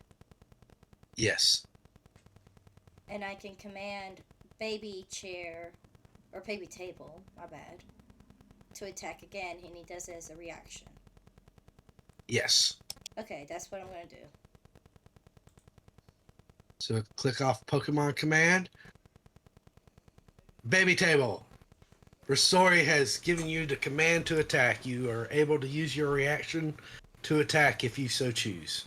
Yes. And I can command Baby Chair, or Baby Table, my bad, to attack again, and he does it as a reaction. Yes. Okay, that's what I'm going to do. So click off Pokemon command. Baby Table. Rosori has given you the command to attack. You are able to use your reaction to attack if you so choose.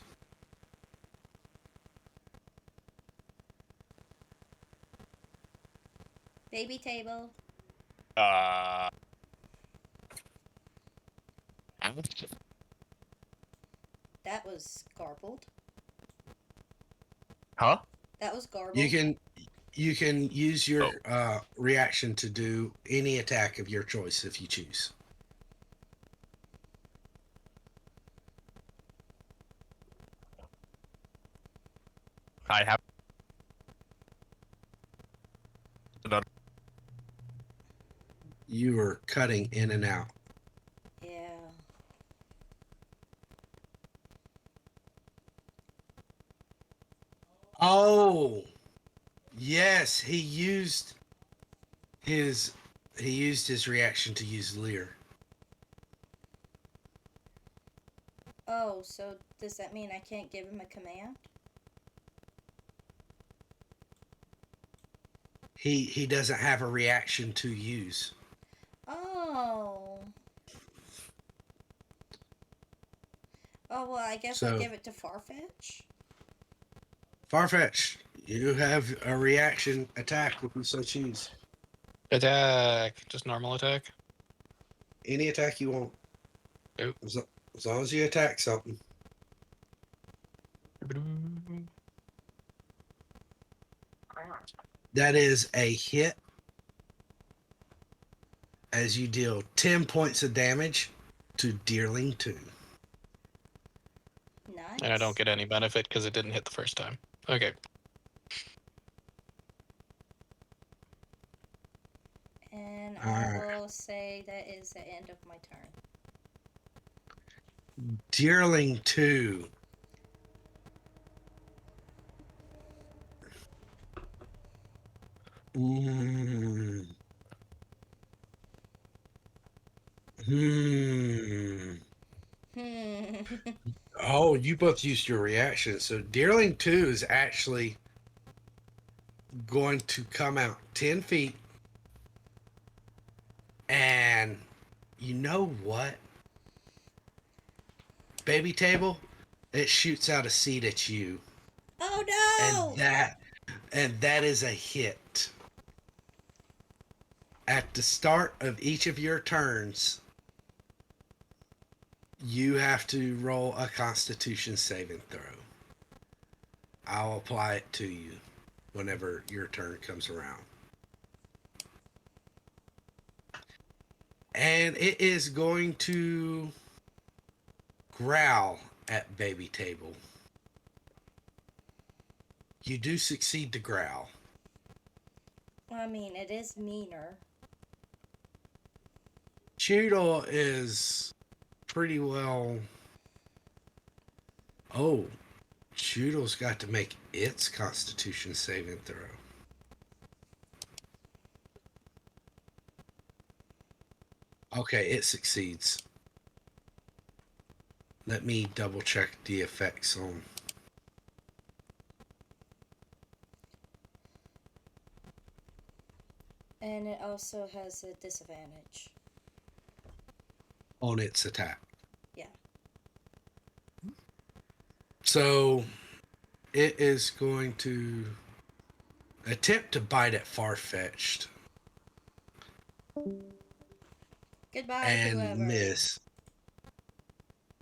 Baby Table. Uh. That was garbled. Huh? That was garbled. You can use your reaction to do any attack of your choice if you choose. I have. You are cutting in and out. Yeah. Oh, yes, he used his reaction to use Leer. Oh, so does that mean I can't give him a command? He doesn't have a reaction to use. Oh. Oh, well, I guess I'll So give it to Farfetch. Farfetch, you have a reaction attack if you so choose. Attack. Just normal attack. Any attack you want. Oh. As long as you attack something. That is a hit as you deal 10 points of damage to Deerling 2. Nice. And I don't get any benefit because it didn't hit the first time. Okay. And All I right. will say that is the end of my turn. Deerling 2. Mm. Hmm. Oh, you both used your reaction. So Deerling 2 is actually going to come out 10 feet. And you know what? Baby Table, it shoots out a seed at you. Oh And no! that is a hit. At the start of each of your turns, you have to roll a Constitution saving throw. I'll apply it to you whenever your turn comes around. And it is going to growl at Baby Table. You do succeed to growl. I mean, it is meaner. Choodle is pretty well. Oh, Choodle's got to make its Constitution saving throw. Okay, it succeeds. Let me double check the effects on. And it also has a disadvantage. on its attack. Yeah. So it is going to attempt to bite at Farfetched Goodbye, and whoever. miss.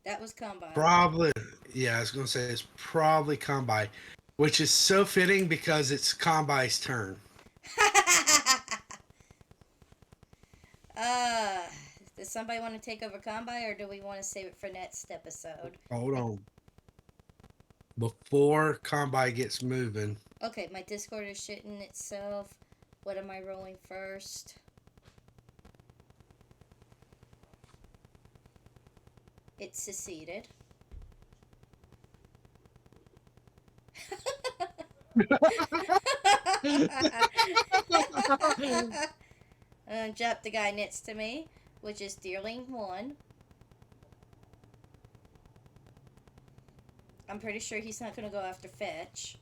That was combine. Probably, yeah, I was going to say it's probably Combi, which is so fitting because it's Combi's turn. uh, does somebody want to take over combine, or do we want to save it for next episode? Hold on. Before Combi gets moving, Okay, my Discord is shitting itself. What am I rolling first? It succeeded. Drop the guy next to me, which is Deerling 1. I'm pretty sure he's not going to go after Fetch.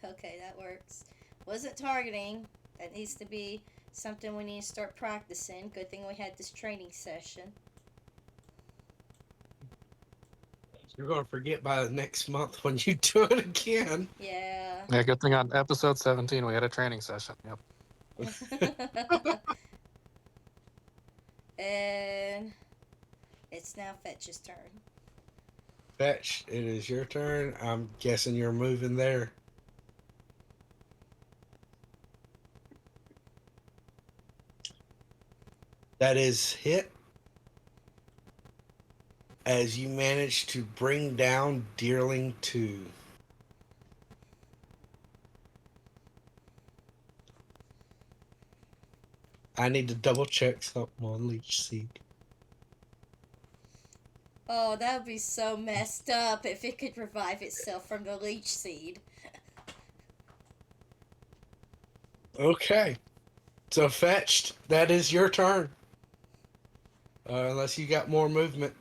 Okay, that works. Wasn't targeting. That needs to be something we need to start practicing. Good thing we had this training session. you're going to forget by the next month when you do it again. Yeah. Yeah, good thing on episode 17 we had a training session. Yep. And it's now Fetch's turn. Fetch, it is your turn. I'm guessing you're moving there. That is hit as you manage to bring down Deerling 2. I need to double check something on Leech Seed. Oh, that would be so messed up if it could revive itself from the leech seed. Okay. So Fetched, that is your turn. Unless you got more movement.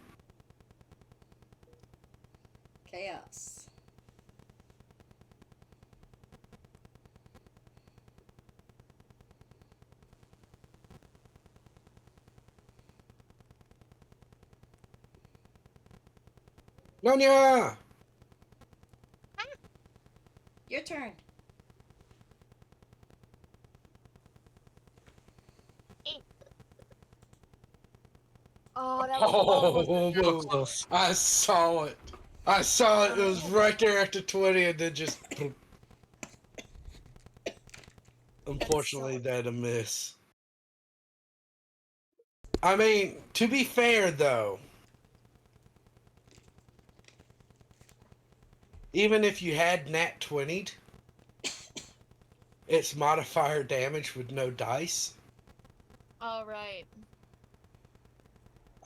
Chaos. Nonya! Your turn. Oh, that was almost. Oh, Close. I saw it. I saw it. It was right there after 20 and then just... boom. Unfortunately, that a miss. I mean, to be fair, though, even if you had nat 20'd, it's modifier damage with no dice. All right.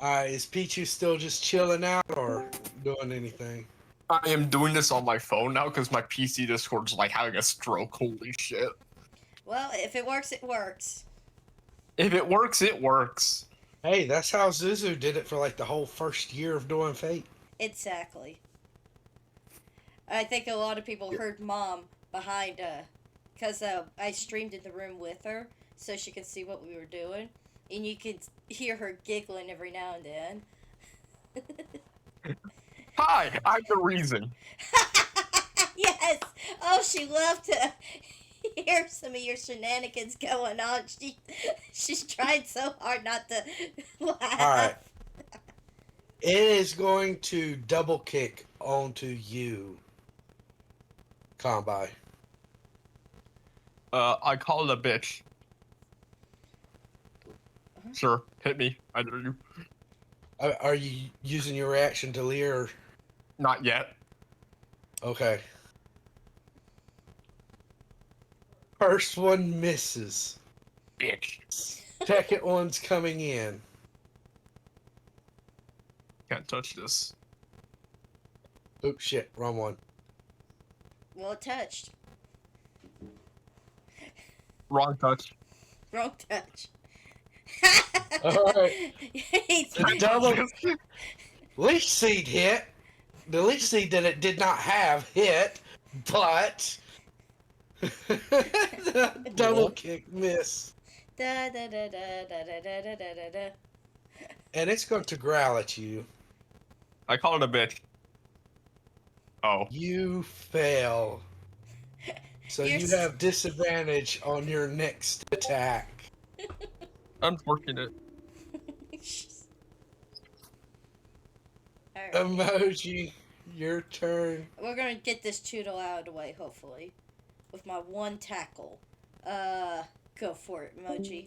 Is Pichu still just chilling out or doing anything? I am doing this on my phone now because my PC Discord's like having a stroke. Holy shit. Well, if it works, it works. If it works, it works. Hey, that's how Zuzu did it for like the whole first year of doing Fate. Exactly. I think a lot of people heard Mom behind, because I streamed in the room with her so she could see what we were doing. And you could hear her giggling every now and then. Hi, I'm the reason. Yes! Oh, she loved to hear some of your shenanigans going on. She's tried so hard not to laugh. Alright. It is going to double kick onto you, Combi. I call it a bitch. Sure, hit me. I dare you. Are you using your reaction to Lear? Not yet. Okay. First one misses. Bitch. Second one's coming in. Can't touch this. Oops, shit, wrong one. Well, it touched. Wrong touch. Wrong touch. Alright. He's- The double leech seed hit. The leech seed that it did not have hit, but the double kick miss. Da, da, da, da, da, da, da, da, da, da. And it's going to growl at you. I call it a bitch. Oh. You fail. So You're you s- have disadvantage on your next attack. Unfortunate. Alright. Emoji, your turn. We're gonna get this Choodle out of the way, hopefully. With my one tackle. Go for it, Emoji.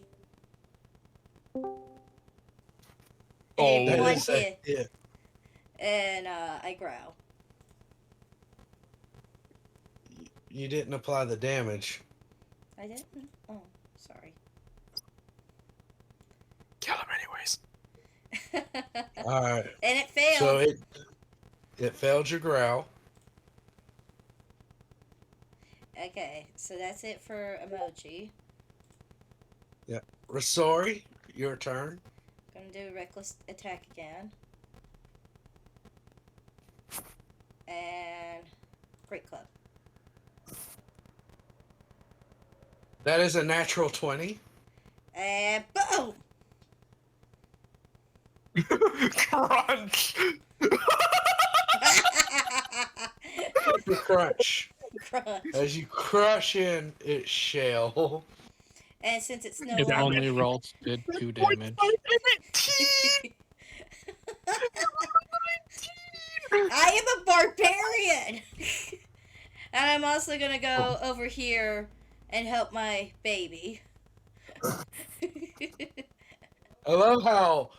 Oh. And That one is a hit. hit. And, I growl. You didn't apply the damage. I didn't? Oh, sorry. Kill him anyways. Alright. And it failed. So it failed your growl. Okay, so that's it for Emoji. Rasori, your turn. Gonna do a reckless attack again. And Great Club. That is a natural 20. And boom! Crunch. You crunch. Crunch. As you crush in its shell. And since it's no It Damn longer... only rolls did 2 damage. I am a barbarian! And I'm also gonna go over here and help my baby. I love how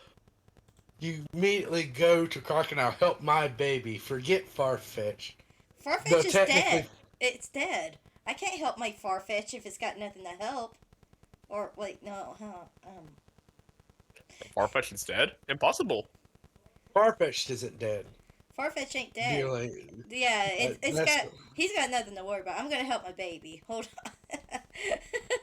you immediately go to Crocodile, help my baby, forget Farfetch. Farfetch But is technically- dead. It's dead. I can't help my Farfetch if it's got nothing to help. Or, wait, no, Farfetch is dead? Impossible. Farfetch isn't dead. Farfetch ain't dead. Really. Yeah, it's That's- got... He's got nothing to worry about. I'm gonna help my baby. Hold on.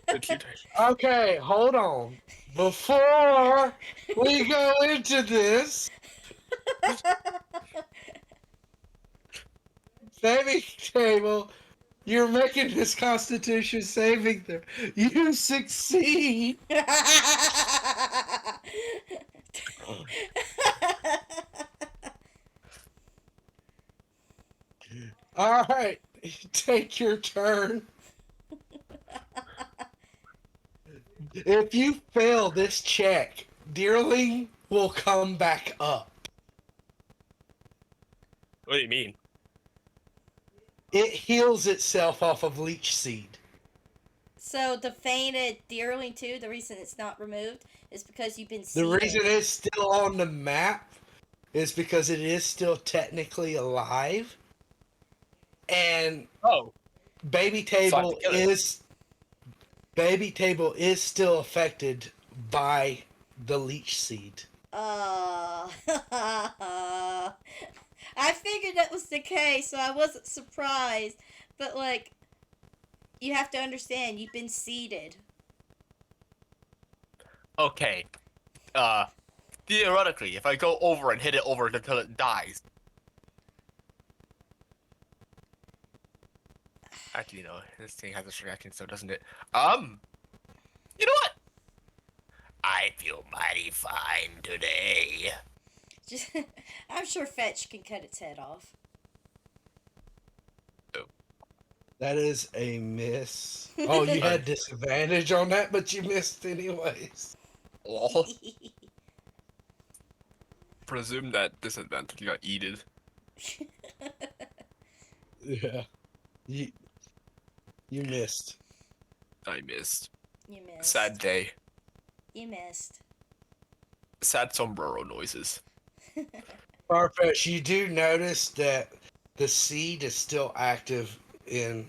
Did you Okay, hold on. Before we go into this, saving table, you're making this Constitution saving throw. You succeed. All right, take your turn. If you fail this check, Deerling will come back up. What do you mean? It heals itself off of leech seed. So the fainted deerling too, the reason it's not removed is because you've been The seeded. reason it's still on the map is because it is still technically alive. And Oh. Baby So I have Table to kill it. is still affected by the leech seed. I figured that was the case, so I wasn't surprised. But like, you have to understand, you've been seeded. Okay. Theoretically, if I go over and hit it over until it dies. Actually, no. This thing has a reaction, so doesn't it? You know what? I feel mighty fine today. Just, I'm sure Fetch can cut its head off. That is a miss. Oh, you had disadvantage on that, but you missed anyways. Lol. Presume that disadvantage got eated. Yeah. You missed. I missed. You missed. Sad day. You missed. Sad sombrero noises. Farfetch, you do notice that the seed is still active in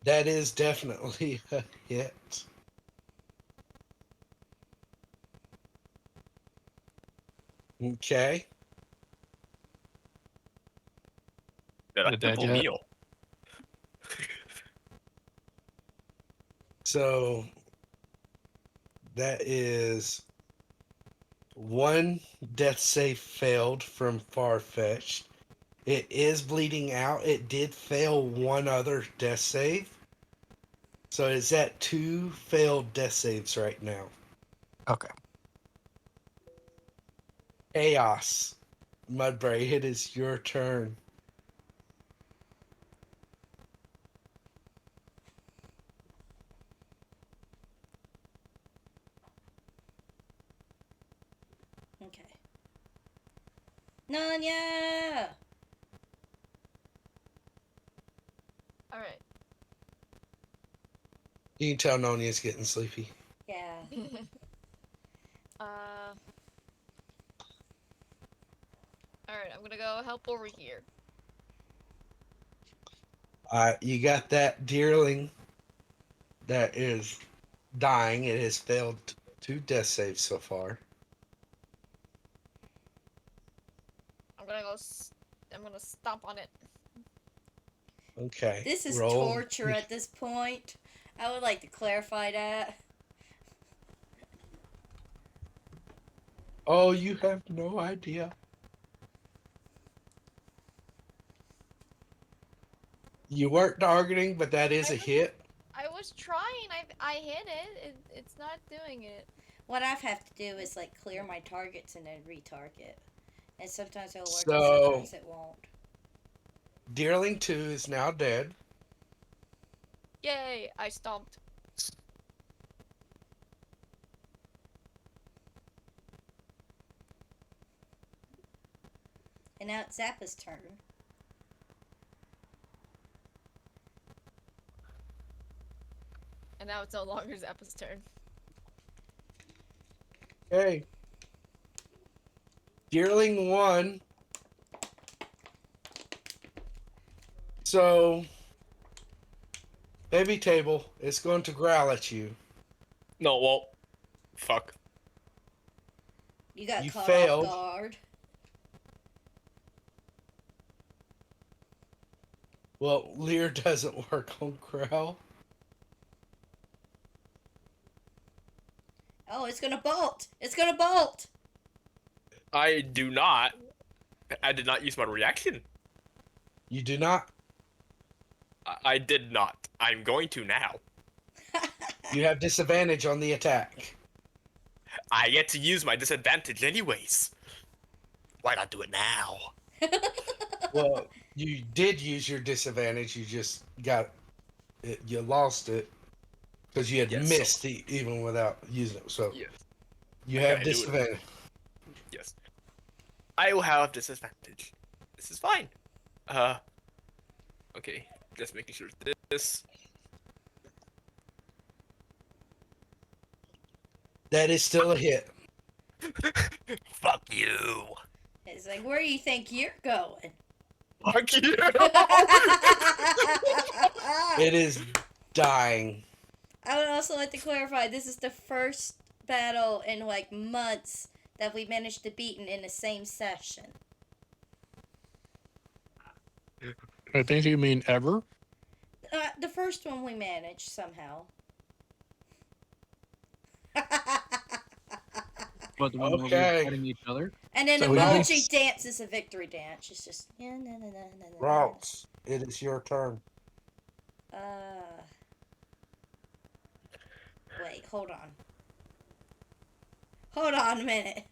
That is definitely a hit. Okay. Did I Dead triple yet? meal? So that is one death save failed from Farfetched. It is bleeding out. It did fail one other death save. So it's at 2 failed death saves right now. Okay. Chaos. Mudbray, it is your turn. Okay. Nanya! All right. You can tell Nonia's getting sleepy. Yeah. uh. All right. I'm gonna go help over here. You got that deerling that is dying. It has failed 2 death saves so far. I'm gonna go. I'm gonna stomp on it. Okay. This is Roll. torture at this point. I would like to clarify that. Oh, you have no idea. You weren't targeting, but that is a hit. I was trying. I hit it. It's not doing it. What I have to do is like clear my targets and then retarget. And sometimes it'll work and So, sometimes it won't. Deerling 2 is now dead. Yay! I stomped. And now it's Zappa's turn. And now it's no longer Zappa's turn. Okay. Deerling 1. So, heavy table is going to growl at you. No, well, fuck. You got You caught failed. off guard. Well, Lear doesn't work on growl. Oh, it's gonna bolt! It's gonna bolt! I do not. I did not use my reaction. You do not. I did not. I'm going to now. You have disadvantage on the attack. I get to use my disadvantage anyways. Why not do it now? Well, you did use your disadvantage. You just got it. You lost it because you had Yes, missed even without using it. So Yes. you Okay, have I do it. disadvantage. Yes. I will have disadvantage. This is fine. Okay. Just making sure this. That is still a hit. Fuck you. It's like, where do you think you're going? Fuck you. It is dying. I would also like to clarify this is the first battle in like months that we managed to beat in the same session. I think you mean ever. The first one we managed somehow. But the one where we Okay. were fighting each other. And then So the we can- emoji dance is a victory dance. It's just yeah, na, na, na, na, na, na. Routes, it is your turn. Wait, hold on. Hold on a minute.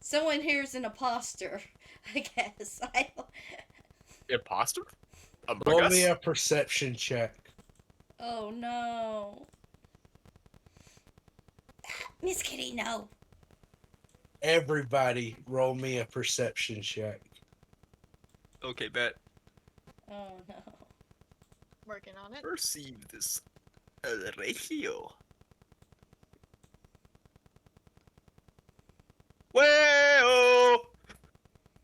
Someone here is an imposter, I guess. I don't... Imposter? Among Roll Us? me a perception check. Oh no. Miss Kitty, no. Everybody, roll me a perception check. Okay, bet. Oh no. Working on it. Perceive this ratio.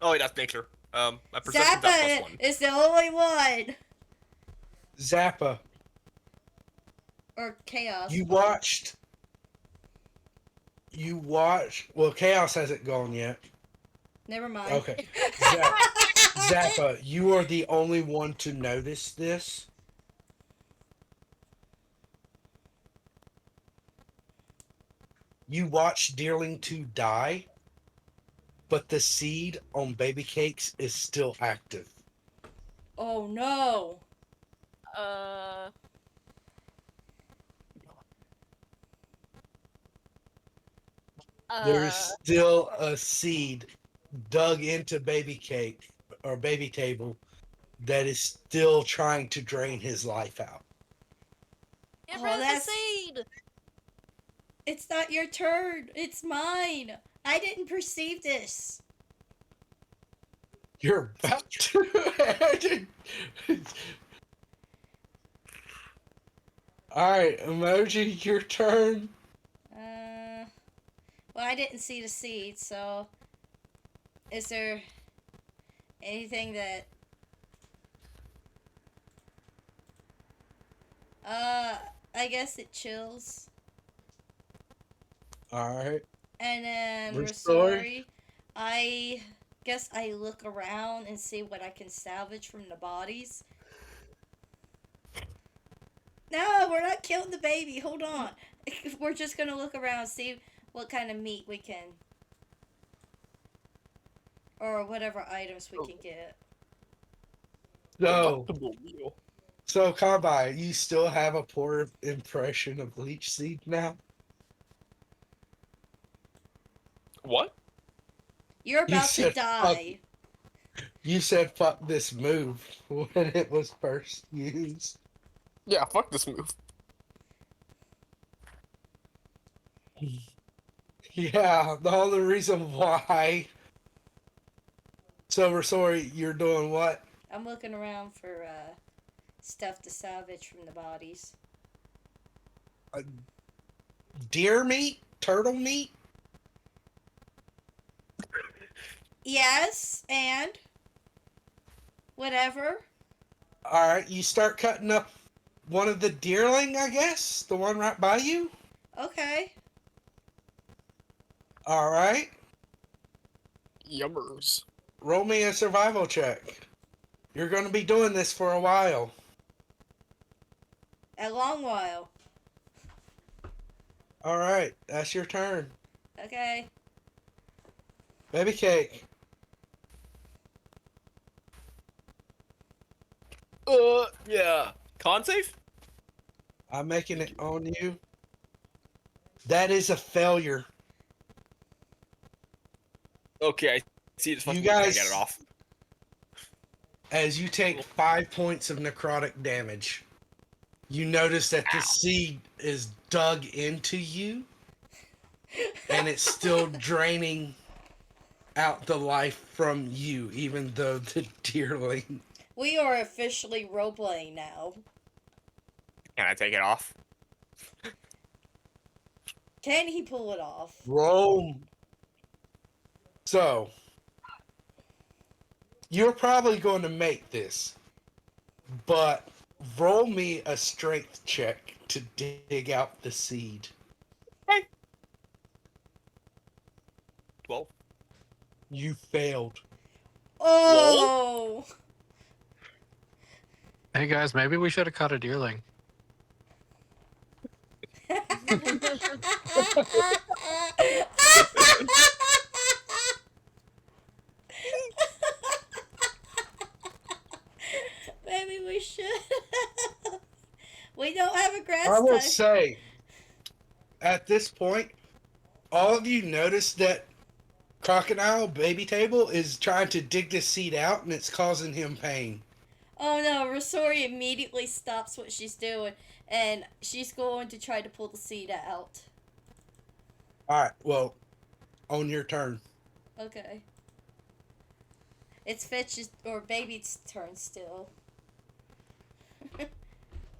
Oh wait, that's nature. My perception's at Zappa +1. is the only one. Zappa, Or chaos. you watched. Well, Chaos hasn't gone yet. Never mind. Okay. Zappa, you are the only one to notice this. You watched Dearling 2 die, but the seed on baby cakes is still active. Oh no. Uh. There is still a seed dug into baby cake or baby table that is still trying to drain his life out. Get Oh, rid of the that's- seed. It's not your turn. It's mine. I didn't perceive this. You're about to. Alright, Emoji, your turn. Well, I didn't see the seed, so is there anything that I guess it chills. Alright. And then Restore. Rosori, I guess I look around and see what I can salvage from the bodies. No, we're not killing the baby. Hold on. We're just gonna look around and see what kind of meat we can, or whatever items we can get. So Combine, you still have a poor impression of leech seed now? What? You're You about to said die. You said fuck this move when it was first used. Yeah, fuck this move. Yeah, the only reason why. So we're sorry, you're doing what? I'm looking around for stuff to salvage from the bodies. Deer meat? Turtle meat? Yes, and whatever. Alright, you start cutting up one of the deerling, I guess? The one right by you? Okay. Alright. Yummers. Roll me a survival check. You're gonna be doing this for a while. A long while. Alright, that's your turn. Okay. Baby cake. Yeah. Con save? I'm making it on you. That is a failure. Okay, I see. Just You fucking trying to guys- get it off. As you take 5 points of necrotic damage, you notice that the Ow. seed is dug into you, and it's still draining out the life from you, even though the deerling. We are officially roleplaying now. Can I take it off? Can he pull it off? Roll. So, you're probably going to make this, but roll me a strength check to dig out the seed. 12. You failed. Oh! Hey guys, maybe we should have caught a deerling. Maybe we should. We don't have a grass I will type. say, at this point, all of you notice that Crocodile Baby Table is trying to dig this seed out, and it's causing him pain. Oh no, Rosori immediately stops what she's doing, and she's going to try to pull the seed out. Alright, well, on your turn. Okay. It's Fetch's or Baby's turn still.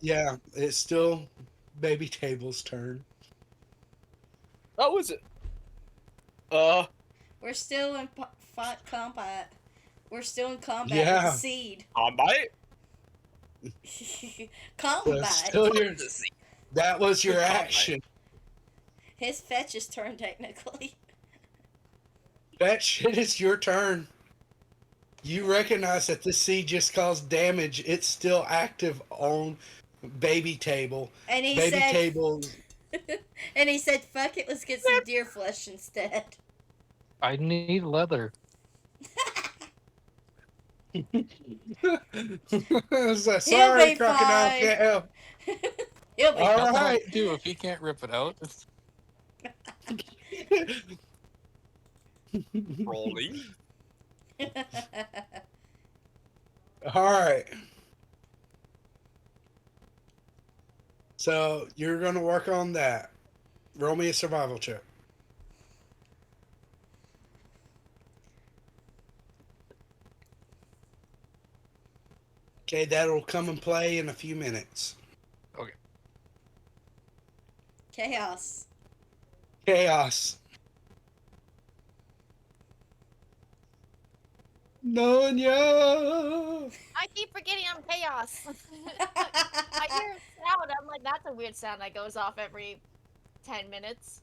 Yeah, it's still Baby Table's turn. Oh, is it? We're still in fought combat. We're still in combat with Yeah. the seed. Combite? Combat. Still that was your Combat. action. His fetch's turn, technically. That shit is your turn. You recognize that this seed just caused damage. It's still active on baby table. And he Baby said, table. and he said, fuck it, let's get some deer flesh instead. I need leather. So, sorry, be crocodile fine. can't help. He'll be All Nothing I right. can do if he can't rip it out. Rolling. All right. So you're gonna work on that. Roll me a survival check. Okay, that'll come and play in a few minutes. Chaos. Chaos. Nonya. I keep forgetting I'm chaos. I hear a sound. I'm like, that's a weird sound that goes off every 10 minutes.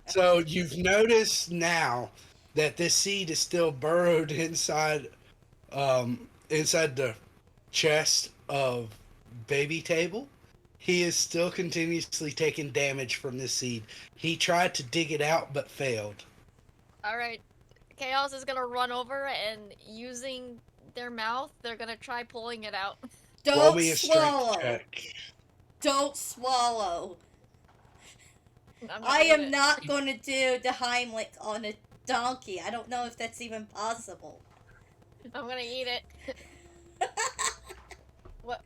So you've noticed now that this seed is still burrowed inside the chest of baby table. He is still continuously taking damage from this seed. He tried to dig it out but failed. Alright. Chaos is gonna run over and using their mouth, they're gonna try pulling it out. Roll Don't me a strength swallow. check. Don't swallow. I'm gonna I eat am it. not going to do the Heimlich on a donkey. I don't know if that's even possible. I'm gonna eat it. What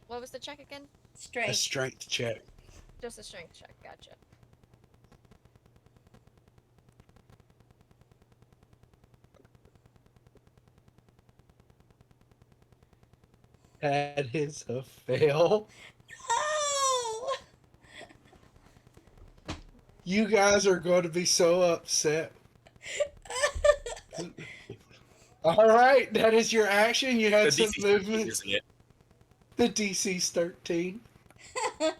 was the check again? A Strength. strength check. Just a strength check, gotcha. That is a fail. No! You guys are going to be so upset. All right, that is your action. You had some DC movement. isn't it? The DC's 13. That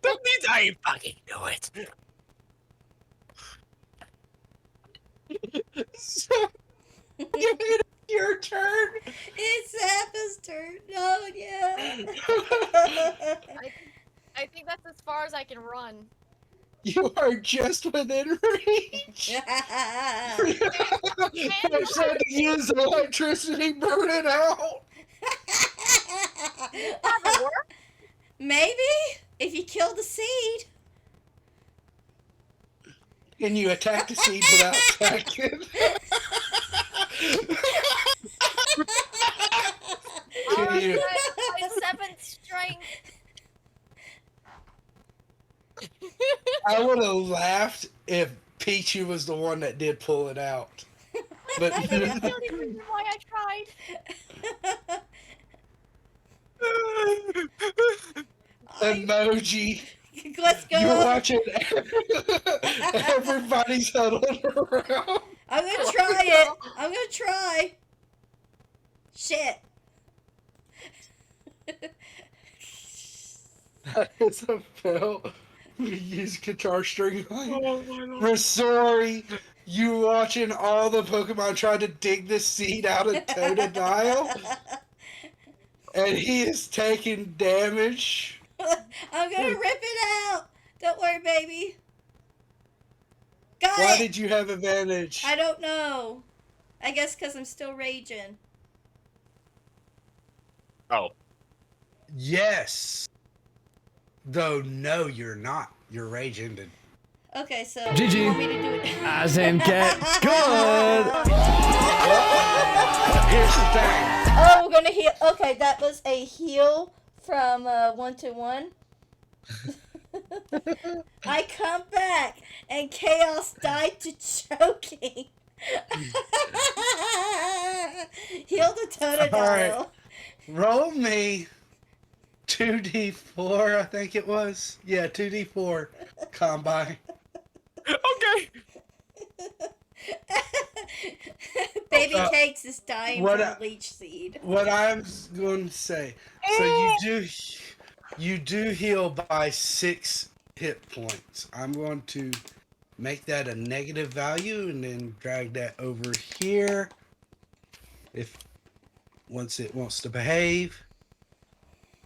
means I fucking know it. So, your turn. It's Zappa's turn. Oh, yeah. I think that's as far as I can run. You are just within reach. They're trying to use electricity, burn it out. That'll work. Maybe if you kill the seed. Can you attack the seed without attacking? Can you? My 7th strength. I would have laughed if Peachy was the one that did pull it out. But I think that's the only reason why I tried. emoji. Let's go. You're watching everybody's huddled around. I'm gonna try it. I'm gonna try. Shit. That is a fail. Use guitar string. We're sorry. You watching all the Pokemon trying to dig the seed out of Totodile, and he is taking damage. I'm gonna rip it out. Don't worry, baby. Got Why it. did you have advantage? I don't know. I guess because I'm still raging. Oh. Yes. Though no, you're not. You're rage ended. Okay, so GG. you want me to do it? As in get good. Here's the thing. Oh, we're gonna heal. Okay, that was a heal from 1 to 1. I come back and Chaos died to choking. Heal the Totodile. Alright. Roll me 2d4, I think it was. Yeah, 2d4 combine. Okay. Baby Uh, Cakes is dying what from I- leech seed. What I'm going to say, so you do heal by 6 hit points. I'm going to make that a negative value and then drag that over here. If once it wants to behave,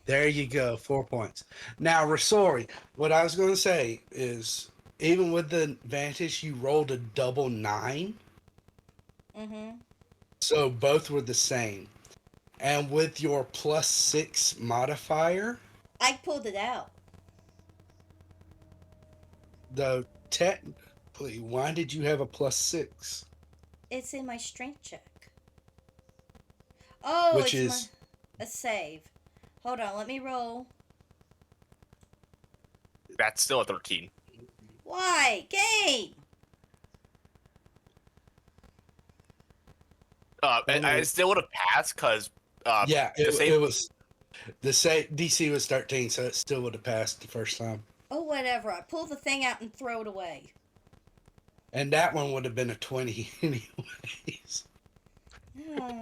there you go, 4 points. Now, Rasori, what I was going to say is, even with the advantage, you rolled a double 9, Mm-hmm. so both were the same. And with your +6 modifier, I pulled it out. though technically, why did you have a +6? It's in my strength check. Oh, Which it's my is a save. Hold on, let me roll. That's still a 13. Why? Game! I still would have passed because yeah, the same. it was the same. DC was 13, so it still would have passed the first time. Oh, whatever. I pull the thing out and throw it away. And that one would have been a 20 anyways. Hmm.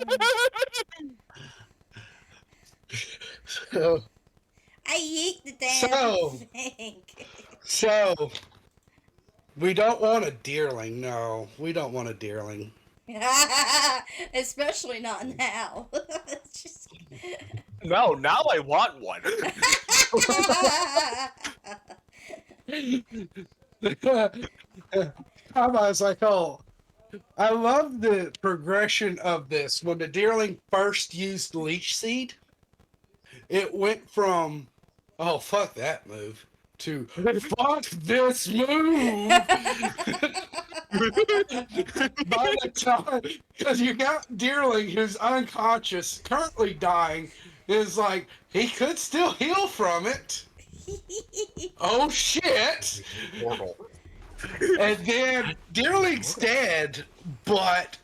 So, I yeet the damn So- thing. so we don't want a deerling. No, we don't want a deerling. Especially not now. It's just... No, now I want one. I was like, oh, I love the progression of this. When the deerling first used leech seed, it went from, oh, fuck that move, to fuck this move. By the time, because you got deerling who's unconscious, currently dying, is like, he could still heal from it. Oh shit! Mortal. And then Deerling's dead, but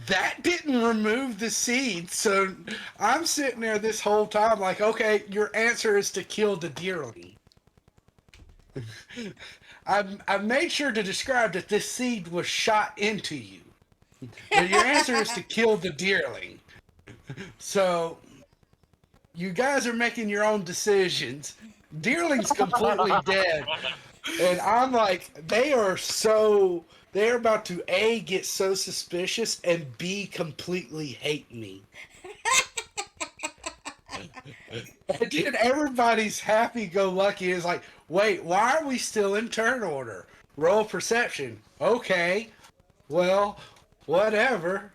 that didn't remove the seed. So I'm sitting there this whole time like, okay, your answer is to kill the Deerling. I made sure to describe that this seed was shot into you. But your answer is to kill the Deerling. So you guys are making your own decisions. Deerling's completely dead. And I'm like, they're about to A, get so suspicious, and B, completely hate me. And then everybody's happy-go-lucky is like, wait, why are we still in turn order? Roll perception. Okay, well, whatever.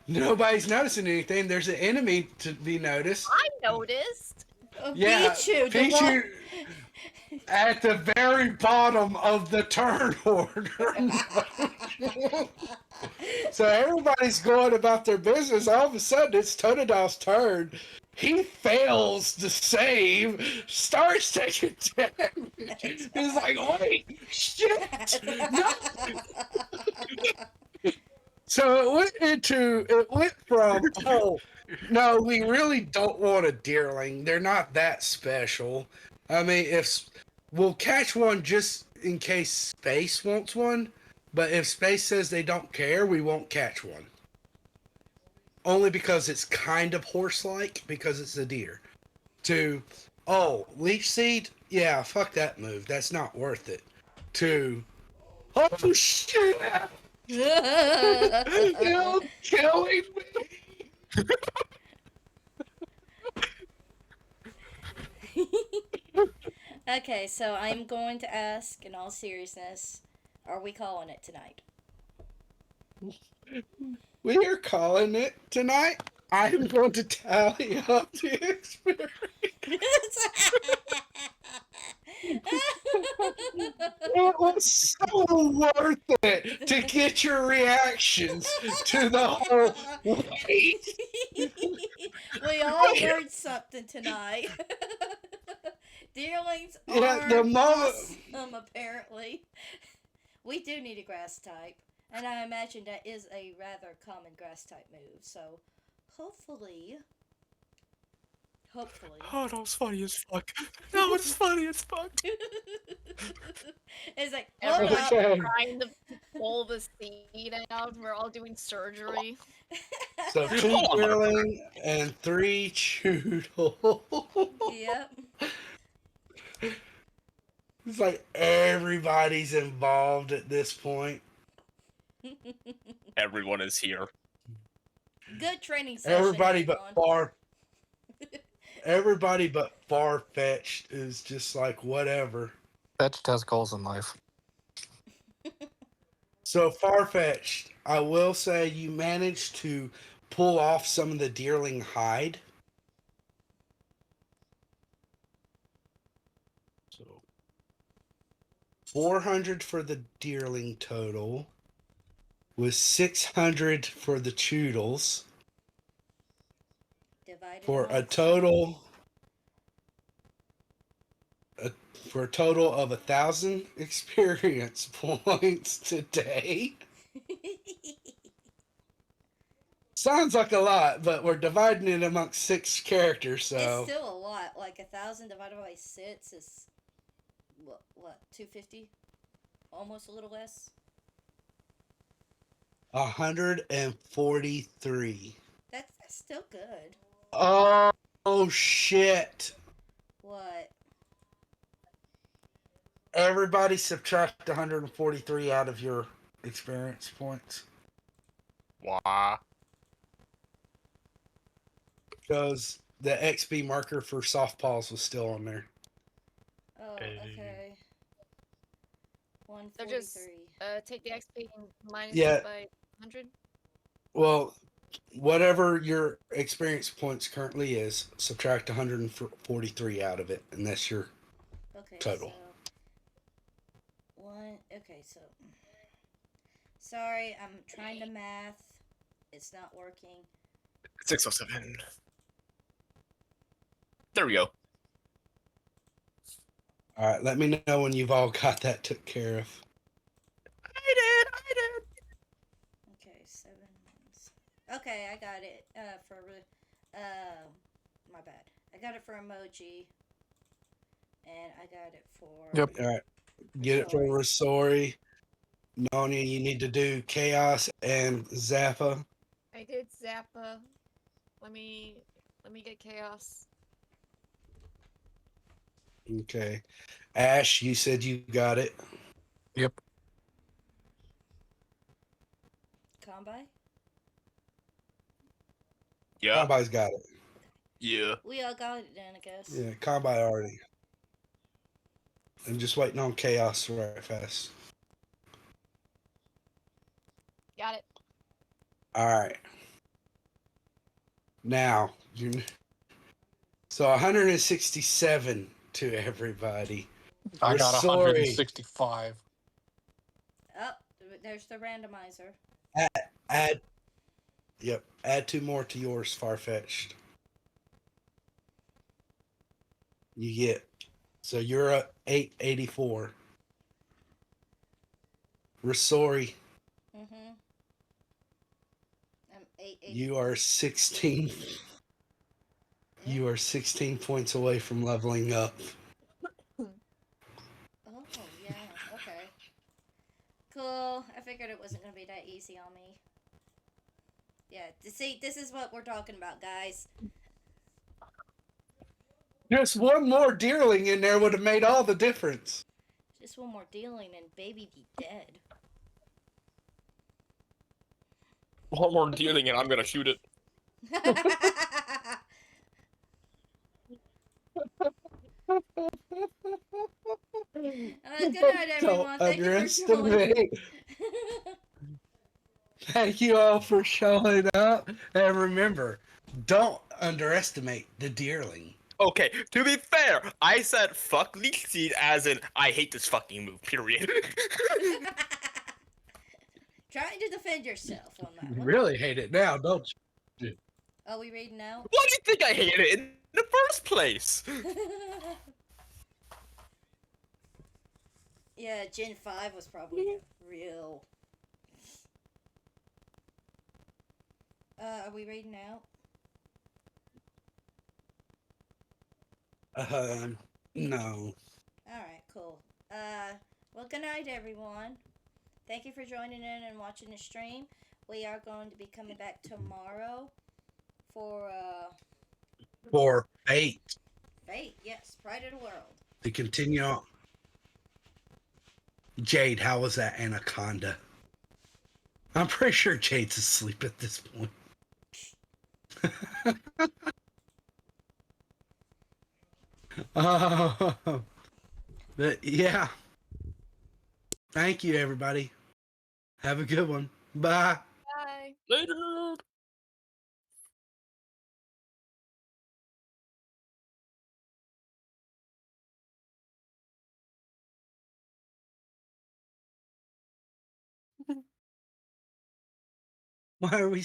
Nobody's noticing anything. There's an enemy to be noticed. I noticed. Yeah, Pichu, the Pichu one... at the very bottom of the turn order. So everybody's going about their business. All of a sudden, it's Totodil's turn. He fails to save, starts taking damage. He's like, wait, shit, no. So it went from, oh, no, we really don't want a deerling. They're not that special. I mean, if we'll catch one just in case Space wants one, but if Space says they don't care, we won't catch one. Only because it's kind of horse-like, because it's a deer. To, oh, leech seed? Yeah, fuck that move. That's not worth it. To, oh shit! You're killing me! Okay, so I'm going to ask, in all seriousness, are we calling it tonight? We are calling it tonight. I'm going to tally up the experience. It was so worth it to get your reactions to the whole wait. We all learned something tonight. Deerlings Yeah, are the moment. awesome, apparently. We do need a grass type, and I imagine that is a rather common grass type move, so hopefully Hopefully. Oh, that was funny as fuck. That was funny as fuck. It's like, hold Everyone's up. Okay. trying to pull the seed out. We're all doing surgery. So 2 Hold on, motherfucker. deerling and 3 choodle. Yep. It's like everybody's involved at this point. Everyone is here. Good training session, Everybody but far fetched is just like whatever. Fetched has goals in life. So far fetched, I will say you managed to pull off some of the deerling hide. So 400 for the deerling total, with 600 for the choodles, Divided for a amongst total for a total of 1,000 experience points today. Sounds like a lot, but we're dividing it amongst 6 characters, It's so still a lot. Like 1,000 divided by 6 is what 250? Almost a little less. 143. That's still good. Oh, shit. What? Everybody subtract 143 out of your experience points. Wah. Because the XP marker for softballs was still on there. Oh, Hey. okay. So just 143. take the XP and minus Yeah. it by 100. Well, whatever your experience points currently is, subtract 143 out of it, and that's your Okay, total. so okay, so sorry, I'm trying to math. It's not working. 607. There we go. All right, let me know when you've all got that took care of. I did. Okay, 7. Okay, I got it. My bad. I got it for emoji, and I got it for. Yep. All right, get it for Rasori. Nonia, you need to do Chaos and Zappa. I did Zappa. Let me get chaos. Okay. Ash, you said you got it. Yep. Combi? Yeah. Combi's got it. Yeah. We all got it then, I guess. Yeah, Combi already. I'm just waiting on Chaos right fast. Got it. All right. Now, so 167 to everybody. I got Rasori. 165. Oh, there's the randomizer. Add 2 more to yours, Farfetched. You get, so you're at 884. Rasori, Mm-hmm. I'm 880. you are 16. You are 16 points away from leveling up. Oh, yeah. Okay. Cool. I figured it wasn't going to be that easy on me. Yeah, see, this is what we're talking about, guys. Just one more deerling in there would have made all the difference. Just one more dealing and baby be dead. One more dealing and I'm gonna shoot it. Good night, everyone. Don't Thank you for joining. underestimate. Thank you all for showing up. And remember, don't underestimate the deerling. Okay, to be fair, I said fuck leech seed as in I hate this fucking move, period. Trying to defend yourself on that You one. really hate it now, don't you? Are we reading out? Why do you think I hated it in the first place? Yeah, Gen 5 was probably real. Are we reading out? No. Alright, cool. Well, good night, everyone. Thank you for joining in and watching the stream. We are going to be coming back tomorrow for For fate Fate. Yes, Pride of the World. to continue on. Jade, how was that anaconda? I'm pretty sure Jade's asleep at this point. But yeah. Thank you, everybody. Have a good one. Bye. Bye. Later. Why are we